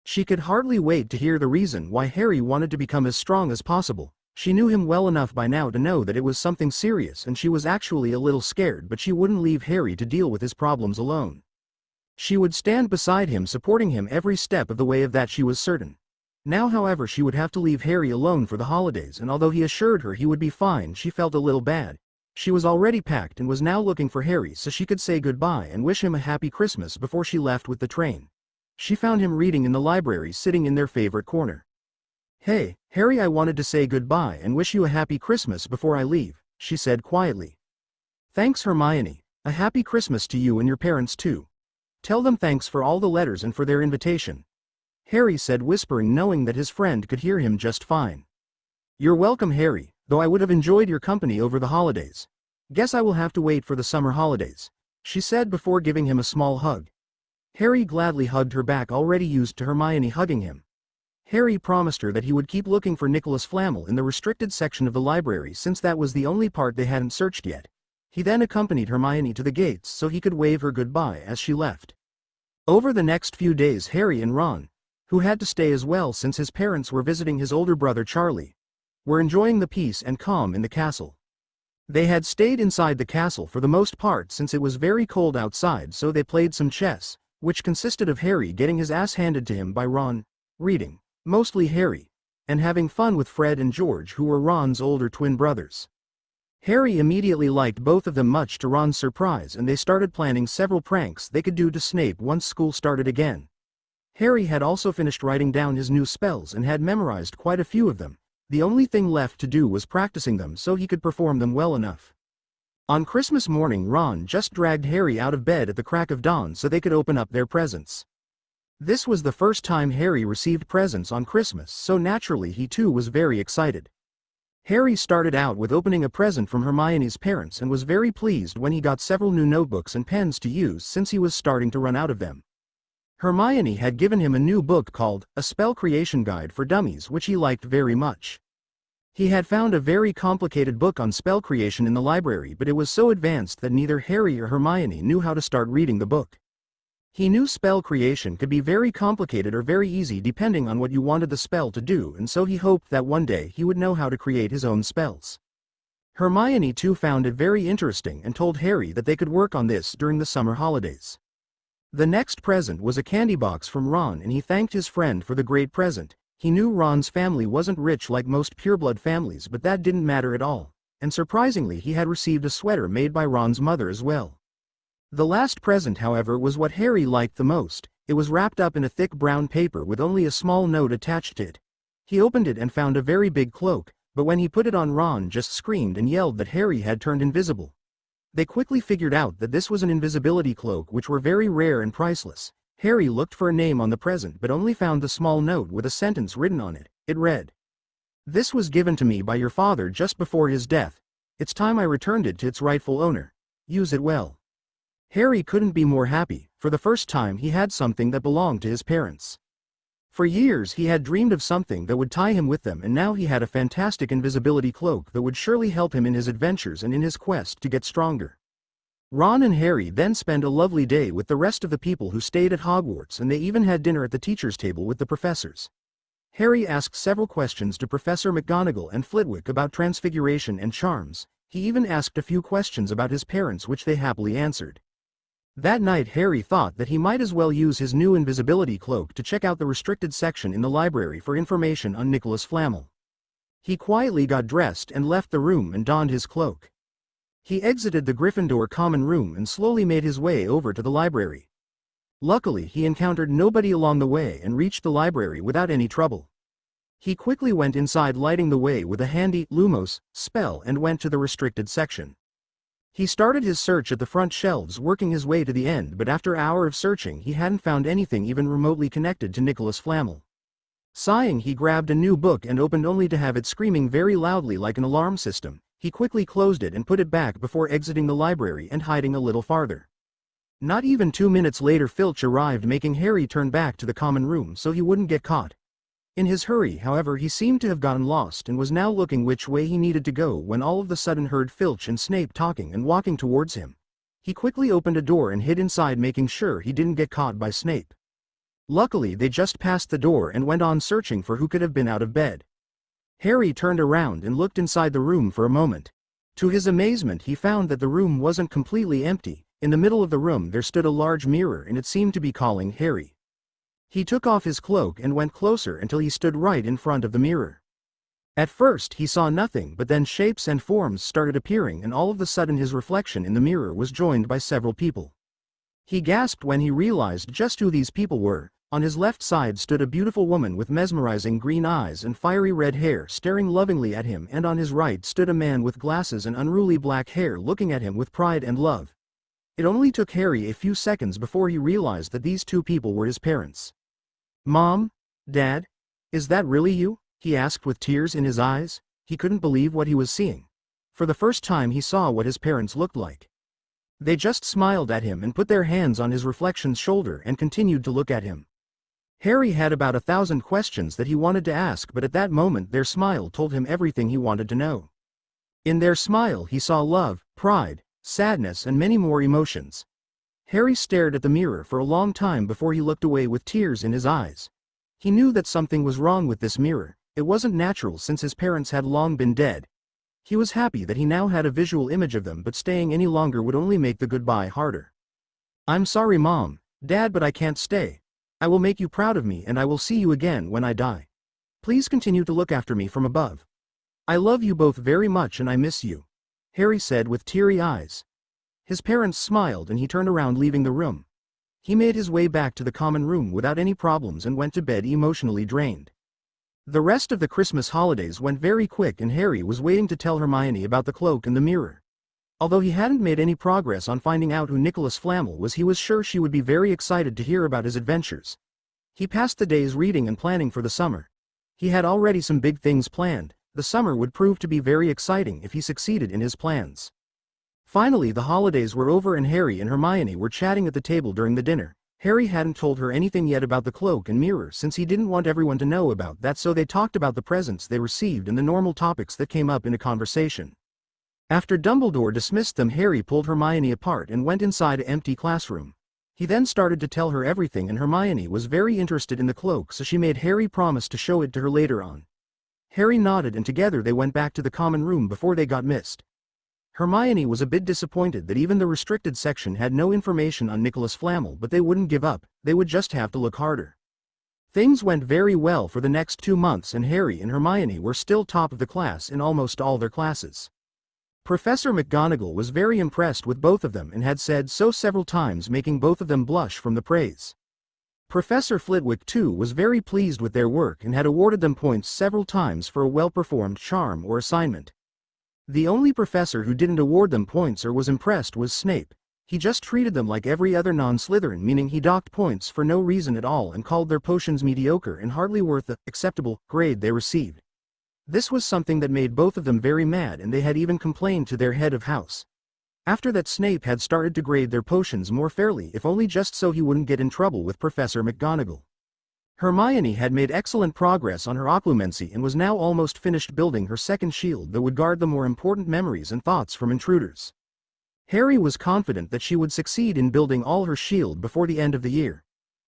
She could hardly wait to hear the reason why Harry wanted to become as strong as possible. She knew him well enough by now to know that it was something serious, and she was actually a little scared, but she wouldn't leave Harry to deal with his problems alone. She would stand beside him, supporting him every step of the way, of that she was certain. Now however, she would have to leave Harry alone for the holidays, and although he assured her he would be fine, she felt a little bad. She was already packed and was now looking for Harry so she could say goodbye and wish him a happy Christmas before she left with the train. She found him reading in the library, sitting in their favorite corner. "Hey, Harry, I wanted to say goodbye and wish you a happy Christmas before I leave," she said quietly. "Thanks, Hermione. A happy Christmas to you and your parents too. Tell them thanks for all the letters and for their invitation," Harry said, whispering, knowing that his friend could hear him just fine. "You're welcome, Harry, though I would have enjoyed your company over the holidays. Guess I will have to wait for the summer holidays," she said before giving him a small hug. Harry gladly hugged her back, already used to Hermione hugging him. Harry promised her that he would keep looking for Nicholas Flamel in the restricted section of the library, since that was the only part they hadn't searched yet. He then accompanied Hermione to the gates so he could wave her goodbye as she left. Over the next few days, Harry and Ron, who had to stay as well since his parents were visiting his older brother Charlie, were enjoying the peace and calm in the castle. They had stayed inside the castle for the most part since it was very cold outside, so they played some chess, which consisted of Harry getting his ass handed to him by Ron, reading, mostly Harry, and having fun with Fred and George, who were Ron's older twin brothers. Harry immediately liked both of them, much to Ron's surprise, and they started planning several pranks they could do to Snape once school started again. Harry had also finished writing down his new spells and had memorized quite a few of them. The only thing left to do was practicing them so he could perform them well enough. On Christmas morning, Ron just dragged Harry out of bed at the crack of dawn so they could open up their presents. This was the first time Harry received presents on Christmas, so naturally he too was very excited. Harry started out with opening a present from Hermione's parents and was very pleased when he got several new notebooks and pens to use since he was starting to run out of them. Hermione had given him a new book called A Spell Creation Guide for Dummies, which he liked very much. He had found a very complicated book on spell creation in the library, but it was so advanced that neither Harry or Hermione knew how to start reading the book. He knew spell creation could be very complicated or very easy depending on what you wanted the spell to do, and so he hoped that one day he would know how to create his own spells. Hermione too found it very interesting and told Harry that they could work on this during the summer holidays. The next present was a candy box from Ron, and he thanked his friend for the great present. He knew Ron's family wasn't rich like most pureblood families, but that didn't matter at all, and surprisingly he had received a sweater made by Ron's mother as well. The last present, however, was what Harry liked the most. It was wrapped up in a thick brown paper with only a small note attached to it. He opened it and found a very big cloak, but when he put it on, Ron just screamed and yelled that Harry had turned invisible. They quickly figured out that this was an invisibility cloak, which were very rare and priceless. Harry looked for a name on the present but only found the small note with a sentence written on it. It read, "This was given to me by your father just before his death. It's time I returned it to its rightful owner. Use it well." Harry couldn't be more happy. For the first time he had something that belonged to his parents. For years he had dreamed of something that would tie him with them, and now he had a fantastic invisibility cloak that would surely help him in his adventures and in his quest to get stronger. Ron and Harry then spent a lovely day with the rest of the people who stayed at Hogwarts, and they even had dinner at the teacher's table with the professors. Harry asked several questions to Professor McGonagall and Flitwick about transfiguration and charms. He even asked a few questions about his parents, which they happily answered. That night Harry thought that he might as well use his new invisibility cloak to check out the restricted section in the library for information on Nicholas Flamel. He quietly got dressed and left the room and donned his cloak. He exited the Gryffindor common room and slowly made his way over to the library. Luckily he encountered nobody along the way and reached the library without any trouble. He quickly went inside, lighting the way with a handy Lumos spell, and went to the restricted section. He started his search at the front shelves, working his way to the end, but after an hour of searching he hadn't found anything even remotely connected to Nicholas Flamel. Sighing, he grabbed a new book and opened only to have it screaming very loudly like an alarm system. He quickly closed it and put it back before exiting the library and hiding a little farther. Not even 2 minutes later Filch arrived, making Harry turn back to the common room so he wouldn't get caught. In his hurry, however, he seemed to have gotten lost and was now looking which way he needed to go when all of a sudden heard Filch and Snape talking and walking towards him. He quickly opened a door and hid inside, making sure he didn't get caught by Snape. Luckily they just passed the door and went on searching for who could have been out of bed. Harry turned around and looked inside the room for a moment. To his amazement he found that the room wasn't completely empty. In the middle of the room there stood a large mirror, and it seemed to be calling Harry. He took off his cloak and went closer until he stood right in front of the mirror. At first he saw nothing, but then shapes and forms started appearing, and all of a sudden his reflection in the mirror was joined by several people. He gasped when he realized just who these people were. On his left side stood a beautiful woman with mesmerizing green eyes and fiery red hair staring lovingly at him, and on his right stood a man with glasses and unruly black hair looking at him with pride and love. It only took Harry a few seconds before he realized that these two people were his parents. "Mom? Dad? Is that really you?" he asked with tears in his eyes. He couldn't believe what he was seeing. For the first time he saw what his parents looked like. They just smiled at him and put their hands on his reflection's shoulder and continued to look at him. Harry had about 1,000 questions that he wanted to ask, but at that moment their smile told him everything he wanted to know. In their smile he saw love, pride, sadness, and many more emotions. Harry stared at the mirror for a long time before he looked away with tears in his eyes. He knew that something was wrong with this mirror. It wasn't natural since his parents had long been dead. He was happy that he now had a visual image of them, but staying any longer would only make the goodbye harder. "I'm sorry, Mom, Dad, but I can't stay. I will make you proud of me, and I will see you again when I die. Please continue to look after me from above. I love you both very much and I miss you," Harry said with teary eyes. His parents smiled and he turned around, leaving the room. He made his way back to the common room without any problems and went to bed emotionally drained. The rest of the Christmas holidays went very quick, and Harry was waiting to tell Hermione about the cloak and the mirror. Although he hadn't made any progress on finding out who Nicholas Flamel was, he was sure she would be very excited to hear about his adventures. He passed the days reading and planning for the summer. He had already some big things planned. The summer would prove to be very exciting if he succeeded in his plans. Finally, the holidays were over and Harry and Hermione were chatting at the table during the dinner. Harry hadn't told her anything yet about the cloak and mirror since he didn't want everyone to know about that, so they talked about the presents they received and the normal topics that came up in a conversation. After Dumbledore dismissed them, Harry pulled Hermione apart and went inside an empty classroom. He then started to tell her everything and Hermione was very interested in the cloak, so she made Harry promise to show it to her later on. Harry nodded and together they went back to the common room before they got missed. Hermione was a bit disappointed that even the restricted section had no information on Nicholas Flamel, but they wouldn't give up, they would just have to look harder. Things went very well for the next 2 months and Harry and Hermione were still top of the class in almost all their classes. Professor McGonagall was very impressed with both of them and had said so several times, making both of them blush from the praise. Professor Flitwick too was very pleased with their work and had awarded them points several times for a well-performed charm or assignment. The only professor who didn't award them points or was impressed was Snape. He just treated them like every other non-Slytherin, meaning he docked points for no reason at all and called their potions mediocre and hardly worth the acceptable grade they received. This was something that made both of them very mad, and they had even complained to their head of house. After that, Snape had started to grade their potions more fairly, if only just so he wouldn't get in trouble with Professor McGonagall. Hermione had made excellent progress on her occlumency and was now almost finished building her second shield that would guard the more important memories and thoughts from intruders. Harry was confident that she would succeed in building all her shield before the end of the year.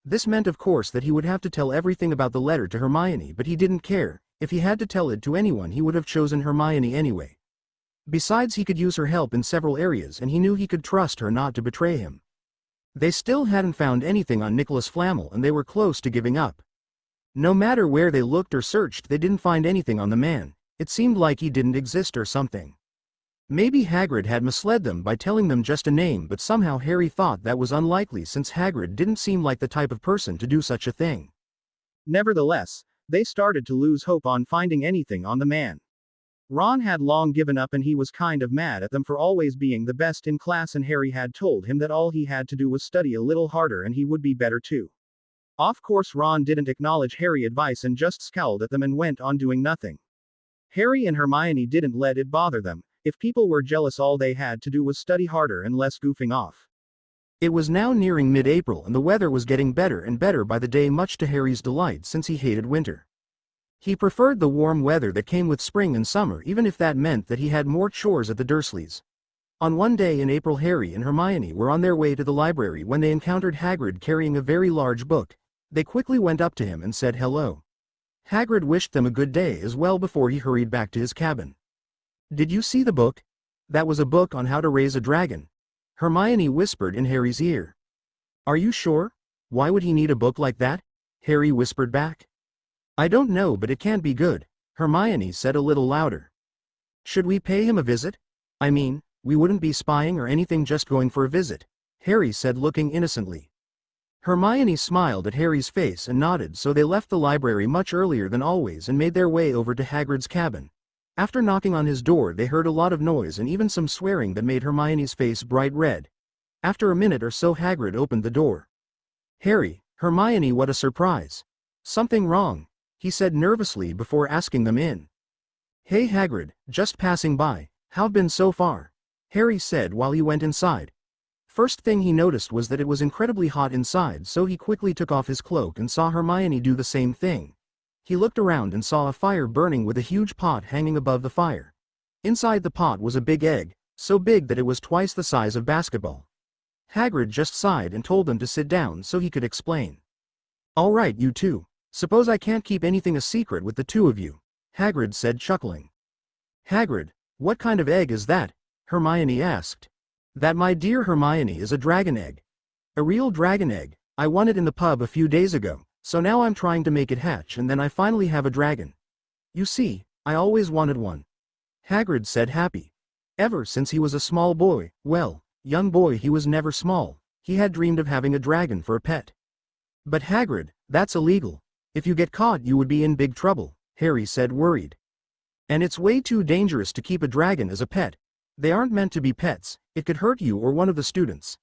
This meant, of course, that he would have to tell everything about the letter to Hermione, but he didn't care. If he had to tell it to anyone, he would have chosen Hermione anyway. Besides, he could use her help in several areas and he knew he could trust her not to betray him. They still hadn't found anything on Nicholas Flamel and they were close to giving up. No matter where they looked or searched, they didn't find anything on the man. It seemed like he didn't exist or something. Maybe Hagrid had misled them by telling them just a name, but somehow Harry thought that was unlikely since Hagrid didn't seem like the type of person to do such a thing. Nevertheless, they started to lose hope on finding anything on the man. Ron had long given up and he was kind of mad at them for always being the best in class, and Harry had told him that all he had to do was study a little harder and he would be better too. Of course, Ron didn't acknowledge Harry's advice and just scowled at them and went on doing nothing. Harry and Hermione didn't let it bother them. If people were jealous, all they had to do was study harder and less goofing off. It was now nearing mid-April and the weather was getting better and better by the day, much to Harry's delight since he hated winter. He preferred the warm weather that came with spring and summer, even if that meant that he had more chores at the Dursleys. On one day in April, Harry and Hermione were on their way to the library when they encountered Hagrid carrying a very large book. They quickly went up to him and said hello. Hagrid wished them a good day as well before he hurried back to his cabin. "Did you see the book?" "That was a book on how to raise a dragon," Hermione whispered in Harry's ear. "Are you sure? Why would he need a book like that?" Harry whispered back. "I don't know, but it can't be good," Hermione said a little louder. "Should we pay him a visit? I mean, we wouldn't be spying or anything, just going for a visit," Harry said, looking innocently. Hermione smiled at Harry's face and nodded, so they left the library much earlier than always and made their way over to Hagrid's cabin. After knocking on his door, they heard a lot of noise and even some swearing that made Hermione's face bright red. After a minute or so, Hagrid opened the door. "Harry, Hermione, what a surprise." "Something wrong?" he said nervously before asking them in. "Hey Hagrid, just passing by. How've been so far?" Harry said while he went inside. First thing he noticed was that it was incredibly hot inside, so he quickly took off his cloak and saw Hermione do the same thing. He looked around and saw a fire burning with a huge pot hanging above the fire. Inside the pot was a big egg, so big that it was twice the size of basketball. Hagrid just sighed and told them to sit down so he could explain. "All right, you two. Suppose I can't keep anything a secret with the two of you," Hagrid said, chuckling. "Hagrid, what kind of egg is that?" Hermione asked. "That, my dear Hermione, is a dragon egg. A real dragon egg. I won it in the pub a few days ago, so now I'm trying to make it hatch and then I finally have a dragon. You see, I always wanted one," Hagrid said, happy. Ever since he was a small boy, well, young boy, he was never small, he had dreamed of having a dragon for a pet. "But Hagrid, that's illegal. If you get caught you would be in big trouble," Harry said, worried. "And it's way too dangerous to keep a dragon as a pet. They aren't meant to be pets, it could hurt you or one of the students,"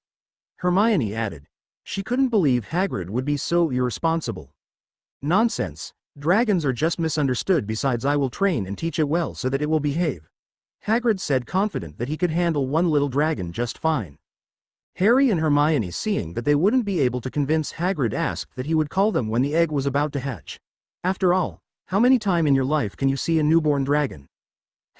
Hermione added. She couldn't believe Hagrid would be so irresponsible. "Nonsense. Dragons are just misunderstood. Besides, I will train and teach it well so that it will behave. Hagrid said, confident that he could handle one little dragon just fine. Harry and Hermione, seeing that they wouldn't be able to convince Hagrid, asked that he would call them when the egg was about to hatch. After all, how many times in your life can you see a newborn dragon?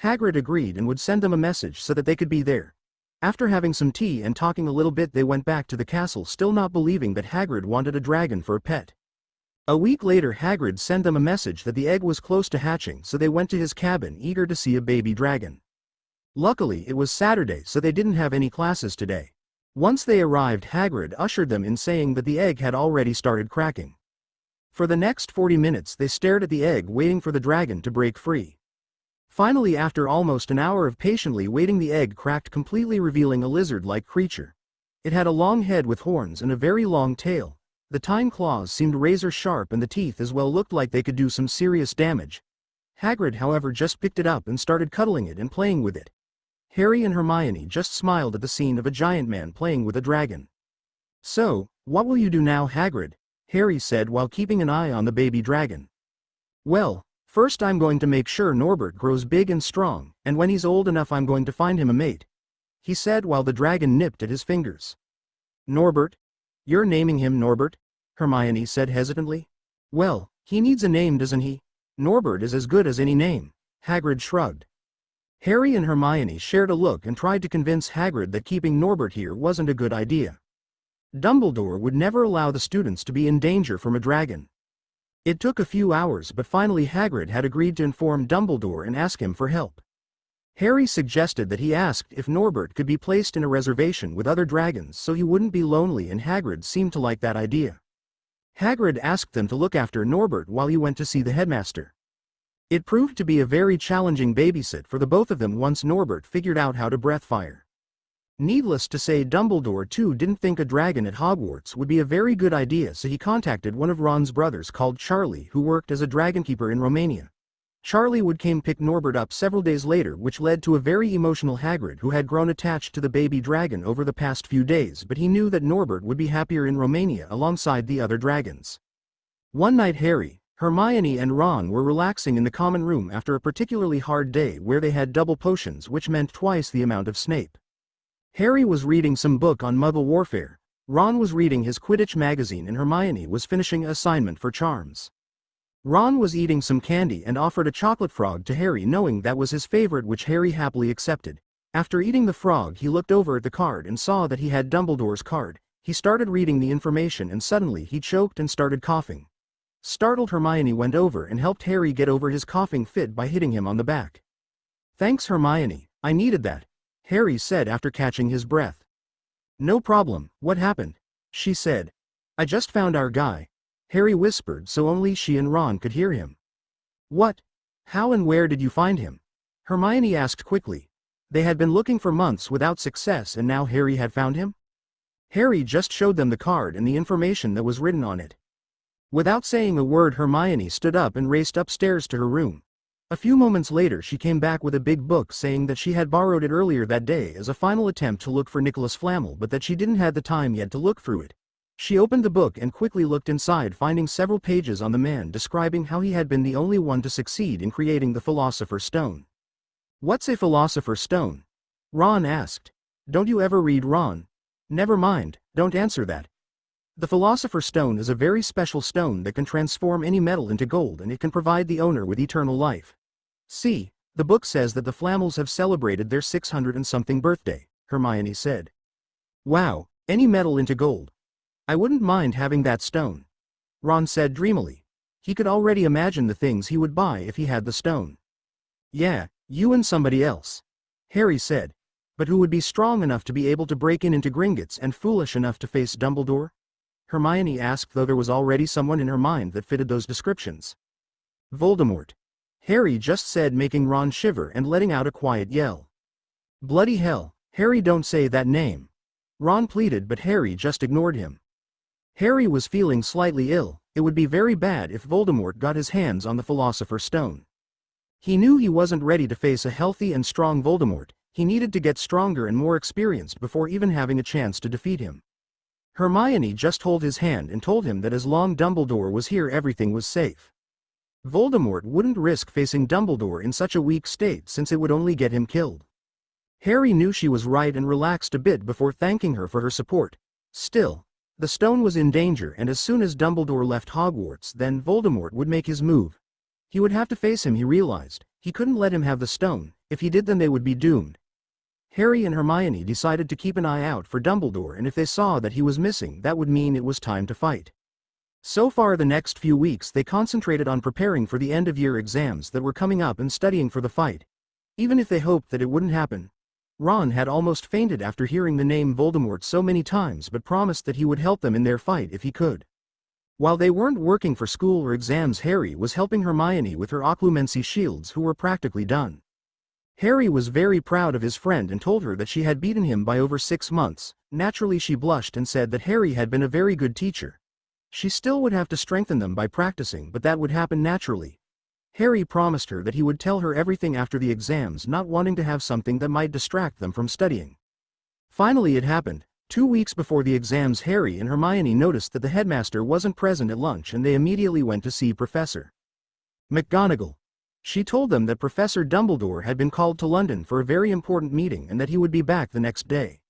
Hagrid agreed and would send them a message so that they could be there. After having some tea and talking a little bit, they went back to the castle, still not believing that Hagrid wanted a dragon for a pet. A week later, Hagrid sent them a message that the egg was close to hatching, so they went to his cabin eager to see a baby dragon. Luckily, it was Saturday, so they didn't have any classes today. Once they arrived, Hagrid ushered them in, saying that the egg had already started cracking. For the next 40 minutes they stared at the egg, waiting for the dragon to break free. Finally, after almost an hour of patiently waiting, the egg cracked completely, revealing a lizard-like creature. It had a long head with horns and a very long tail. The tine claws seemed razor-sharp and the teeth as well looked like they could do some serious damage. Hagrid, however, just picked it up and started cuddling it and playing with it. Harry and Hermione just smiled at the scene of a giant man playing with a dragon. "So, what will you do now, Hagrid?" Harry said while keeping an eye on the baby dragon. "Well, first I'm going to make sure Norbert grows big and strong, and when he's old enough I'm going to find him a mate," he said while the dragon nipped at his fingers. "Norbert? You're naming him Norbert?" Hermione said hesitantly. "Well, he needs a name, doesn't he? Norbert is as good as any name," Hagrid shrugged. Harry and Hermione shared a look and tried to convince Hagrid that keeping Norbert here wasn't a good idea. Dumbledore would never allow the students to be in danger from a dragon. It took a few hours, but finally Hagrid had agreed to inform Dumbledore and ask him for help. Harry suggested that he asked if Norbert could be placed in a reservation with other dragons so he wouldn't be lonely, and Hagrid seemed to like that idea. Hagrid asked them to look after Norbert while he went to see the headmaster. It proved to be a very challenging babysit for the both of them once Norbert figured out how to breath fire. Needless to say, Dumbledore too didn't think a dragon at Hogwarts would be a very good idea, so he contacted one of Ron's brothers called Charlie, who worked as a dragonkeeper in Romania. Charlie would come pick Norbert up several days later, which led to a very emotional Hagrid, who had grown attached to the baby dragon over the past few days, but he knew that Norbert would be happier in Romania alongside the other dragons. One night Harry, Hermione and Ron were relaxing in the common room after a particularly hard day where they had double potions, which meant twice the amount of Snape. Harry was reading some book on Muggle warfare, Ron was reading his Quidditch magazine, and Hermione was finishing an assignment for charms. Ron was eating some candy and offered a chocolate frog to Harry, knowing that was his favorite, which Harry happily accepted. After eating the frog, he looked over at the card and saw that he had Dumbledore's card. He started reading the information and suddenly he choked and started coughing. Startled, Hermione went over and helped Harry get over his coughing fit by hitting him on the back. "Thanks, Hermione, I needed that," Harry said after catching his breath. "No problem, what happened?" she said. "I just found our guy," Harry whispered so only she and Ron could hear him. "What? How and where did you find him?" Hermione asked quickly. They had been looking for months without success, and now Harry had found him? Harry just showed them the card and the information that was written on it. Without saying a word, Hermione stood up and raced upstairs to her room. A few moments later she came back with a big book, saying that she had borrowed it earlier that day as a final attempt to look for Nicholas Flamel, but that she didn't have the time yet to look through it. She opened the book and quickly looked inside, finding several pages on the man describing how he had been the only one to succeed in creating the Philosopher's Stone. "What's a Philosopher's Stone?" Ron asked. "Don't you ever read, Ron?" "Never mind, don't answer that. The Philosopher's Stone is a very special stone that can transform any metal into gold, and it can provide the owner with eternal life. See, the book says that the Flamels have celebrated their 600 and something birthday," Hermione said. "Wow, any metal into gold. I wouldn't mind having that stone," Ron said dreamily. He could already imagine the things he would buy if he had the stone. "Yeah, you and somebody else," Harry said. "But who would be strong enough to be able to break into Gringotts and foolish enough to face Dumbledore?" Hermione asked, though there was already someone in her mind that fitted those descriptions. "Voldemort," Harry just said, making Ron shiver and letting out a quiet yell. "Bloody hell, Harry, don't say that name," Ron pleaded, but Harry just ignored him. Harry was feeling slightly ill. It would be very bad if Voldemort got his hands on the Philosopher's Stone. He knew he wasn't ready to face a healthy and strong Voldemort. He needed to get stronger and more experienced before even having a chance to defeat him. Hermione just held his hand and told him that as long as Dumbledore was here everything was safe. Voldemort wouldn't risk facing Dumbledore in such a weak state since it would only get him killed. Harry knew she was right and relaxed a bit before thanking her for her support. Still, the stone was in danger, and as soon as Dumbledore left Hogwarts, then Voldemort would make his move. He would have to face him, he realized. He couldn't let him have the stone. If he did, then they would be doomed. Harry and Hermione decided to keep an eye out for Dumbledore, and if they saw that he was missing, that would mean it was time to fight. So far the next few weeks they concentrated on preparing for the end-of-year exams that were coming up and studying for the fight. Even if they hoped that it wouldn't happen. Ron had almost fainted after hearing the name Voldemort so many times, but promised that he would help them in their fight if he could. While they weren't working for school or exams, Harry was helping Hermione with her occlumency shields, who were practically done. Harry was very proud of his friend and told her that she had beaten him by over 6 months. Naturally she blushed and said that Harry had been a very good teacher. She still would have to strengthen them by practicing, but that would happen naturally. Harry promised her that he would tell her everything after the exams, not wanting to have something that might distract them from studying. Finally it happened. 2 weeks before the exams, Harry and Hermione noticed that the headmaster wasn't present at lunch, and they immediately went to see Professor McGonagall. She told them that Professor Dumbledore had been called to London for a very important meeting and that he would be back the next day.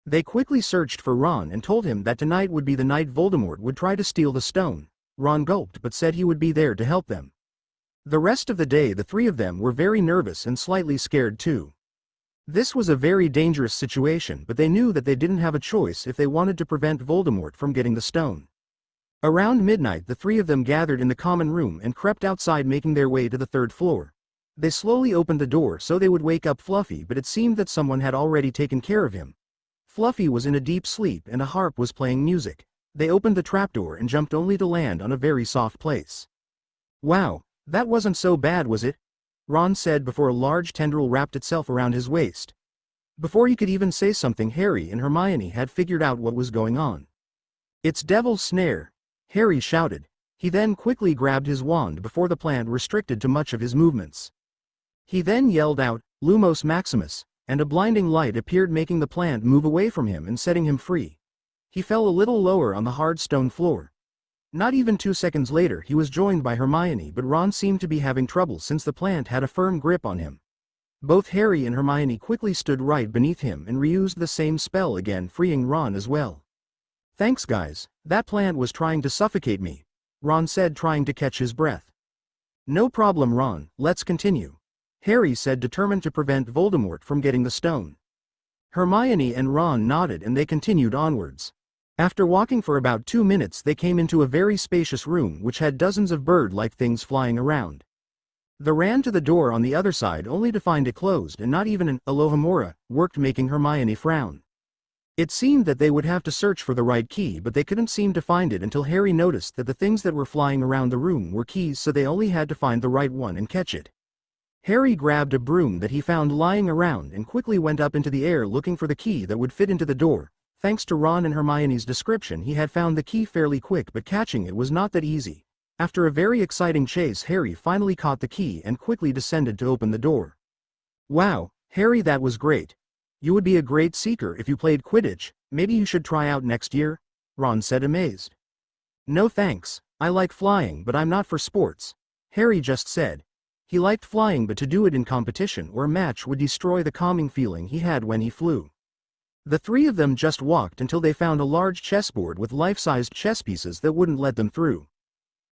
They quickly searched for Ron and told him that tonight would be the night Voldemort would try to steal the stone. Ron gulped but said he would be there to help them. The rest of the day the three of them were very nervous and slightly scared too. This was a very dangerous situation, but they knew that they didn't have a choice if they wanted to prevent Voldemort from getting the stone. Around midnight the three of them gathered in the common room and crept outside, making their way to the 3rd floor. They slowly opened the door so they would wake up Fluffy, but it seemed that someone had already taken care of him. Fluffy was in a deep sleep and a harp was playing music. They opened the trapdoor and jumped only to land on a very soft place. "Wow, that wasn't so bad, was it?" Ron said before a large tendril wrapped itself around his waist. Before he could even say something, Harry and Hermione had figured out what was going on. "It's Devil's Snare," Harry shouted. He then quickly grabbed his wand before the plant restricted too much of his movements. He then yelled out, "Lumos Maximus," and a blinding light appeared, making the plant move away from him and setting him free. He fell a little lower on the hard stone floor. Not even 2 seconds later he was joined by Hermione, but Ron seemed to be having trouble since the plant had a firm grip on him. Both Harry and Hermione quickly stood right beneath him and reused the same spell again, freeing Ron as well. "Thanks guys, that plant was trying to suffocate me," Ron said, trying to catch his breath. "No problem Ron, let's continue," Harry said, determined to prevent Voldemort from getting the stone. Hermione and Ron nodded and they continued onwards. After walking for about 2 minutes they came into a very spacious room which had dozens of bird-like things flying around. They ran to the door on the other side only to find it closed, and not even an Alohomora worked, making Hermione frown. It seemed that they would have to search for the right key, but they couldn't seem to find it until Harry noticed that the things that were flying around the room were keys, so they only had to find the right one and catch it. Harry grabbed a broom that he found lying around and quickly went up into the air looking for the key that would fit into the door. Thanks to Ron and Hermione's description, he had found the key fairly quick, but catching it was not that easy. After a very exciting chase, Harry finally caught the key and quickly descended to open the door. "Wow, Harry, that was great. You would be a great seeker if you played Quidditch. Maybe you should try out next year," Ron said, amazed. "No thanks, I like flying, but I'm not for sports," Harry just said. He liked flying, but to do it in competition or a match would destroy the calming feeling he had when he flew. The three of them just walked until they found a large chessboard with life-sized chess pieces that wouldn't let them through.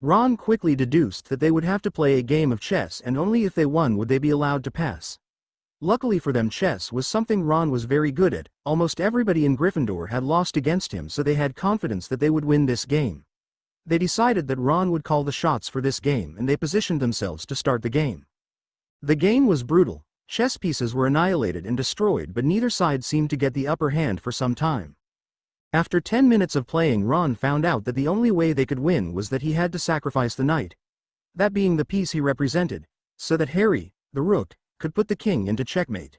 Ron quickly deduced that they would have to play a game of chess, and only if they won would they be allowed to pass. Luckily for them, chess was something Ron was very good at. Almost everybody in Gryffindor had lost against him, so they had confidence that they would win this game. They decided that Ron would call the shots for this game, and they positioned themselves to start the game. The game was brutal. Chess pieces were annihilated and destroyed, but neither side seemed to get the upper hand for some time. After 10 minutes of playing, Ron found out that the only way they could win was that he had to sacrifice the knight, that being the piece he represented, so that Harry, the rook, could put the king into checkmate.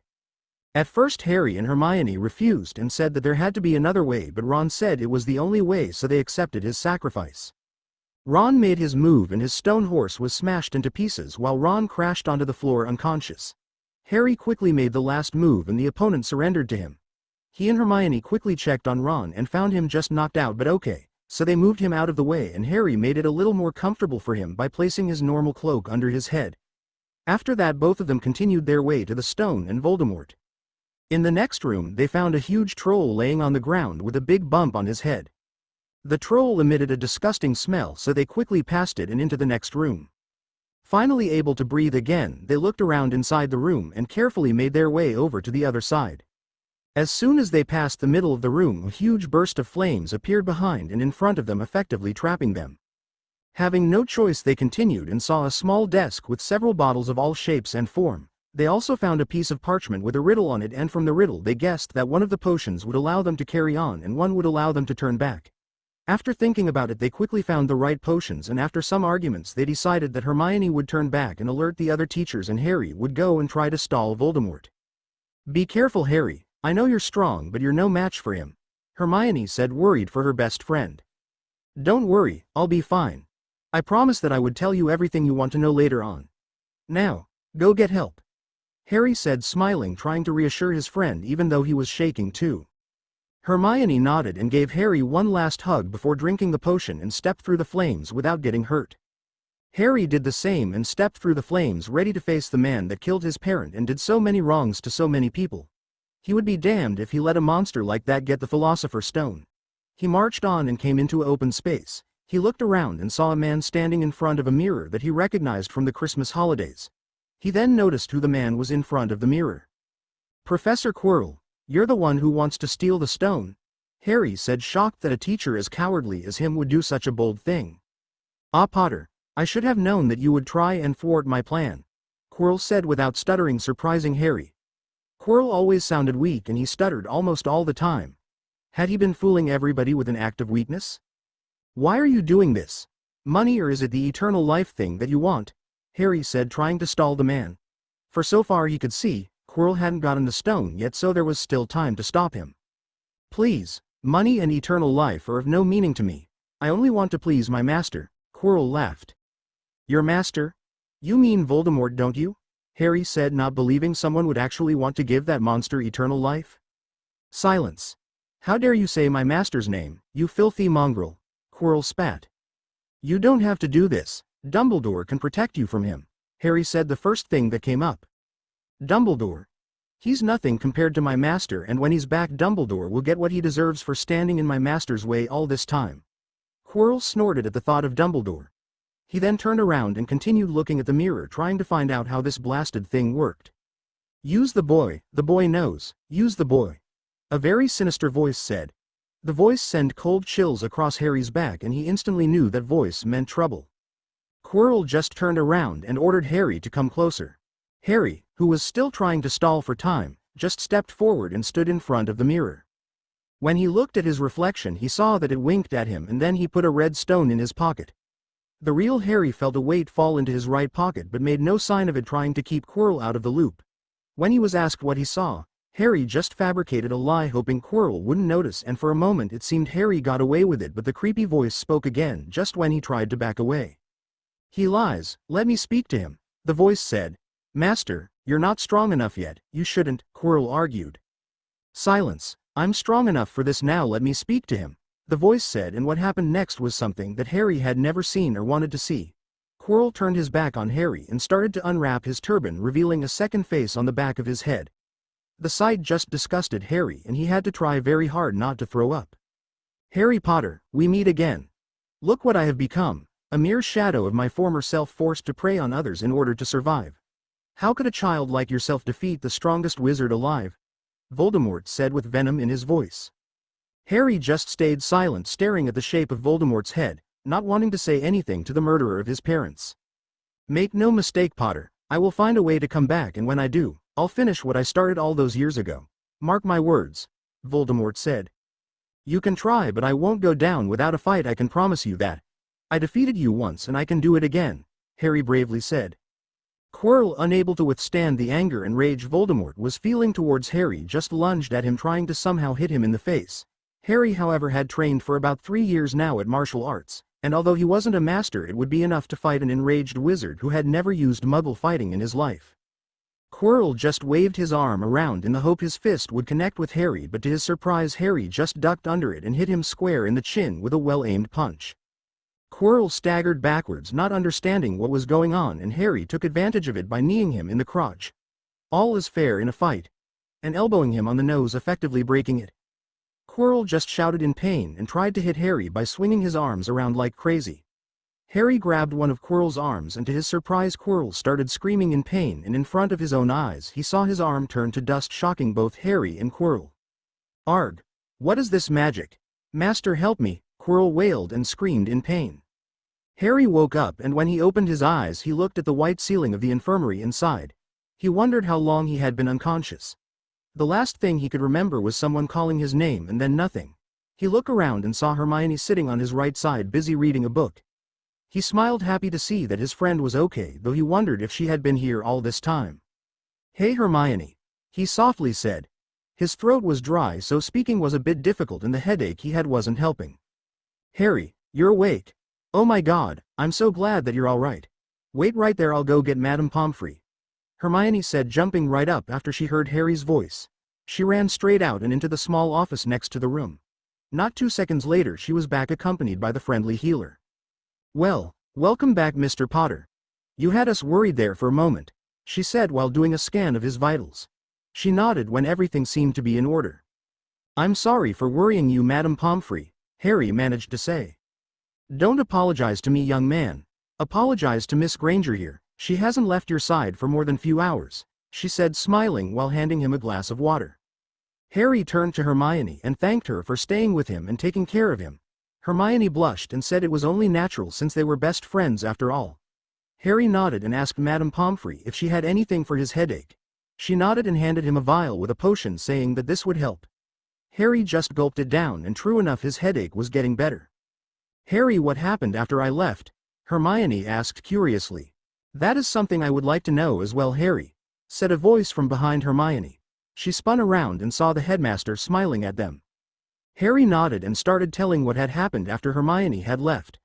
At first Harry and Hermione refused and said that there had to be another way, but Ron said it was the only way, so they accepted his sacrifice. Ron made his move and his stone horse was smashed into pieces while Ron crashed onto the floor unconscious. Harry quickly made the last move and the opponent surrendered to him. He and Hermione quickly checked on Ron and found him just knocked out, but okay, so they moved him out of the way and Harry made it a little more comfortable for him by placing his normal cloak under his head. After that both of them continued their way to the stone and Voldemort. In the next room they found a huge troll laying on the ground with a big bump on his head. The troll emitted a disgusting smell, so they quickly passed it and into the next room. Finally able to breathe again, they looked around inside the room and carefully made their way over to the other side. As soon as they passed the middle of the room, a huge burst of flames appeared behind and in front of them, effectively trapping them. Having no choice, they continued and saw a small desk with several bottles of all shapes and form. They also found a piece of parchment with a riddle on it, and from the riddle they guessed that one of the potions would allow them to carry on and one would allow them to turn back. After thinking about it, they quickly found the right potions, and after some arguments they decided that Hermione would turn back and alert the other teachers and Harry would go and try to stall Voldemort. "Be careful, Harry. I know you're strong, but you're no match for him," Hermione said, worried for her best friend. "Don't worry, I'll be fine. I promise that I would tell you everything you want to know later on. Now, go get help," Harry said, smiling, trying to reassure his friend even though he was shaking too. Hermione nodded and gave Harry one last hug before drinking the potion and stepped through the flames without getting hurt. Harry did the same and stepped through the flames, ready to face the man that killed his parent and did so many wrongs to so many people. He would be damned if he let a monster like that get the Philosopher's Stone. He marched on and came into an open space. He looked around and saw a man standing in front of a mirror that he recognized from the Christmas holidays. He then noticed who the man was in front of the mirror. "Professor Quirrell, you're the one who wants to steal the stone?" Harry said, shocked that a teacher as cowardly as him would do such a bold thing. "Ah, Potter, I should have known that you would try and thwart my plan," Quirrell said without stuttering, surprising Harry. Quirrell always sounded weak and he stuttered almost all the time. Had he been fooling everybody with an act of weakness? "Why are you doing this? Money, or is it the eternal life thing that you want?" Harry said, trying to stall the man. For so far he could see, Quirrell hadn't gotten the stone yet, so there was still time to stop him. "Please, money and eternal life are of no meaning to me. I only want to please my master," Quirrell laughed. "Your master? You mean Voldemort, don't you?" Harry said, not believing someone would actually want to give that monster eternal life. "Silence. How dare you say my master's name, you filthy mongrel," Quirrell spat. "You don't have to do this. Dumbledore can protect you from him," Harry said, the first thing that came up. "Dumbledore? He's nothing compared to my master, and when he's back Dumbledore will get what he deserves for standing in my master's way all this time." Quirrell snorted at the thought of Dumbledore. He then turned around and continued looking at the mirror, trying to find out how this blasted thing worked. "Use the boy knows, use the boy," a very sinister voice said. The voice sent cold chills across Harry's back and he instantly knew that voice meant trouble. Quirrell just turned around and ordered Harry to come closer. Harry, who was still trying to stall for time, just stepped forward and stood in front of the mirror. When he looked at his reflection, he saw that it winked at him, and then he put a red stone in his pocket. The real Harry felt a weight fall into his right pocket but made no sign of it, trying to keep Quirrell out of the loop. When he was asked what he saw, Harry just fabricated a lie, hoping Quirrell wouldn't notice, and for a moment it seemed Harry got away with it, but the creepy voice spoke again just when he tried to back away. "He lies, let me speak to him," the voice said. "Master, you're not strong enough yet, you shouldn't," Quirrell argued. "Silence, I'm strong enough for this now, let me speak to him," the voice said, and what happened next was something that Harry had never seen or wanted to see. Quirrell turned his back on Harry and started to unwrap his turban, revealing a second face on the back of his head. The sight just disgusted Harry and he had to try very hard not to throw up. "Harry Potter, we meet again. Look what I have become, a mere shadow of my former self, forced to prey on others in order to survive. How could a child like yourself defeat the strongest wizard alive?" Voldemort said with venom in his voice. Harry just stayed silent, staring at the shape of Voldemort's head, not wanting to say anything to the murderer of his parents. "Make no mistake, Potter, I will find a way to come back, and when I do, I'll finish what I started all those years ago. Mark my words," Voldemort said. "You can try, but I won't go down without a fight, I can promise you that. I defeated you once and I can do it again," Harry bravely said. Quirrell, unable to withstand the anger and rage Voldemort was feeling towards Harry, just lunged at him, trying to somehow hit him in the face. Harry, however, had trained for about 3 years now at martial arts, and although he wasn't a master, it would be enough to fight an enraged wizard who had never used Muggle fighting in his life. Quirrell just waved his arm around in the hope his fist would connect with Harry, but to his surprise Harry just ducked under it and hit him square in the chin with a well-aimed punch. Quirrell staggered backwards, not understanding what was going on, and Harry took advantage of it by kneeing him in the crotch. All is fair in a fight. And elbowing him on the nose, effectively breaking it. Quirrell just shouted in pain and tried to hit Harry by swinging his arms around like crazy. Harry grabbed one of Quirrell's arms, and to his surprise Quirrell started screaming in pain, and in front of his own eyes he saw his arm turn to dust, shocking both Harry and Quirrell. "Arg! What is this magic? Master, help me!" Quirrell wailed and screamed in pain. Harry woke up, and when he opened his eyes he looked at the white ceiling of the infirmary inside. He wondered how long he had been unconscious. The last thing he could remember was someone calling his name and then nothing. He looked around and saw Hermione sitting on his right side, busy reading a book. He smiled, happy to see that his friend was okay, though he wondered if she had been here all this time. "Hey Hermione," he softly said. His throat was dry, so speaking was a bit difficult, and the headache he had wasn't helping. "Harry, you're awake. Oh my God, I'm so glad that you're all right. Wait right there, I'll go get Madame Pomfrey," Hermione said, jumping right up after she heard Harry's voice. She ran straight out and into the small office next to the room. Not 2 seconds later she was back, accompanied by the friendly healer. "Well, welcome back, Mr. Potter. You had us worried there for a moment," she said while doing a scan of his vitals. She nodded when everything seemed to be in order. "I'm sorry for worrying you, Madame Pomfrey," Harry managed to say. "Don't apologize to me, young man. Apologize to Miss Granger here. She hasn't left your side for more than few hours," she said, smiling while handing him a glass of water. Harry turned to Hermione and thanked her for staying with him and taking care of him. Hermione blushed and said it was only natural since they were best friends after all. Harry nodded and asked Madame Pomfrey if she had anything for his headache. She nodded and handed him a vial with a potion, saying that this would help. Harry just gulped it down, and true enough, his headache was getting better. "Harry, what happened after I left?" Hermione asked curiously. "That is something I would like to know as well, Harry," said a voice from behind Hermione. She spun around and saw the headmaster smiling at them. Harry nodded and started telling what had happened after Hermione had left.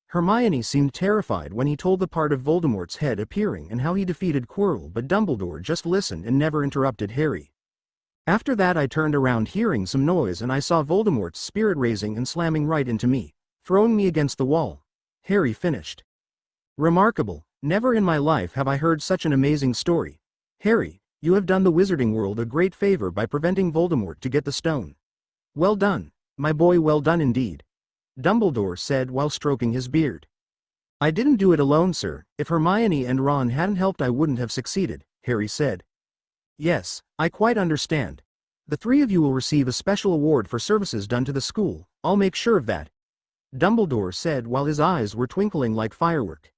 Hermione seemed terrified when he told the part of Voldemort's head appearing and how he defeated Quirrell, but Dumbledore just listened and never interrupted Harry. "After that I turned around hearing some noise, and I saw Voldemort's spirit raising and slamming right into me, throwing me against the wall," Harry finished. "Remarkable. Never in my life have I heard such an amazing story. Harry, you have done the wizarding world a great favor by preventing Voldemort to get the stone. Well done, my boy, well done indeed," Dumbledore said while stroking his beard. "I didn't do it alone, sir. If Hermione and Ron hadn't helped I wouldn't have succeeded," Harry said. "Yes, I quite understand. The three of you will receive a special award for services done to the school. I'll make sure of that," Dumbledore said while his eyes were twinkling like firework.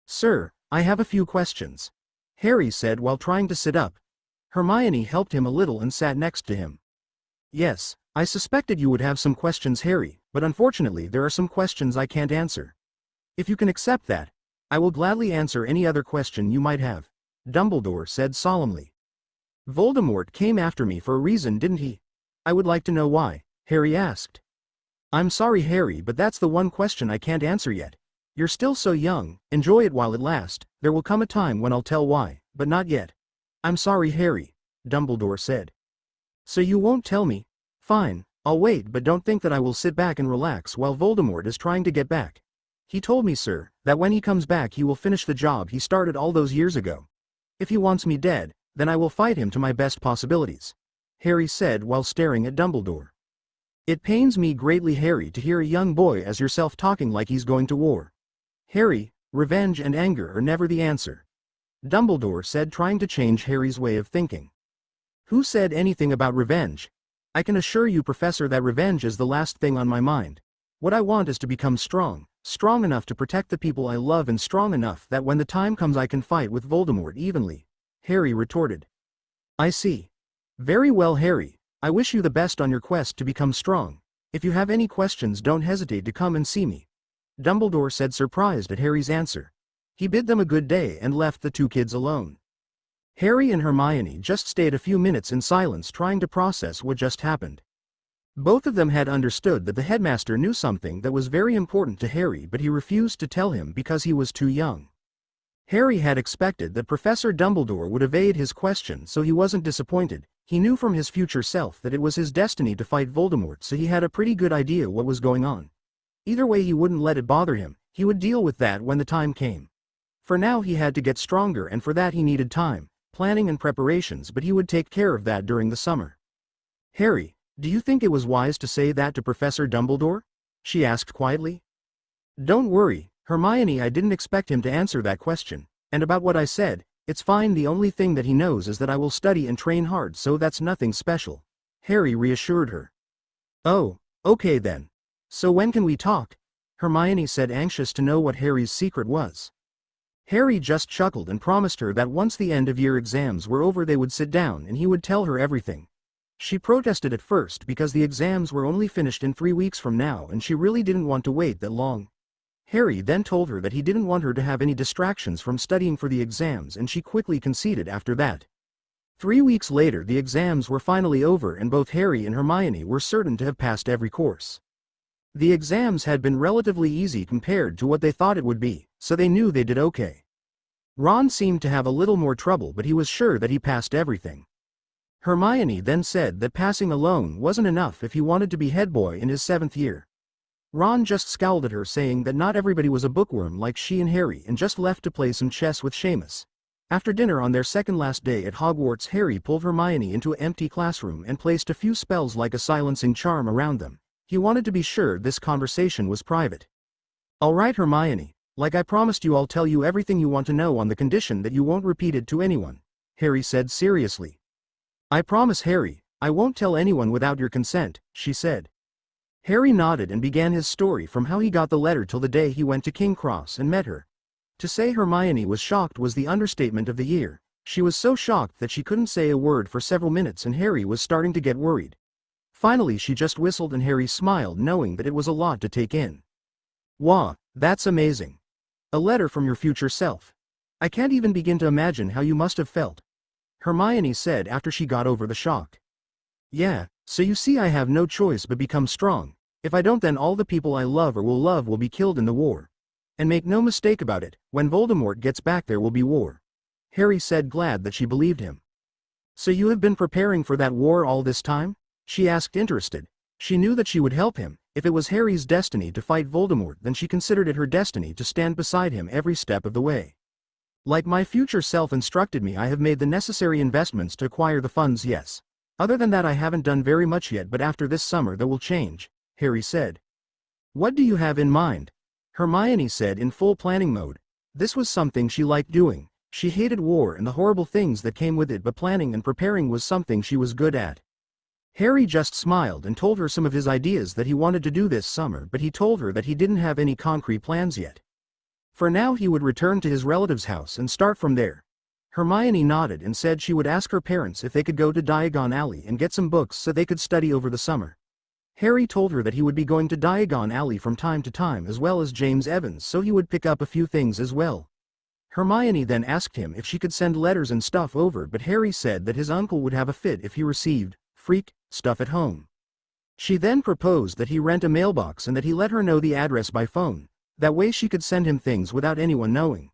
"Sir, I have a few questions," Harry said while trying to sit up. Hermione helped him a little and sat next to him. "Yes, I suspected you would have some questions, Harry, but unfortunately there are some questions I can't answer. If you can accept that, I will gladly answer any other question you might have," Dumbledore said solemnly. "Voldemort came after me for a reason, didn't he? I would like to know why," Harry asked. "I'm sorry, Harry, but that's the one question I can't answer yet. You're still so young, enjoy it while it lasts. There will come a time when I'll tell why, but not yet." "I'm sorry, Harry," Dumbledore said. "So you won't tell me? Fine, I'll wait, but don't think that I will sit back and relax while Voldemort is trying to get back. He told me, sir, that when he comes back he will finish the job he started all those years ago. If he wants me dead, then I will fight him to my best possibilities," Harry said while staring at Dumbledore. "It pains me greatly, Harry, to hear a young boy as yourself talking like he's going to war. Harry, revenge and anger are never the answer," Dumbledore said, trying to change Harry's way of thinking. "Who said anything about revenge? I can assure you, Professor, that revenge is the last thing on my mind. What I want is to become strong, strong enough to protect the people I love, and strong enough that when the time comes I can fight with Voldemort evenly," Harry retorted. "I see. Very well, Harry, I wish you the best on your quest to become strong. If you have any questions, don't hesitate to come and see me," Dumbledore said, surprised at Harry's answer. He bid them a good day and left the two kids alone. Harry and Hermione just stayed a few minutes in silence, trying to process what just happened. Both of them had understood that the headmaster knew something that was very important to Harry, but he refused to tell him because he was too young. Harry had expected that Professor Dumbledore would evade his question, so he wasn't disappointed. He knew from his future self that it was his destiny to fight Voldemort, so he had a pretty good idea what was going on. Either way, he wouldn't let it bother him. He would deal with that when the time came. For now he had to get stronger, and for that he needed time, planning and preparations, but he would take care of that during the summer. "Harry, do you think it was wise to say that to Professor Dumbledore?" she asked quietly. "Don't worry, Hermione, I didn't expect him to answer that question. And about what I said, it's fine. The only thing that he knows is that I will study and train hard, so that's nothing special," Harry reassured her. "Oh, okay then. So when can we talk?" Hermione said, anxious to know what Harry's secret was. Harry just chuckled and promised her that once the end-of-year exams were over they would sit down and he would tell her everything. She protested at first because the exams were only finished in 3 weeks from now and she really didn't want to wait that long. Harry then told her that he didn't want her to have any distractions from studying for the exams, and she quickly conceded after that. 3 weeks later the exams were finally over and both Harry and Hermione were certain to have passed every course. The exams had been relatively easy compared to what they thought it would be, so they knew they did okay. Ron seemed to have a little more trouble, but he was sure that he passed everything. Hermione then said that passing alone wasn't enough if he wanted to be head boy in his 7th year. Ron just scowled at her, saying that not everybody was a bookworm like she and Harry, and just left to play some chess with Seamus. After dinner on their second last day at Hogwarts, Harry pulled Hermione into an empty classroom and placed a few spells like a silencing charm around them. He wanted to be sure this conversation was private. "All right, Hermione, like I promised you, I'll tell you everything you want to know on the condition that you won't repeat it to anyone," Harry said seriously. "I promise, Harry, I won't tell anyone without your consent," she said. Harry nodded and began his story from how he got the letter till the day he went to King Cross and met her. To say Hermione was shocked was the understatement of the year. She was so shocked that she couldn't say a word for several minutes, and Harry was starting to get worried. Finally she just whistled and Harry smiled, knowing that it was a lot to take in. "Wow, that's amazing. A letter from your future self. I can't even begin to imagine how you must have felt," Hermione said after she got over the shock. "Yeah, so you see I have no choice but become strong. If I don't, then all the people I love or will love will be killed in the war. And make no mistake about it, when Voldemort gets back there will be war," Harry said, glad that she believed him. "So you have been preparing for that war all this time?" she asked, interested. She knew that she would help him. If it was Harry's destiny to fight Voldemort, then she considered it her destiny to stand beside him every step of the way. "Like my future self instructed me, I have made the necessary investments to acquire the funds, yes. Other than that I haven't done very much yet, but after this summer that will change," Harry said. "What do you have in mind?" Hermione said, in full planning mode. This was something she liked doing. She hated war and the horrible things that came with it, but planning and preparing was something she was good at. Harry just smiled and told her some of his ideas that he wanted to do this summer, but he told her that he didn't have any concrete plans yet. For now he would return to his relative's house and start from there. Hermione nodded and said she would ask her parents if they could go to Diagon Alley and get some books so they could study over the summer. Harry told her that he would be going to Diagon Alley from time to time, as well as James Evans, so he would pick up a few things as well. Hermione then asked him if she could send letters and stuff over, but Harry said that his uncle would have a fit if he received freak stuff at home. She then proposed that he rent a mailbox and that he let her know the address by phone. That way she could send him things without anyone knowing.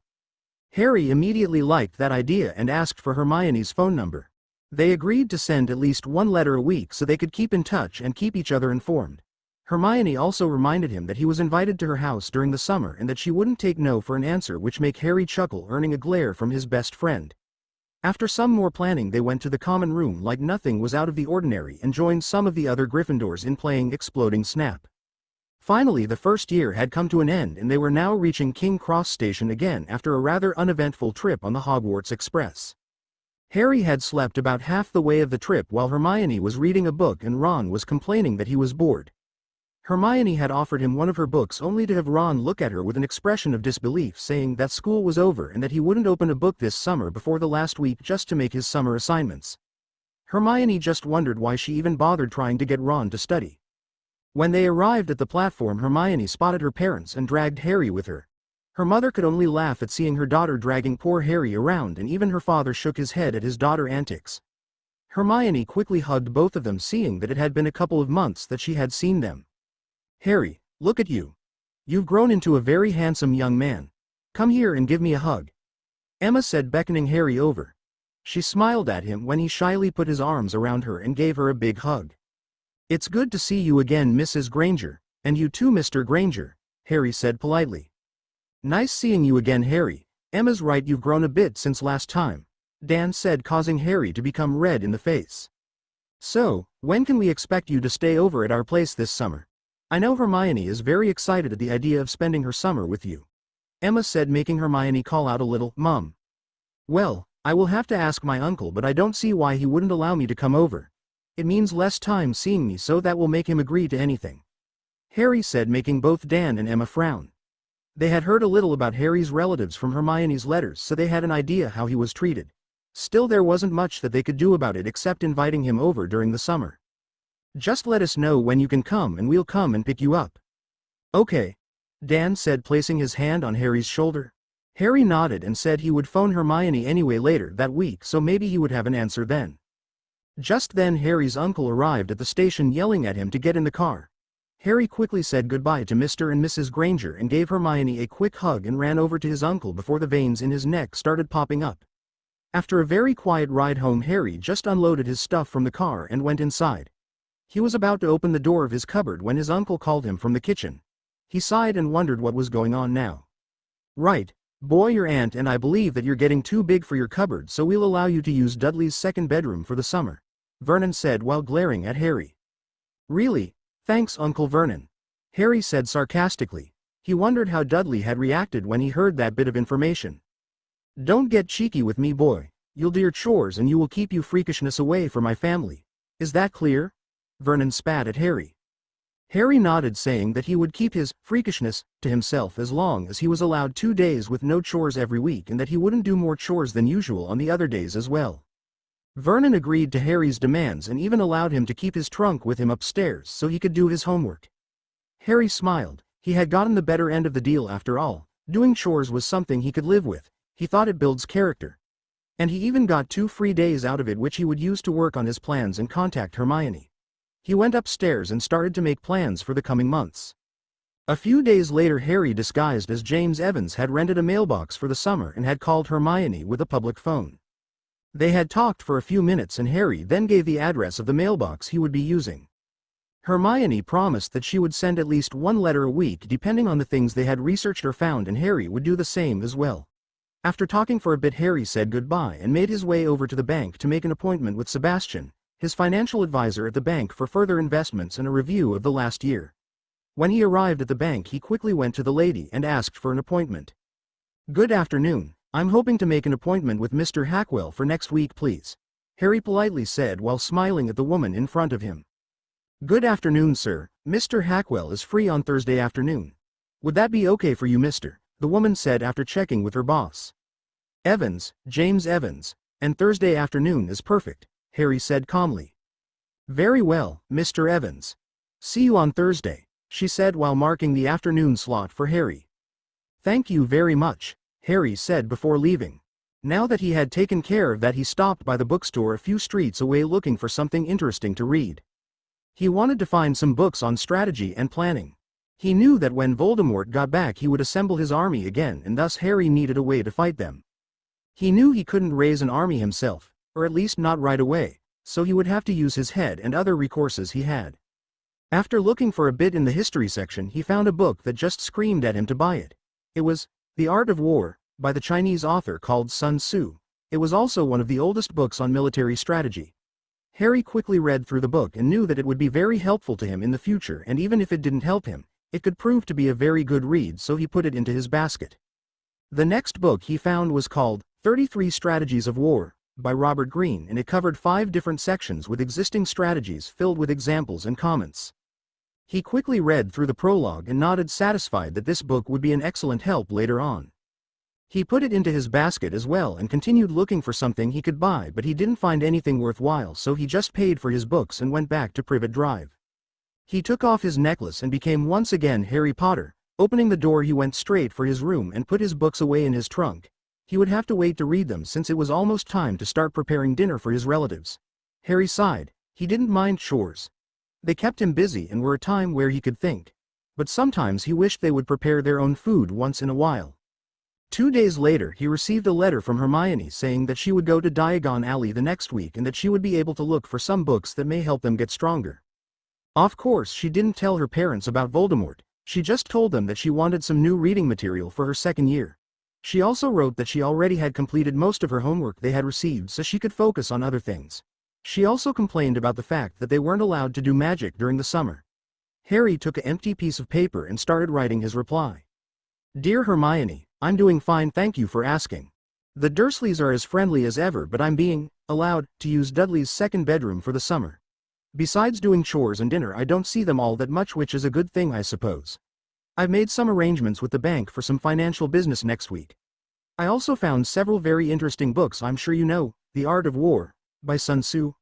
Harry immediately liked that idea and asked for Hermione's phone number. They agreed to send at least one letter a week so they could keep in touch and keep each other informed. Hermione also reminded him that he was invited to her house during the summer and that she wouldn't take no for an answer, which made Harry chuckle, earning a glare from his best friend. After some more planning they went to the common room like nothing was out of the ordinary and joined some of the other Gryffindors in playing Exploding Snap. Finally the first year had come to an end and they were now reaching King Cross Station again after a rather uneventful trip on the Hogwarts Express. Harry had slept about half the way of the trip while Hermione was reading a book and Ron was complaining that he was bored. Hermione had offered him one of her books only to have Ron look at her with an expression of disbelief, saying that school was over and that he wouldn't open a book this summer before the last week just to make his summer assignments. Hermione just wondered why she even bothered trying to get Ron to study. When they arrived at the platform, Hermione spotted her parents and dragged Harry with her. Her mother could only laugh at seeing her daughter dragging poor Harry around, and even her father shook his head at his daughter's antics. Hermione quickly hugged both of them, seeing that it had been a couple of months that she had seen them. "Harry, look at you. You've grown into a very handsome young man. Come here and give me a hug," Emma said, beckoning Harry over. She smiled at him when he shyly put his arms around her and gave her a big hug. "It's good to see you again, Mrs. Granger, and you too, Mr. Granger," Harry said politely. "Nice seeing you again, Harry. Emma's right, you've grown a bit since last time," Dan said, causing Harry to become red in the face. "So, when can we expect you to stay over at our place this summer? I know Hermione is very excited at the idea of spending her summer with you," Emma said, making Hermione call out a little, "Mum." "Well, I will have to ask my uncle, but I don't see why he wouldn't allow me to come over. It means less time seeing me, so that will make him agree to anything," Harry said, making both Dan and Emma frown. They had heard a little about Harry's relatives from Hermione's letters, so they had an idea how he was treated. Still, there wasn't much that they could do about it except inviting him over during the summer. "Just let us know when you can come and we'll come and pick you up." "Okay," Dan said, placing his hand on Harry's shoulder. Harry nodded and said he would phone Hermione anyway later that week, so maybe he would have an answer then. Just then Harry's uncle arrived at the station, yelling at him to get in the car. Harry quickly said goodbye to Mr. and Mrs. Granger and gave Hermione a quick hug and ran over to his uncle before the veins in his neck started popping up. After a very quiet ride home, Harry just unloaded his stuff from the car and went inside. He was about to open the door of his cupboard when his uncle called him from the kitchen. He sighed and wondered what was going on now. "Right, boy, your aunt and I believe that you're getting too big for your cupboard, so we'll allow you to use Dudley's second bedroom for the summer," Vernon said while glaring at Harry. "Really? Thanks, Uncle Vernon," Harry said sarcastically. He wondered how Dudley had reacted when he heard that bit of information. "Don't get cheeky with me, boy. You'll do your chores and you will keep you freakishness away from my family. Is that clear?" Vernon spat at Harry. Harry nodded, saying that he would keep his freakishness to himself as long as he was allowed 2 days with no chores every week, and that he wouldn't do more chores than usual on the other days as well. Vernon agreed to Harry's demands and even allowed him to keep his trunk with him upstairs so he could do his homework. Harry smiled. He had gotten the better end of the deal after all. Doing chores was something he could live with. He thought it builds character. And he even got 2 free days out of it, which he would use to work on his plans and contact Hermione. He went upstairs and started to make plans for the coming months. A few days later, Harry, disguised as James Evans, had rented a mailbox for the summer and had called Hermione with a public phone. They had talked for a few minutes and Harry then gave the address of the mailbox he would be using. Hermione promised that she would send at least 1 letter a week depending on the things they had researched or found, and Harry would do the same as well. After talking for a bit, Harry said goodbye and made his way over to the bank to make an appointment with Sebastian, his financial advisor at the bank, for further investments and a review of the last year. When he arrived at the bank, he quickly went to the lady and asked for an appointment. "Good afternoon. I'm hoping to make an appointment with Mr. Hackwell for next week, please," Harry politely said while smiling at the woman in front of him. "Good afternoon, sir. Mr. Hackwell is free on Thursday afternoon. Would that be okay for you, Mr.?" the woman said after checking with her boss. "Evans, James Evans, and Thursday afternoon is perfect," Harry said calmly. "Very well, Mr. Evans. See you on Thursday," she said while marking the afternoon slot for Harry. "Thank you very much," Harry said before leaving. Now that he had taken care of that, he stopped by the bookstore a few streets away looking for something interesting to read. He wanted to find some books on strategy and planning. He knew that when Voldemort got back he would assemble his army again, and thus Harry needed a way to fight them. He knew he couldn't raise an army himself, or at least not right away, so he would have to use his head and other recourses he had. After looking for a bit in the history section, he found a book that just screamed at him to buy it. It was The Art of War, by the Chinese author called Sun Tzu. It was also one of the oldest books on military strategy. Harry quickly read through the book and knew that it would be very helpful to him in the future, and even if it didn't help him, it could prove to be a very good read, so he put it into his basket. The next book he found was called 33 Strategies of War, by Robert Greene, and it covered 5 different sections with existing strategies filled with examples and comments. He quickly read through the prologue and nodded, satisfied that this book would be an excellent help later on. He put it into his basket as well and continued looking for something he could buy, but he didn't find anything worthwhile, so he just paid for his books and went back to Privet Drive. He took off his necklace and became once again Harry Potter. Opening the door, he went straight for his room and put his books away in his trunk. He would have to wait to read them since it was almost time to start preparing dinner for his relatives. Harry sighed. He didn't mind chores. They kept him busy and were a time where he could think. But sometimes he wished they would prepare their own food once in a while. 2 days later he received a letter from Hermione saying that she would go to Diagon Alley the next week and that she would be able to look for some books that may help them get stronger. Of course she didn't tell her parents about Voldemort, she just told them that she wanted some new reading material for her second year. She also wrote that she already had completed most of her homework they had received so she could focus on other things. She also complained about the fact that they weren't allowed to do magic during the summer. Harry took an empty piece of paper and started writing his reply. Dear Hermione, I'm doing fine, thank you for asking. The Dursleys are as friendly as ever, but I'm being allowed to use Dudley's second bedroom for the summer. Besides doing chores and dinner, I don't see them all that much, which is a good thing I suppose. I've made some arrangements with the bank for some financial business next week. I also found several very interesting books. I'm sure you know The Art of War by Sun Tzu.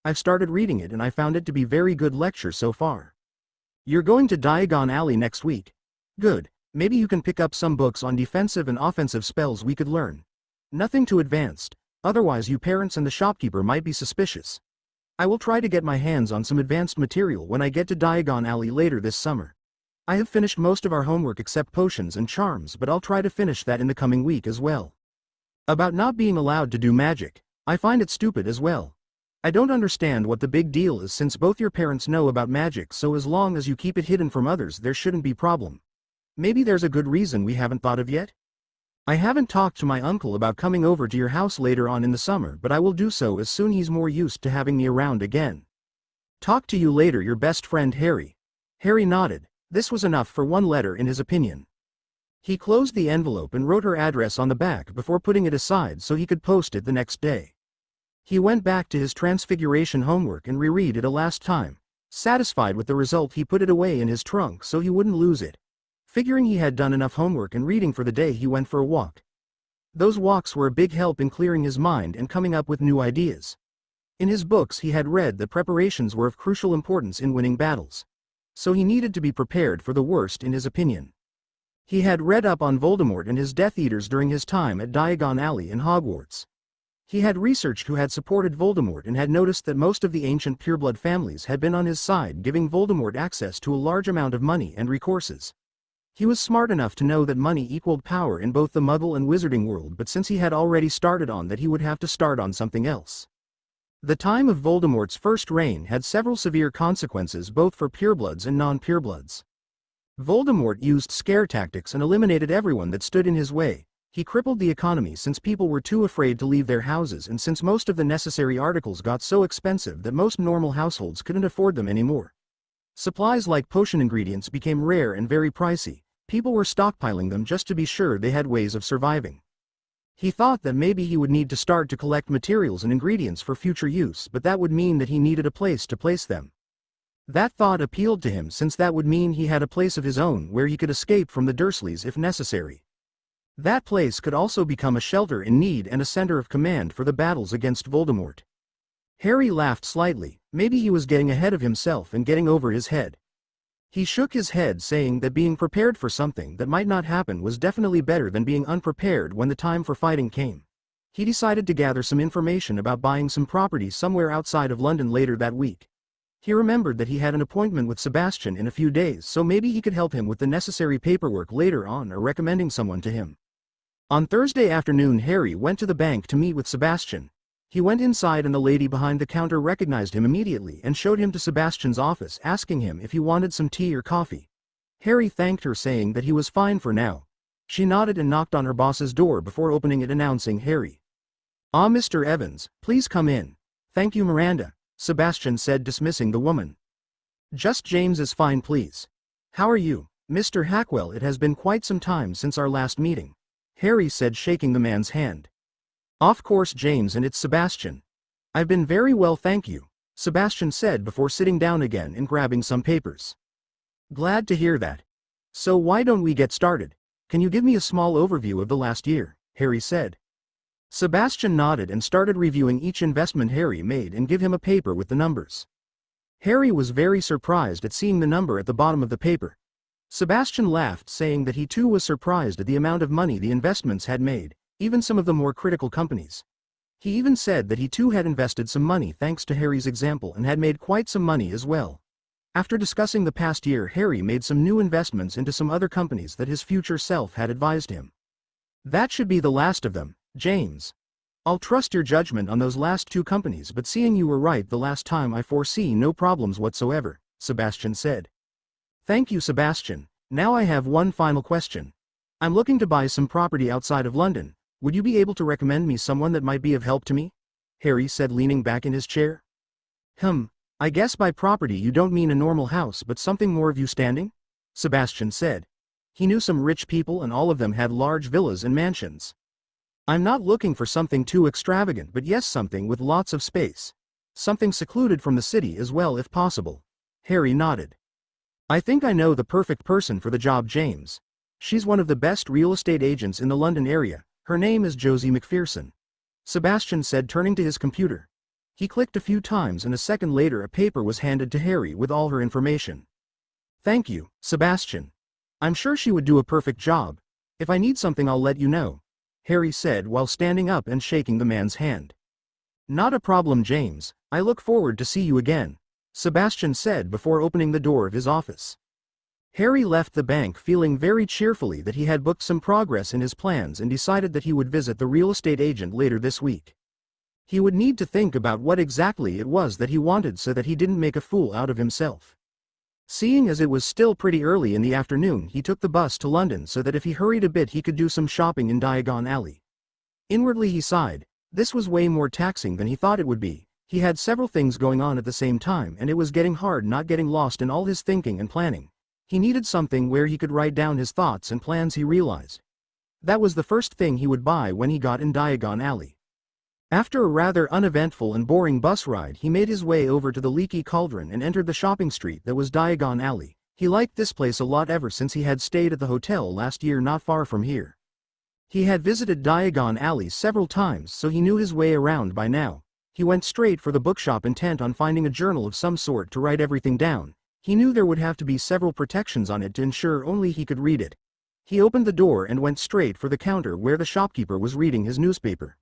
I've started reading it and I found it to be very good lecture so far. You're going to Diagon Alley next week. Good. Maybe you can pick up some books on defensive and offensive spells we could learn. Nothing too advanced, otherwise you parents and the shopkeeper might be suspicious. I will try to get my hands on some advanced material when I get to Diagon Alley later this summer. I have finished most of our homework except potions and charms, but I'll try to finish that in the coming week as well. About not being allowed to do magic, I find it stupid as well. I don't understand what the big deal is since both your parents know about magic, so as long as you keep it hidden from others there shouldn't be problem. Maybe there's a good reason we haven't thought of yet? I haven't talked to my uncle about coming over to your house later on in the summer, but I will do so as soon he's more used to having me around again. Talk to you later, your best friend Harry. Harry nodded. This was enough for one letter in his opinion. He closed the envelope and wrote her address on the back before putting it aside so he could post it the next day. He went back to his Transfiguration homework and reread it a last time. Satisfied with the result, he put it away in his trunk so he wouldn't lose it. Figuring he had done enough homework and reading for the day, he went for a walk. Those walks were a big help in clearing his mind and coming up with new ideas. In his books he had read that preparations were of crucial importance in winning battles. So he needed to be prepared for the worst in his opinion. He had read up on Voldemort and his Death Eaters during his time at Diagon Alley in Hogwarts. He had researched who had supported Voldemort and had noticed that most of the ancient pureblood families had been on his side, giving Voldemort access to a large amount of money and recourses. He was smart enough to know that money equaled power in both the Muggle and Wizarding world, but since he had already started on that, he would have to start on something else. The time of Voldemort's first reign had several severe consequences both for purebloods and non-purebloods. Voldemort used scare tactics and eliminated everyone that stood in his way. He crippled the economy since people were too afraid to leave their houses, and since most of the necessary articles got so expensive that most normal households couldn't afford them anymore. Supplies like potion ingredients became rare and very pricey. People were stockpiling them just to be sure they had ways of surviving. He thought that maybe he would need to start to collect materials and ingredients for future use, but that would mean that he needed a place to place them. That thought appealed to him since that would mean he had a place of his own where he could escape from the Dursleys if necessary. That place could also become a shelter in need and a center of command for the battles against Voldemort. Harry laughed slightly. Maybe he was getting ahead of himself and getting over his head. He shook his head, saying that being prepared for something that might not happen was definitely better than being unprepared when the time for fighting came. He decided to gather some information about buying some property somewhere outside of London later that week. He remembered that he had an appointment with Sebastian in a few days, so maybe he could help him with the necessary paperwork later on, or recommending someone to him. On Thursday afternoon, Harry went to the bank to meet with Sebastian. He went inside and the lady behind the counter recognized him immediately and showed him to Sebastian's office, asking him if he wanted some tea or coffee. Harry thanked her, saying that he was fine for now. She nodded and knocked on her boss's door before opening it, announcing Harry. "Ah, Mr. Evans, please come in." "Thank you, Miranda," Sebastian said, dismissing the woman. "Just James is fine, please." "How are you, Mr. Hackwell? It has been quite some time since our last meeting," Harry said, shaking the man's hand. "Of course, James, and it's Sebastian." "I've been very well, thank you," Sebastian said before sitting down again and grabbing some papers. "Glad to hear that. So why don't we get started? Can you give me a small overview of the last year?" Harry said. Sebastian nodded and started reviewing each investment Harry made and gave him a paper with the numbers. Harry was very surprised at seeing the number at the bottom of the paper. Sebastian laughed, saying that he too was surprised at the amount of money the investments had made, even some of the more critical companies. He even said that he too had invested some money thanks to Harry's example and had made quite some money as well. After discussing the past year, Harry made some new investments into some other companies that his future self had advised him. That should be the last of them, James. I'll trust your judgment on those last two companies, but seeing you were right the last time, I foresee no problems whatsoever, Sebastian said. Thank you, Sebastian. Now I have one final question. I'm looking to buy some property outside of London. Would you be able to recommend me someone that might be of help to me? Harry said, leaning back in his chair. I guess by property you don't mean a normal house but something more of you standing? Sebastian said. He knew some rich people and all of them had large villas and mansions. I'm not looking for something too extravagant, but yes, something with lots of space. Something secluded from the city as well if possible. Harry nodded. I think I know the perfect person for the job, James. She's one of the best real estate agents in the London area. Her name is Josie McPherson. Sebastian said, turning to his computer. He clicked a few times and a second later a paper was handed to Harry with all her information. Thank you, Sebastian. I'm sure she would do a perfect job. If I need something I'll let you know, Harry said while standing up and shaking the man's hand. Not a problem, James. I look forward to see you again, Sebastian said before opening the door of his office. Harry left the bank feeling very cheerfully that he had booked some progress in his plans and decided that he would visit the real estate agent later this week. He would need to think about what exactly it was that he wanted so that he didn't make a fool out of himself. Seeing as it was still pretty early in the afternoon, he took the bus to London so that if he hurried a bit he could do some shopping in Diagon Alley. Inwardly he sighed. This was way more taxing than he thought it would be. He had several things going on at the same time and it was getting hard not getting lost in all his thinking and planning. He needed something where he could write down his thoughts and plans, he realized. That was the first thing he would buy when he got in Diagon Alley. After a rather uneventful and boring bus ride, he made his way over to the Leaky Cauldron and entered the shopping street that was Diagon Alley. He liked this place a lot ever since he had stayed at the hotel last year not far from here. He had visited Diagon Alley several times, so he knew his way around by now. He went straight for the bookshop, intent on finding a journal of some sort to write everything down. He knew there would have to be several protections on it to ensure only he could read it. He opened the door and went straight for the counter where the shopkeeper was reading his newspaper.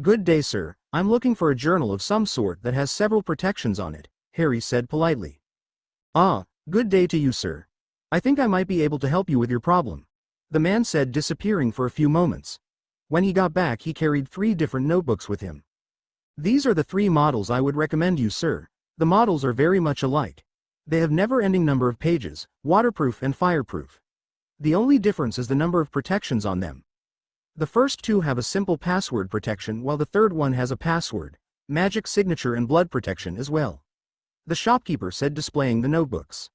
Good day, sir. I'm looking for a journal of some sort that has several protections on it, Harry said politely. Ah, good day to you, sir. I think I might be able to help you with your problem, the man said, disappearing for a few moments. When he got back he carried 3 different notebooks with him. These are the 3 models I would recommend you, sir. The models are very much alike. They have never-ending number of pages, waterproof and fireproof. The only difference is the number of protections on them. The first 2 have a simple password protection while the third one has a password, magic signature and blood protection as well, the shopkeeper said, displaying the notebooks.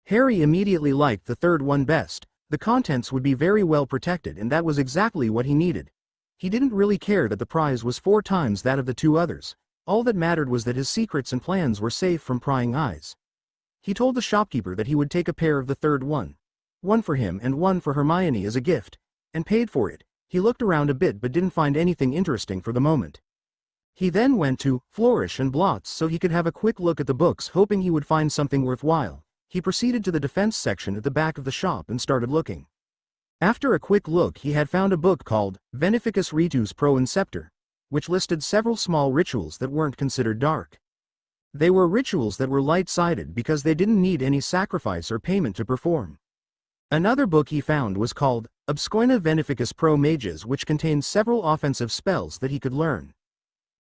Harry immediately liked the third one best. The contents would be very well protected and that was exactly what he needed. He didn't really care that the prize was 4 times that of the 2 others. All that mattered was that his secrets and plans were safe from prying eyes. He told the shopkeeper that he would take a pair of the third one for him and one for Hermione as a gift, and paid for it. He looked around a bit but didn't find anything interesting for the moment. He then went to Flourish and Blots so he could have a quick look at the books, hoping he would find something worthwhile. He proceeded to the defense section at the back of the shop and started looking. After a quick look he had found a book called Veneficus Ritus Pro Inceptor, which listed several small rituals that weren't considered dark. They were rituals that were light-sided because they didn't need any sacrifice or payment to perform. Another book he found was called Obscoina Veneficus Pro Mages, which contained several offensive spells that he could learn.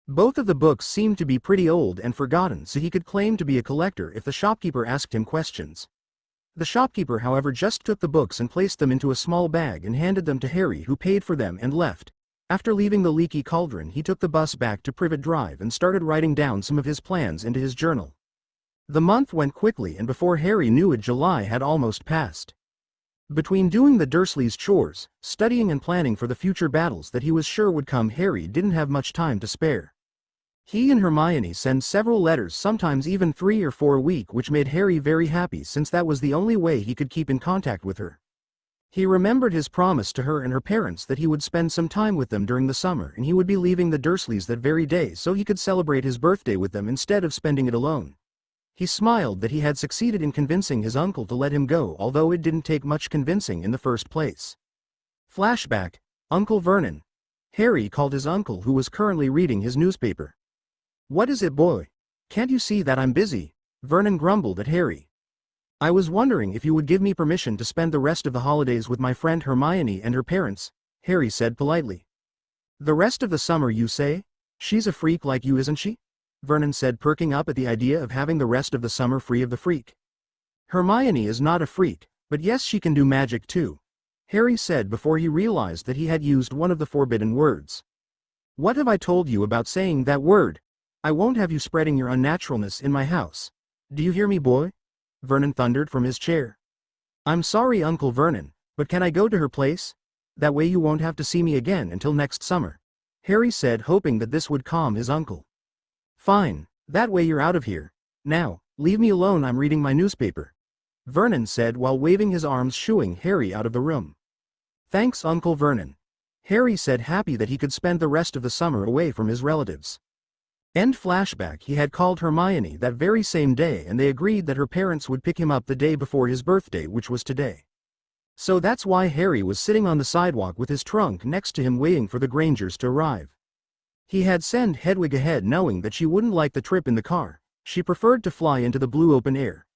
Both of the books seemed to be pretty old and forgotten, so he could claim to be a collector if the shopkeeper asked him questions. The shopkeeper, however, just took the books and placed them into a small bag and handed them to Harry, who paid for them and left. After leaving the Leaky Cauldron he took the bus back to Privet Drive and started writing down some of his plans into his journal. The month went quickly and before Harry knew it July had almost passed. Between doing the Dursleys' chores, studying and planning for the future battles that he was sure would come, Harry didn't have much time to spare. He and Hermione sent several letters, sometimes even 3 or 4 a week, which made Harry very happy since that was the only way he could keep in contact with her. He remembered his promise to her and her parents that he would spend some time with them during the summer, and he would be leaving the Dursleys that very day so he could celebrate his birthday with them instead of spending it alone. He smiled that he had succeeded in convincing his uncle to let him go, although it didn't take much convincing in the first place. Flashback: Uncle Vernon. Harry called his uncle, who was currently reading his newspaper. "What is it, boy? Can't you see that I'm busy?" Vernon grumbled at Harry. "I was wondering if you would give me permission to spend the rest of the holidays with my friend Hermione and her parents." Harry said politely. The rest of the summer, you say? She's a freak like you, isn't she? Vernon said, perking up at the idea of having the rest of the summer free of the freak. Hermione is not a freak, but yes, she can do magic too, Harry said before he realized that he had used one of the forbidden words. What have I told you about saying that word? I won't have you spreading your unnaturalness in my house. Do you hear me, boy? Vernon thundered from his chair. I'm sorry, Uncle Vernon, but can I go to her place? That way you won't have to see me again until next summer, Harry said, hoping that this would calm his uncle. Fine, that way you're out of here. Now, leave me alone, I'm reading my newspaper, Vernon said while waving his arms, shooing Harry out of the room. Thanks, Uncle Vernon, Harry said, happy that he could spend the rest of the summer away from his relatives. End flashback. He had called Hermione that very same day and they agreed that her parents would pick him up the day before his birthday, which was today. So that's why Harry was sitting on the sidewalk with his trunk next to him waiting for the Grangers to arrive. He had sent Hedwig ahead knowing that she wouldn't like the trip in the car, she preferred to fly into the blue open air.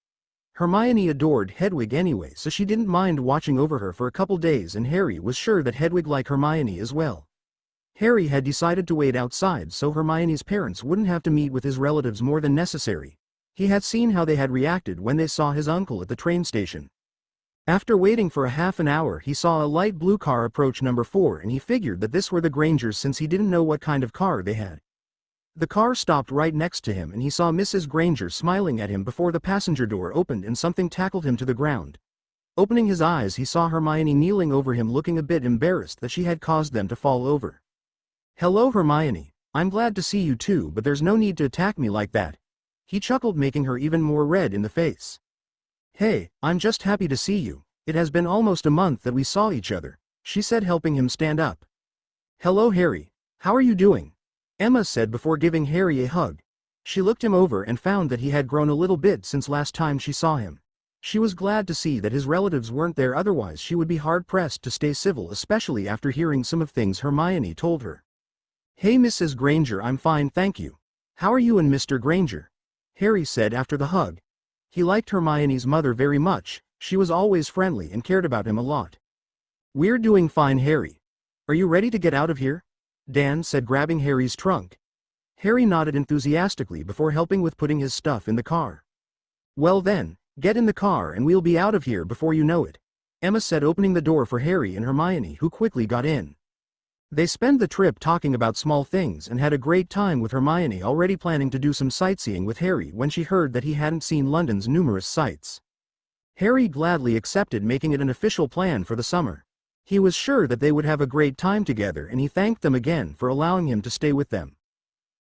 Hermione adored Hedwig anyway, so she didn't mind watching over her for a couple days, and Harry was sure that Hedwig liked Hermione as well. Harry had decided to wait outside so Hermione's parents wouldn't have to meet with his relatives more than necessary. He had seen how they had reacted when they saw his uncle at the train station. After waiting for a half an hour, he saw a light blue car approach number 4 and he figured that this were the Grangers since he didn't know what kind of car they had. The car stopped right next to him and he saw Mrs. Granger smiling at him before the passenger door opened and something tackled him to the ground. Opening his eyes, he saw Hermione kneeling over him, looking a bit embarrassed that she had caused them to fall over. Hello, Hermione. I'm glad to see you too, but there's no need to attack me like that. He chuckled, making her even more red in the face. Hey, I'm just happy to see you. It has been almost a month that we saw each other, she said, helping him stand up. Hello, Harry. How are you doing? Emma said before giving Harry a hug. She looked him over and found that he had grown a little bit since last time she saw him. She was glad to see that his relatives weren't there, otherwise she would be hard-pressed to stay civil, especially after hearing some of things Hermione told her. Hey, Mrs. Granger, I'm fine, thank you. How are you and Mr. Granger? Harry said after the hug. He liked Hermione's mother very much, she was always friendly and cared about him a lot. We're doing fine, Harry. Are you ready to get out of here? Dan said, grabbing Harry's trunk. Harry nodded enthusiastically before helping with putting his stuff in the car. Well then, get in the car and we'll be out of here before you know it, Emma said, opening the door for Harry and Hermione, who quickly got in. They spent the trip talking about small things and had a great time, with Hermione already planning to do some sightseeing with Harry when she heard that he hadn't seen London's numerous sights. Harry gladly accepted, making it an official plan for the summer. He was sure that they would have a great time together and he thanked them again for allowing him to stay with them.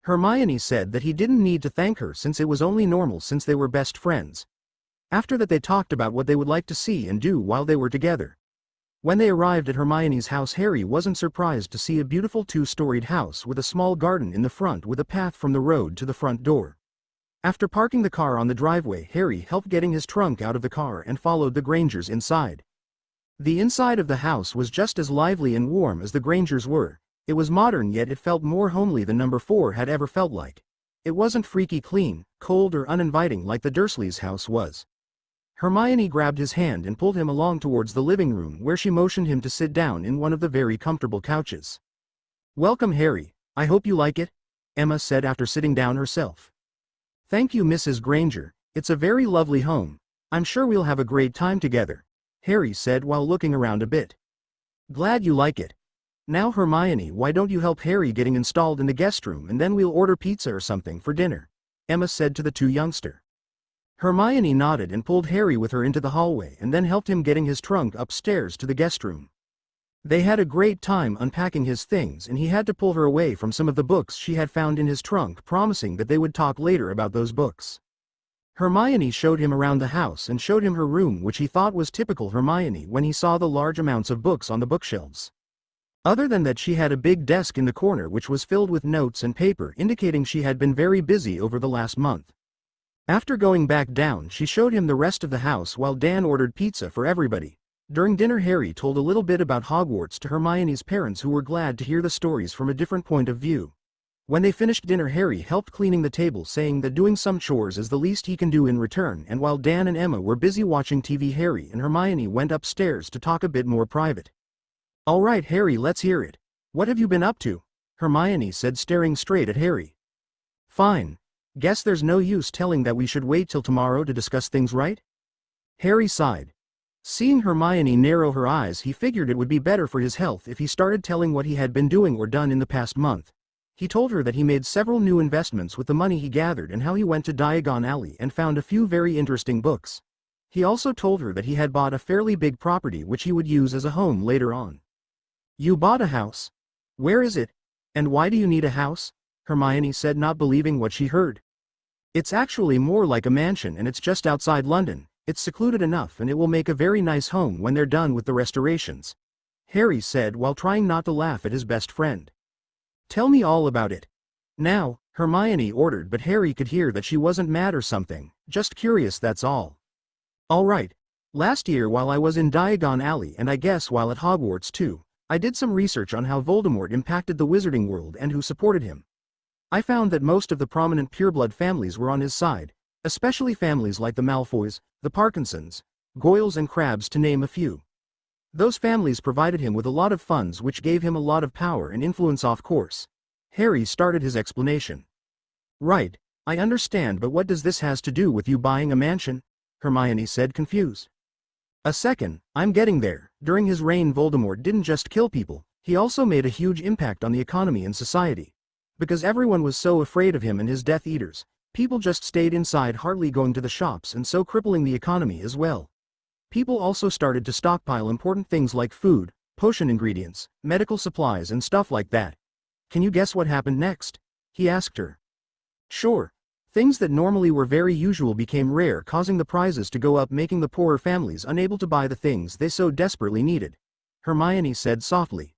Hermione said that he didn't need to thank her since it was only normal since they were best friends. After that they talked about what they would like to see and do while they were together. When they arrived at Hermione's house, Harry wasn't surprised to see a beautiful 2-storied house with a small garden in the front with a path from the road to the front door. After parking the car on the driveway, Harry helped getting his trunk out of the car and followed the Grangers inside. The inside of the house was just as lively and warm as the Grangers were. It was modern, yet it felt more homely than number 4 had ever felt like. It wasn't freaky clean, cold or uninviting like the Dursleys' house was. Hermione grabbed his hand and pulled him along towards the living room, where she motioned him to sit down in one of the very comfortable couches. Welcome, Harry. I hope you like it, Emma said after sitting down herself. Thank you, Mrs. Granger. It's a very lovely home. I'm sure we'll have a great time together, Harry said while looking around a bit. Glad you like it. Now, Hermione, why don't you help Harry getting installed in the guest room and then we'll order pizza or something for dinner, Emma said to the two youngsters. Hermione nodded and pulled Harry with her into the hallway and then helped him getting his trunk upstairs to the guest room. They had a great time unpacking his things and he had to pull her away from some of the books she had found in his trunk, promising that they would talk later about those books. Hermione showed him around the house and showed him her room, which he thought was typical Hermione when he saw the large amounts of books on the bookshelves. Other than that, she had a big desk in the corner which was filled with notes and paper, indicating she had been very busy over the last month. After going back down, she showed him the rest of the house while Dan ordered pizza for everybody. During dinner, Harry told a little bit about Hogwarts to Hermione's parents, who were glad to hear the stories from a different point of view. When they finished dinner, Harry helped cleaning the table, saying that doing some chores is the least he can do in return, and while Dan and Emma were busy watching TV, Harry and Hermione went upstairs to talk a bit more private. All right, Harry, let's hear it. What have you been up to? Hermione said, staring straight at Harry. Fine. Guess there's no use telling that we should wait till tomorrow to discuss things, right? Harry sighed. Seeing Hermione narrow her eyes, he figured it would be better for his health if he started telling what he had been doing or done in the past month. He told her that he made several new investments with the money he gathered and how he went to Diagon Alley and found a few very interesting books. He also told her that he had bought a fairly big property which he would use as a home later on. You bought a house? Where is it? And why do you need a house? Hermione said, not believing what she heard. It's actually more like a mansion and it's just outside London. It's secluded enough and it will make a very nice home when they're done with the restorations. Harry said while trying not to laugh at his best friend. Tell me all about it. Now, Hermione ordered, but Harry could hear that she wasn't mad or something, just curious, that's all. All right. Last year while I was in Diagon Alley, and I guess while at Hogwarts too, I did some research on how Voldemort impacted the wizarding world and who supported him. I found that most of the prominent pureblood families were on his side, especially families like the Malfoys, the Parkinsons, Goyles and Crabs, to name a few. Those families provided him with a lot of funds which gave him a lot of power and influence, of course. Harry started his explanation. Right, I understand, but what does this has to do with you buying a mansion? Hermione said, confused. A second, I'm getting there. During his reign, Voldemort didn't just kill people, he also made a huge impact on the economy and society. Because everyone was so afraid of him and his Death Eaters, people just stayed inside, hardly going to the shops, and so crippling the economy as well. People also started to stockpile important things like food, potion ingredients, medical supplies and stuff like that. Can you guess what happened next? He asked her. Sure. Things that normally were very usual became rare, causing the prices to go up, making the poorer families unable to buy the things they so desperately needed. Hermione said softly.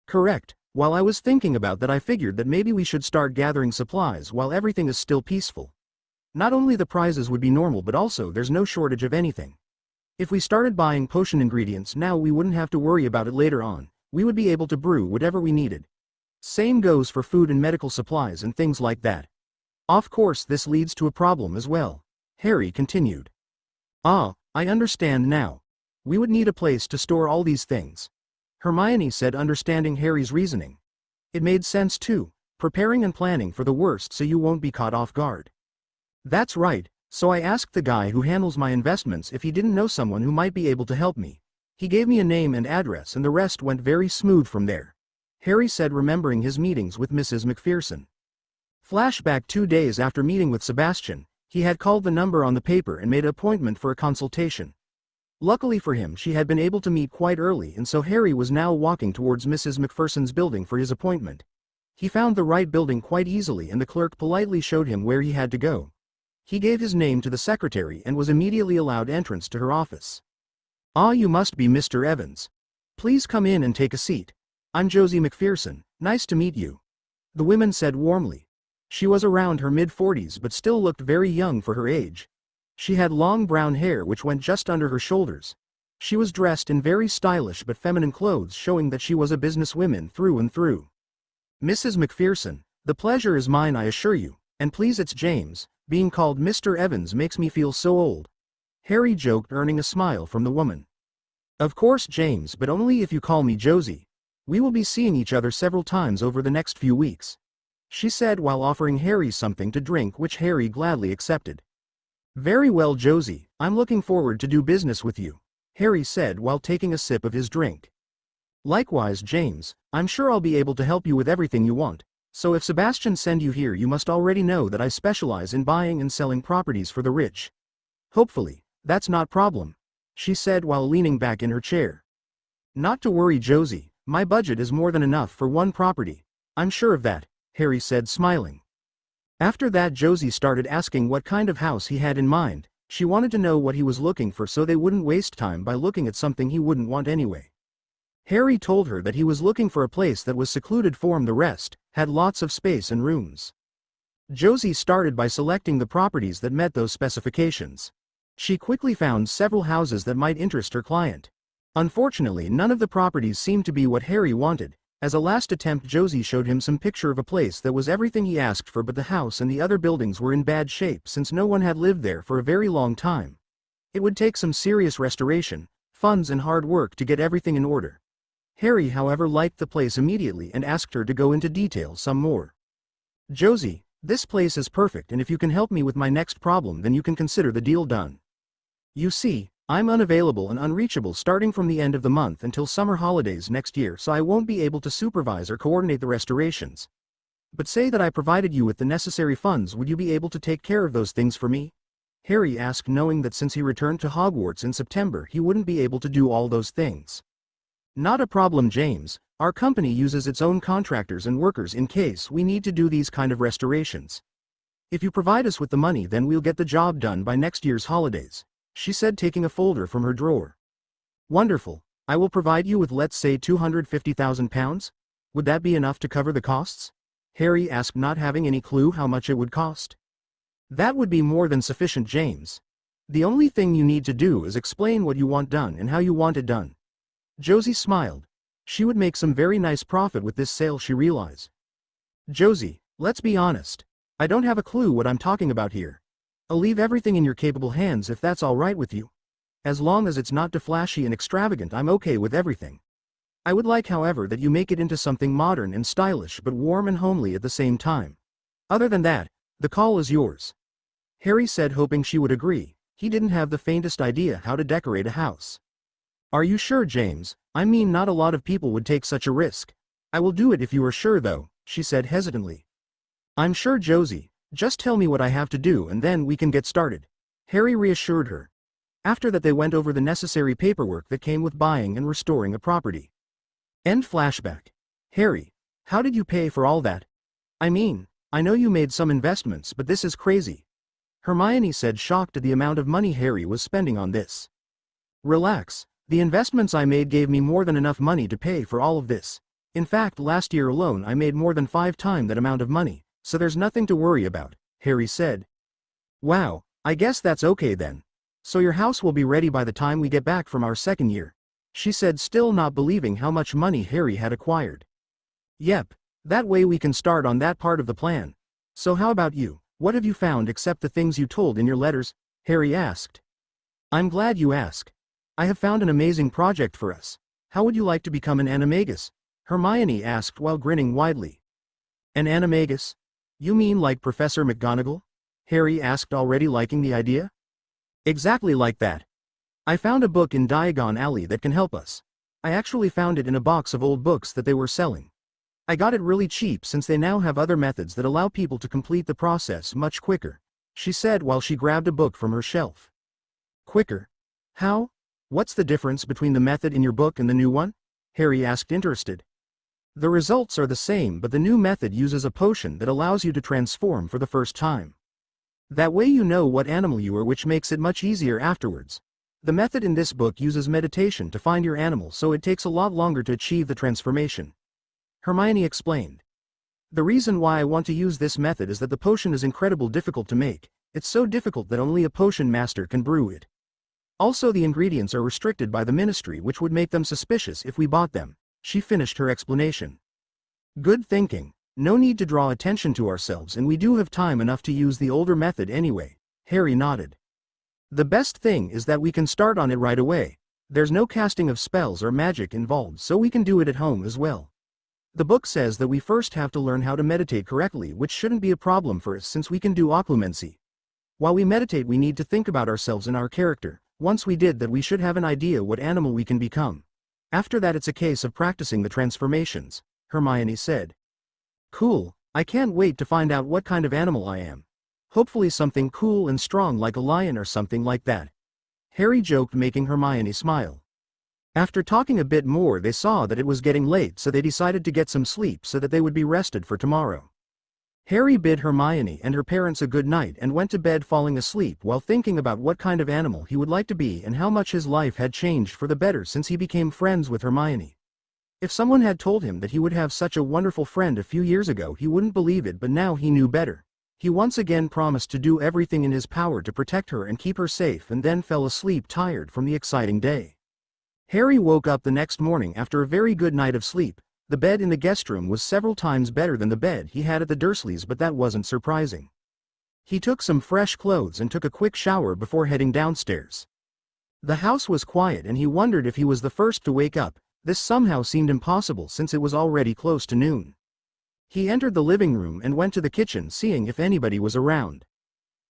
Correct. While I was thinking about that, I figured that maybe we should start gathering supplies while everything is still peaceful. Not only the prices would be normal, but also there's no shortage of anything. If we started buying potion ingredients now, we wouldn't have to worry about it later on. We would be able to brew whatever we needed. Same goes for food and medical supplies and things like that. Of course, this leads to a problem as well. Harry continued. Ah, I understand now. We would need a place to store all these things. Hermione said, understanding Harry's reasoning. It made sense too, preparing and planning for the worst so you won't be caught off guard. That's right, so I asked the guy who handles my investments if he didn't know someone who might be able to help me. He gave me a name and address and the rest went very smooth from there. Harry said, remembering his meetings with Mrs. McPherson. Flashback: 2 days after meeting with Sebastian, he had called the number on the paper and made an appointment for a consultation. Luckily for him, she had been able to meet quite early, and so Harry was now walking towards Mrs. McPherson's building for his appointment. He found the right building quite easily and the clerk politely showed him where he had to go. He gave his name to the secretary and was immediately allowed entrance to her office. Ah, you must be Mr. Evans. Please come in and take a seat. I'm Josie McPherson, nice to meet you. The woman said warmly. She was around her mid-40s but still looked very young for her age. She had long brown hair which went just under her shoulders. She was dressed in very stylish but feminine clothes, showing that she was a businesswoman through and through. Mrs. McPherson, the pleasure is mine, I assure you, and please, it's James. Being called Mr. Evans makes me feel so old. Harry joked, earning a smile from the woman. Of course, James, but only if you call me Josie. We will be seeing each other several times over the next few weeks, she said while offering Harry something to drink, which Harry gladly accepted. Very well, Josie, I'm looking forward to do business with you, Harry said while taking a sip of his drink. Likewise, James, I'm sure I'll be able to help you with everything you want, so if Sebastian send you here, you must already know that I specialize in buying and selling properties for the rich. Hopefully, that's not problem, she said while leaning back in her chair. Not to worry, Josie, my budget is more than enough for one property, I'm sure of that, Harry said, smiling. After that, Josie started asking what kind of house he had in mind. She wanted to know what he was looking for so they wouldn't waste time by looking at something he wouldn't want anyway. Harry told her that he was looking for a place that was secluded from the rest, had lots of space and rooms. Josie started by selecting the properties that met those specifications. She quickly found several houses that might interest her client. Unfortunately, none of the properties seemed to be what Harry wanted. As a last attempt, Josie showed him some picture of a place that was everything he asked for, but the house and the other buildings were in bad shape since no one had lived there for a very long time. It would take some serious restoration, funds and hard work to get everything in order. Harry, however, liked the place immediately and asked her to go into detail some more. "Josie, this place is perfect, and if you can help me with my next problem, then you can consider the deal done. You see, I'm unavailable and unreachable starting from the end of the month until summer holidays next year, so I won't be able to supervise or coordinate the restorations. But say that I provided you with the necessary funds, would you be able to take care of those things for me?" Harry asked, knowing that since he returned to Hogwarts in September he wouldn't be able to do all those things. "Not a problem, James. Our company uses its own contractors and workers in case we need to do these kind of restorations. If you provide us with the money, then we'll get the job done by next year's holidays," she said, taking a folder from her drawer. "Wonderful. I will provide you with, let's say, £250,000. Would that be enough to cover the costs?" Harry asked, not having any clue how much it would cost. "That would be more than sufficient, James. The only thing you need to do is explain what you want done and how you want it done." Josie smiled. She would make some very nice profit with this sale, she realized. "Josie, let's be honest. I don't have a clue what I'm talking about here. I'll leave everything in your capable hands if that's all right with you. As long as it's not too flashy and extravagant, I'm okay with everything. I would like, however, that you make it into something modern and stylish but warm and homely at the same time. Other than that, the call is yours." Harry said, hoping she would agree. He didn't have the faintest idea how to decorate a house. "Are you sure, James? I mean, not a lot of people would take such a risk." "I will do it if you are sure, though," she said hesitantly. "I'm sure, Josie. Just tell me what I have to do and then we can get started," Harry reassured her. After that they went over the necessary paperwork that came with buying and restoring a property. End flashback. "Harry, how did you pay for all that? I mean, I know you made some investments, but this is crazy," Hermione said, shocked at the amount of money Harry was spending on this. "Relax. The investments I made gave me more than enough money to pay for all of this. In fact, last year alone I made more than 5 times that amount of money, so there's nothing to worry about," Harry said. "Wow, I guess that's okay then. So your house will be ready by the time we get back from our second year," she said, still not believing how much money Harry had acquired. "Yep, that way we can start on that part of the plan. So how about you? What have you found except the things you told in your letters?" Harry asked. "I'm glad you ask. I have found an amazing project for us. How would you like to become an animagus?" Hermione asked while grinning widely. "An animagus? You mean like Professor McGonagall?" Harry asked, already liking the idea. "Exactly like that. I found a book in Diagon Alley that can help us. I actually found it in a box of old books that they were selling. I got it really cheap since they now have other methods that allow people to complete the process much quicker," she said while she grabbed a book from her shelf. "Quicker? How? What's the difference between the method in your book and the new one?" Harry asked, interested. "The results are the same, but the new method uses a potion that allows you to transform for the first time. That way you know what animal you are, which makes it much easier afterwards. The method in this book uses meditation to find your animal, so it takes a lot longer to achieve the transformation," Hermione explained. "The reason why I want to use this method is that the potion is incredibly difficult to make. It's so difficult that only a potion master can brew it. Also, the ingredients are restricted by the ministry, which would make them suspicious if we bought them," she finished her explanation. "Good thinking. No need to draw attention to ourselves, and we do have time enough to use the older method anyway," Harry nodded. "The best thing is that we can start on it right away. There's no casting of spells or magic involved, so we can do it at home as well. The book says that we first have to learn how to meditate correctly, which shouldn't be a problem for us since we can do occlumency. While we meditate, we need to think about ourselves and our character. Once we did that, we should have an idea what animal we can become. After that, it's a case of practicing the transformations," Hermione said. "Cool. I can't wait to find out what kind of animal I am. Hopefully something cool and strong like a lion or something like that," Harry joked, making Hermione smile. After talking a bit more, they saw that it was getting late, so they decided to get some sleep so that they would be rested for tomorrow. Harry bid Hermione and her parents a good night and went to bed, falling asleep while thinking about what kind of animal he would like to be and how much his life had changed for the better since he became friends with Hermione. If someone had told him that he would have such a wonderful friend a few years ago, he wouldn't believe it, but now he knew better. He once again promised to do everything in his power to protect her and keep her safe, and then fell asleep tired from the exciting day. Harry woke up the next morning after a very good night of sleep. The bed in the guest room was several times better than the bed he had at the Dursleys, but that wasn't surprising. He took some fresh clothes and took a quick shower before heading downstairs. The house was quiet and he wondered if he was the first to wake up. This somehow seemed impossible since it was already close to noon. He entered the living room and went to the kitchen seeing if anybody was around.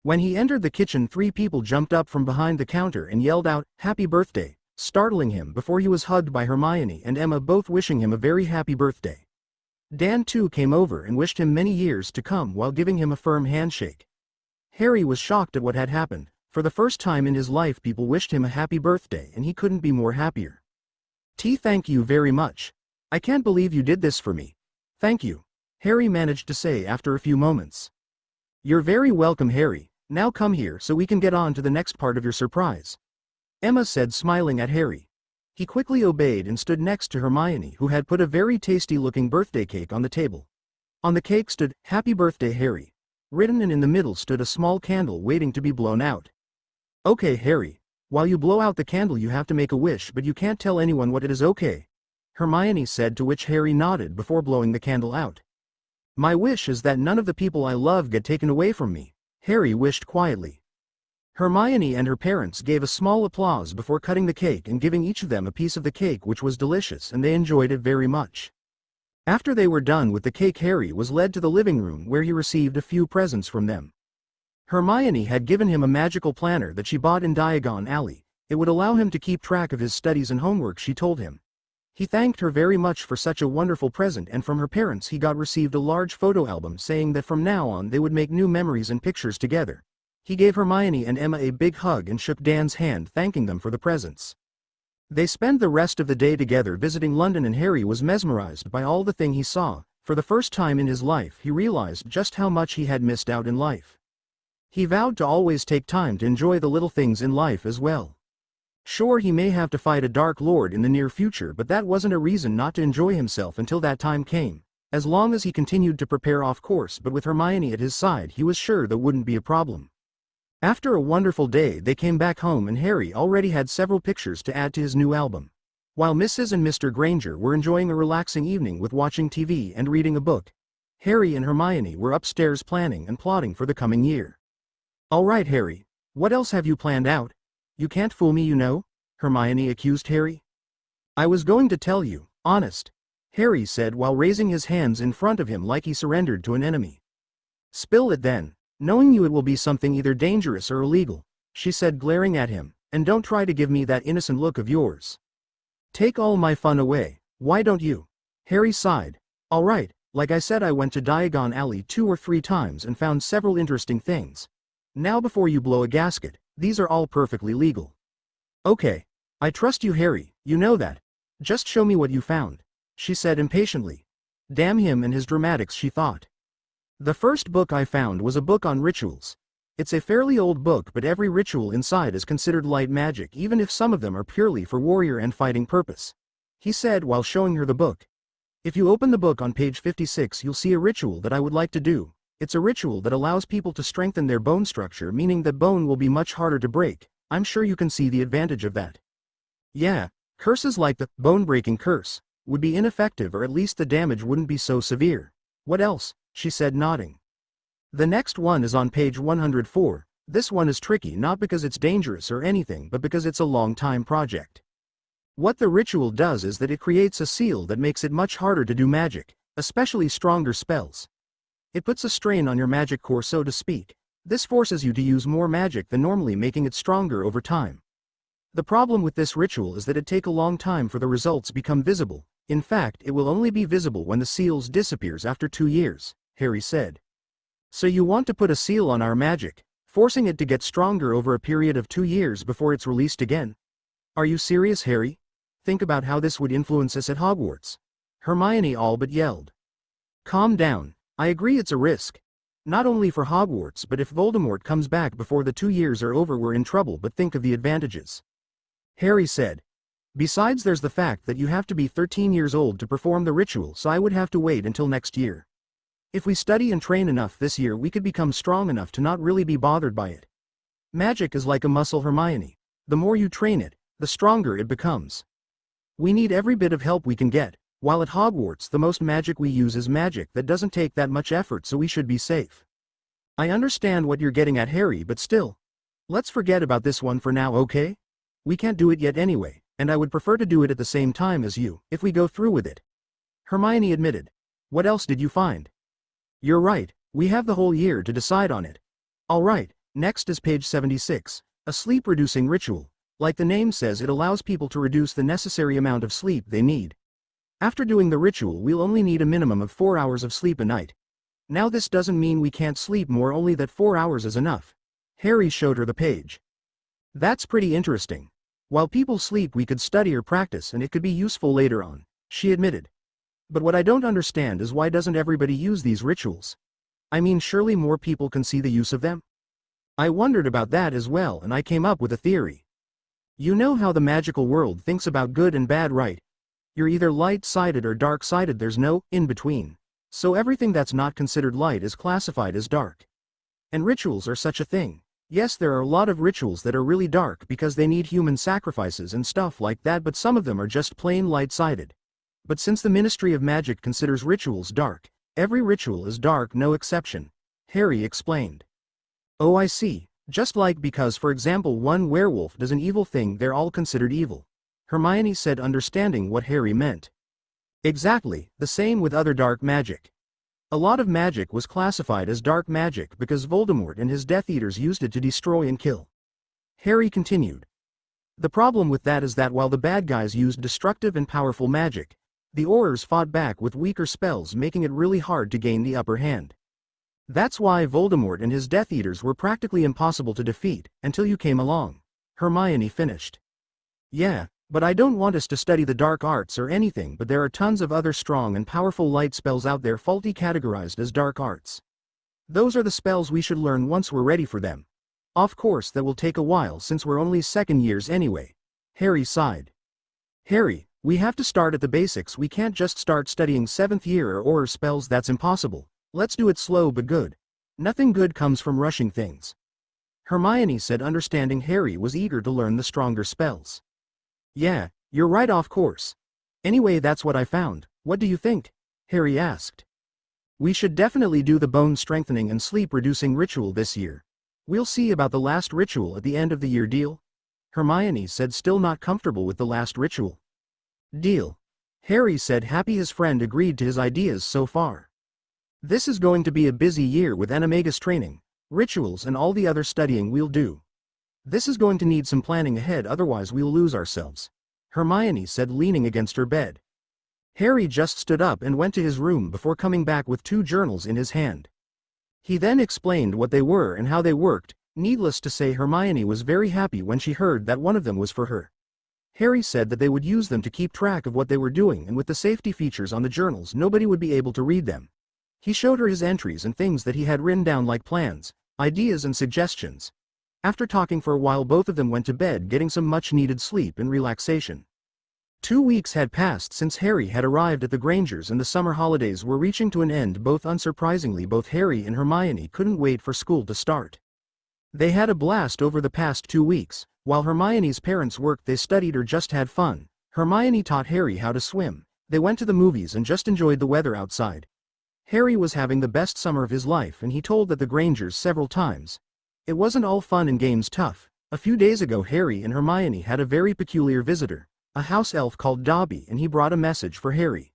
When he entered the kitchen, 3 people jumped up from behind the counter and yelled out, "Happy birthday," startling him before he was hugged by Hermione and Emma, both wishing him a very happy birthday. Dan too came over and wished him many years to come while giving him a firm handshake. Harry was shocked at what had happened. For the first time in his life, people wished him a happy birthday and he couldn't be more happier. Thank you very much. I can't believe you did this for me. Thank you," Harry managed to say after a few moments. "You're very welcome, Harry. Now come here so we can get on to the next part of your surprise," Emma said, smiling at Harry. He quickly obeyed and stood next to Hermione, who had put a very tasty-looking birthday cake on the table. On the cake stood, "Happy birthday, Harry," written, and in the middle stood a small candle waiting to be blown out. "Okay, Harry. While you blow out the candle you have to make a wish, but you can't tell anyone what it is, okay?" Hermione said, to which Harry nodded before blowing the candle out. "My wish is that none of the people I love get taken away from me," Harry wished quietly. Hermione and her parents gave a small applause before cutting the cake and giving each of them a piece of the cake, which was delicious and they enjoyed it very much. After they were done with the cake, Harry was led to the living room where he received a few presents from them. Hermione had given him a magical planner that she bought in Diagon Alley. It would allow him to keep track of his studies and homework, she told him. He thanked her very much for such a wonderful present, and from her parents he received a large photo album saying that from now on they would make new memories and pictures together. He gave Hermione and Emma a big hug and shook Dan's hand, thanking them for the presents. They spent the rest of the day together visiting London, and Harry was mesmerized by all the things he saw. For the first time in his life he realized just how much he had missed out in life. He vowed to always take time to enjoy the little things in life as well. Sure, he may have to fight a Dark Lord in the near future, but that wasn't a reason not to enjoy himself until that time came. As long as he continued to prepare, off course, but with Hermione at his side he was sure that wouldn't be a problem. After a wonderful day they came back home, and Harry already had several pictures to add to his new album. While Mrs. and Mr. Granger were enjoying a relaxing evening with watching TV and reading a book, Harry and Hermione were upstairs planning and plotting for the coming year. "All right, Harry, what else have you planned out? You can't fool me, you know," Hermione accused Harry. "I was going to tell you, honest," Harry said while raising his hands in front of him like he surrendered to an enemy. "Spill it then. Knowing you, it will be something either dangerous or illegal," she said, glaring at him, "and don't try to give me that innocent look of yours. Take all my fun away, why don't you?" Harry sighed. "All right, like I said, I went to Diagon Alley 2 or 3 times and found several interesting things. Now before you blow a gasket, these are all perfectly legal." "Okay. I trust you, Harry, you know that. Just show me what you found," she said impatiently. Damn him and his dramatics, she thought. "The first book I found was a book on rituals. It's a fairly old book, but every ritual inside is considered light magic, even if some of them are purely for warrior and fighting purpose," he said while showing her the book. "If you open the book on page 56 you'll see a ritual that I would like to do. It's a ritual that allows people to strengthen their bone structure, meaning that bone will be much harder to break. I'm sure you can see the advantage of that." "Yeah, curses like the bone-breaking curse would be ineffective, or at least the damage wouldn't be so severe. What else?" she said, nodding. "The next one is on page 104. This one is tricky, not because it's dangerous or anything, but because it's a long-time project. What the ritual does is that it creates a seal that makes it much harder to do magic, especially stronger spells. It puts a strain on your magic core, so to speak. This forces you to use more magic than normally, making it stronger over time. The problem with this ritual is that it takes a long time for the results become visible. In fact, it will only be visible when the seals disappears after 2 years, Harry said. So you want to put a seal on our magic, forcing it to get stronger over a period of 2 years before it's released again? Are you serious, Harry? Think about how this would influence us at Hogwarts," Hermione all but yelled. "Calm down. I agree it's a risk. Not only for Hogwarts, but if Voldemort comes back before the 2 years are over, we're in trouble, but think of the advantages," Harry said. "Besides, there's the fact that you have to be 13 years old to perform the ritual, so I would have to wait until next year. If we study and train enough this year, we could become strong enough to not really be bothered by it. Magic is like a muscle, Hermione. The more you train it, the stronger it becomes. We need every bit of help we can get. While at Hogwarts the most magic we use is magic that doesn't take that much effort, so we should be safe." "I understand what you're getting at, Harry, but still. Let's forget about this one for now, okay? We can't do it yet anyway," And I would prefer to do it at the same time as you, if we go through with it. Hermione admitted. What else did you find? You're right, we have the whole year to decide on it. Alright, next is page 76. A sleep-reducing ritual. Like the name says, it allows people to reduce the necessary amount of sleep they need. After doing the ritual, we'll only need a minimum of 4 hours of sleep a night. Now this doesn't mean we can't sleep more, only that 4 hours is enough. Harry showed her the page. That's pretty interesting. While people sleep, we could study or practice, and it could be useful later on, she admitted. But what I don't understand is, why doesn't everybody use these rituals? I mean, surely more people can see the use of them? I wondered about that as well, and I came up with a theory. You know how the magical world thinks about good and bad, right? You're either light-sided or dark-sided, there's no in-between. So everything that's not considered light is classified as dark. And rituals are such a thing. Yes, there are a lot of rituals that are really dark because they need human sacrifices and stuff like that, but some of them are just plain light-sided. But since the Ministry of Magic considers rituals dark, every ritual is dark, no exception, Harry explained. Oh, I see. Just like because, for example, one werewolf does an evil thing, they're all considered evil, Hermione said, understanding what Harry meant. Exactly, the same with other dark magic. A lot of magic was classified as dark magic because Voldemort and his Death Eaters used it to destroy and kill. Harry continued. The problem with that is that while the bad guys used destructive and powerful magic, the Aurors fought back with weaker spells, making it really hard to gain the upper hand. That's why Voldemort and his Death Eaters were practically impossible to defeat, until you came along, Hermione finished. Yeah, but I don't want us to study the dark arts or anything, but there are tons of other strong and powerful light spells out there, faulty categorized as dark arts. Those are the spells we should learn once we're ready for them. Of course that will take a while since we're only second years anyway. Harry sighed. Harry, we have to start at the basics, we can't just start studying 7th year or Auror spells, that's impossible. Let's do it slow but good. Nothing good comes from rushing things. Hermione said, understanding Harry was eager to learn the stronger spells. Yeah, you're right, of course. Anyway, that's what I found. What do you think? Harry asked. We should definitely do the bone strengthening and sleep reducing ritual this year. We'll see about the last ritual at the end of the year, deal? Hermione said, still not comfortable with the last ritual. Deal. Harry said, happy his friend agreed to his ideas so far. This is going to be a busy year with animagus training, rituals and all the other studying we'll do. This is going to need some planning ahead, otherwise we'll lose ourselves, Hermione said, leaning against her bed. Harry just stood up and went to his room before coming back with 2 journals in his hand. He then explained what they were and how they worked. Needless to say, Hermione was very happy when she heard that one of them was for her. Harry said that they would use them to keep track of what they were doing, and with the safety features on the journals, nobody would be able to read them. He showed her his entries and things that he had written down, like plans, ideas and suggestions. After talking for a while, both of them went to bed, getting some much-needed sleep and relaxation. 2 weeks had passed since Harry had arrived at the Grangers, and the summer holidays were reaching to an end. Unsurprisingly, both Harry and Hermione couldn't wait for school to start. They had a blast over the past 2 weeks. While Hermione's parents worked, they studied or just had fun. Hermione taught Harry how to swim. They went to the movies and just enjoyed the weather outside. Harry was having the best summer of his life, and he told that the Grangers several times. It wasn't all fun and games, tough. A few days ago, Harry and Hermione had a very peculiar visitor, a house elf called Dobby, and he brought a message for Harry.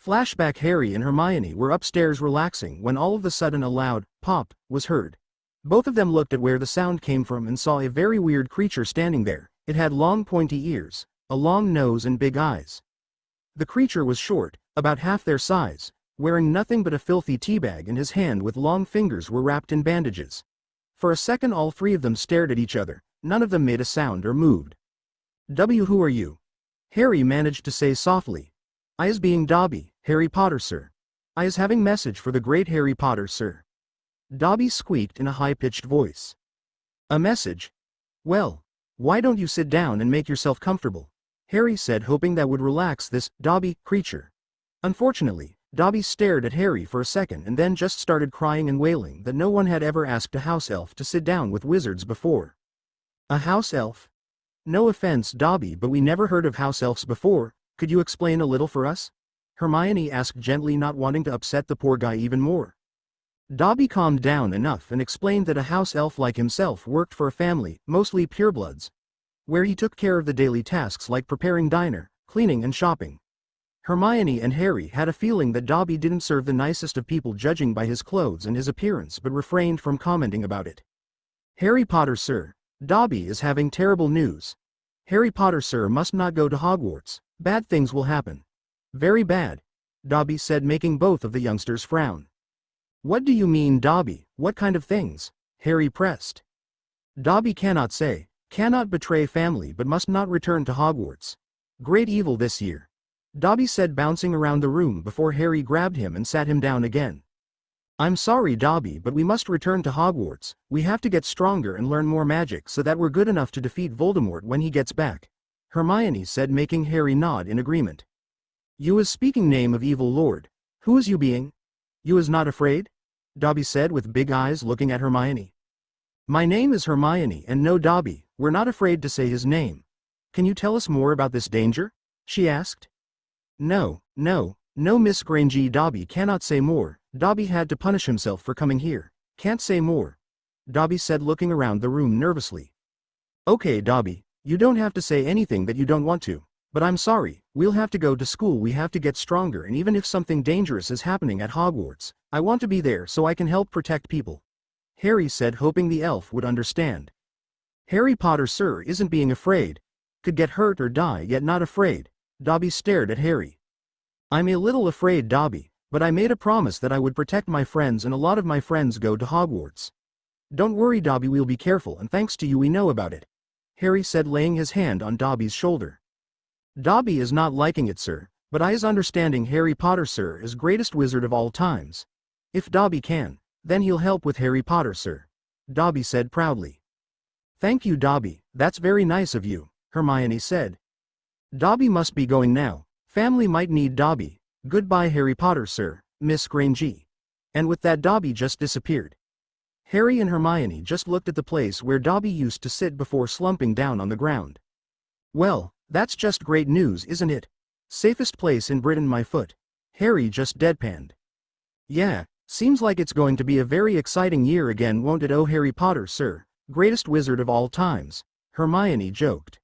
Flashback: Harry and Hermione were upstairs relaxing when all of a sudden a loud pop was heard. Both of them looked at where the sound came from and saw a very weird creature standing there. It had long pointy ears, a long nose and big eyes. The creature was short, about half their size, wearing nothing but a filthy teabag, and his hand with long fingers were wrapped in bandages. For a second all 3 of them stared at each other. None of them made a sound or moved. Who are you? Harry managed to say softly. I is being Dobby, Harry Potter, sir. I is having message for the great Harry Potter, sir. Dobby squeaked in a high-pitched voice. A message? Well, why don't you sit down and make yourself comfortable? Harry said, hoping that would relax this Dobby creature. Unfortunately, Dobby stared at Harry for a second and then just started crying and wailing that no one had ever asked a house elf to sit down with wizards before. A house elf? No offense, Dobby, but we never heard of house elves before. Could you explain a little for us? Hermione asked gently, not wanting to upset the poor guy even more. Dobby calmed down enough and explained that a house elf like himself worked for a family, mostly purebloods. where he took care of the daily tasks like preparing dinner, cleaning and shopping. Hermione and Harry had a feeling that Dobby didn't serve the nicest of people judging by his clothes and his appearance but refrained from commenting about it. Harry Potter, sir. Dobby is having terrible news. Harry Potter, sir, must not go to Hogwarts. Bad things will happen. Very bad, Dobby said, making both of the youngsters frown. What do you mean, Dobby? What kind of things? Harry pressed. Dobby cannot say, cannot betray family but must not return to Hogwarts. Great evil this year, Dobby said, bouncing around the room before Harry grabbed him and sat him down again. I'm sorry, Dobby, but we must return to Hogwarts. We have to get stronger and learn more magic so that we're good enough to defeat Voldemort when he gets back, Hermione said, making Harry nod in agreement. You is speaking name of evil lord. Who is you being? You is not afraid? Dobby said with big eyes looking at Hermione. My name is Hermione and no Dobby, we're not afraid to say his name. Can you tell us more about this danger? She asked. No, Miss Granger, Dobby cannot say more. Dobby had to punish himself for coming here. Can't say more, Dobby said, looking around the room nervously. Okay, Dobby, you don't have to say anything that you don't want to. But I'm sorry, we'll have to go to school, we have to get stronger, and even if something dangerous is happening at Hogwarts, I want to be there so I can help protect people, Harry said, hoping the elf would understand. Harry Potter, sir, isn't being afraid. Could get hurt or die yet not afraid. Dobby stared at Harry. I'm a little afraid, Dobby, but I made a promise that I would protect my friends and a lot of my friends go to Hogwarts. Don't worry, Dobby, we'll be careful and thanks to you we know about it, Harry said, laying his hand on Dobby's shoulder. Dobby is not liking it, sir, but I is understanding Harry Potter, sir, is greatest wizard of all times. If Dobby can, then he'll help with Harry Potter, sir, Dobby said proudly. Thank you, Dobby, that's very nice of you, Hermione said. Dobby must be going now. Family might need Dobby. Goodbye, Harry Potter, sir, Miss Granger. And with that, Dobby just disappeared. Harry and Hermione just looked at the place where Dobby used to sit before slumping down on the ground. Well, that's just great news, isn't it? Safest place in Britain, my foot. Harry just deadpanned. Yeah, seems like it's going to be a very exciting year again, won't it? Oh, Harry Potter, sir, greatest wizard of all times, Hermione joked.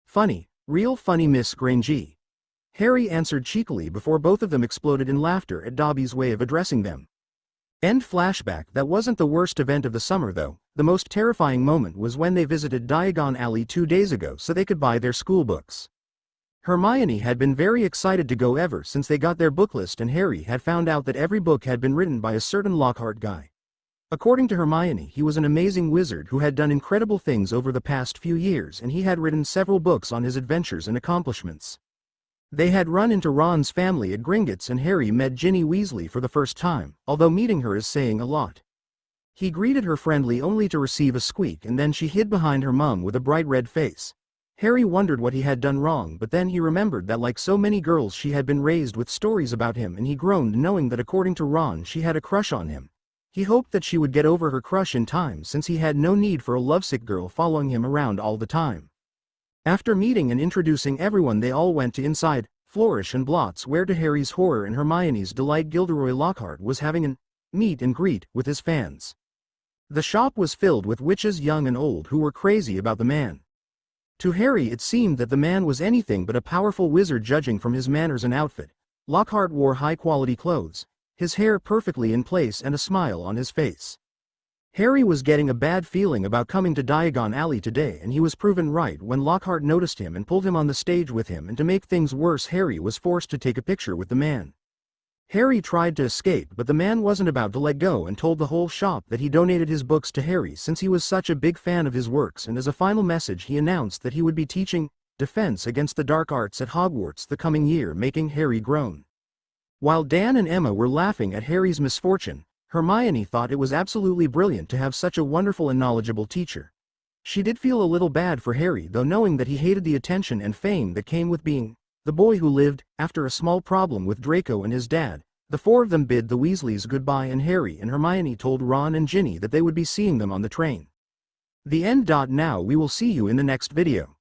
Funny, real funny, Miss Granger, Harry answered cheekily before both of them exploded in laughter at Dobby's way of addressing them. End flashback. That wasn't the worst event of the summer though. The most terrifying moment was when they visited Diagon Alley 2 days ago so they could buy their school books. Hermione had been very excited to go ever since they got their book list, and Harry had found out that every book had been written by a certain Lockhart guy. According to Hermione, he was an amazing wizard who had done incredible things over the past few years, and he had written several books on his adventures and accomplishments. They had run into Ron's family at Gringotts, and Harry met Ginny Weasley for the first time, although meeting her is saying a lot. He greeted her friendly only to receive a squeak, and then she hid behind her mum with a bright red face. Harry wondered what he had done wrong, but then he remembered that like so many girls she had been raised with stories about him, and he groaned knowing that according to Ron she had a crush on him. He hoped that she would get over her crush in time since he had no need for a lovesick girl following him around all the time. After meeting and introducing everyone, they all went to inside Flourish and Blots, where to Harry's horror and Hermione's delight Gilderoy Lockhart was having an meet and greet with his fans. The shop was filled with witches young and old who were crazy about the man. To Harry it seemed that the man was anything but a powerful wizard, judging from his manners and outfit. Lockhart wore high-quality clothes, his hair perfectly in place and a smile on his face. Harry was getting a bad feeling about coming to Diagon Alley today, and he was proven right when Lockhart noticed him and pulled him on the stage with him, and to make things worse Harry was forced to take a picture with the man. Harry tried to escape, but the man wasn't about to let go and told the whole shop that he donated his books to Harry since he was such a big fan of his works, and as a final message he announced that he would be teaching defense against the dark arts at Hogwarts the coming year, making Harry groan. While Dan and Emma were laughing at Harry's misfortune, Hermione thought it was absolutely brilliant to have such a wonderful and knowledgeable teacher. She did feel a little bad for Harry though, knowing that he hated the attention and fame that came with being the boy who lived after a small problem with Draco and his dad. The four of them bid the Weasleys goodbye, and Harry and Hermione told Ron and Ginny that they would be seeing them on the train. The end. Now we will see you in the next video.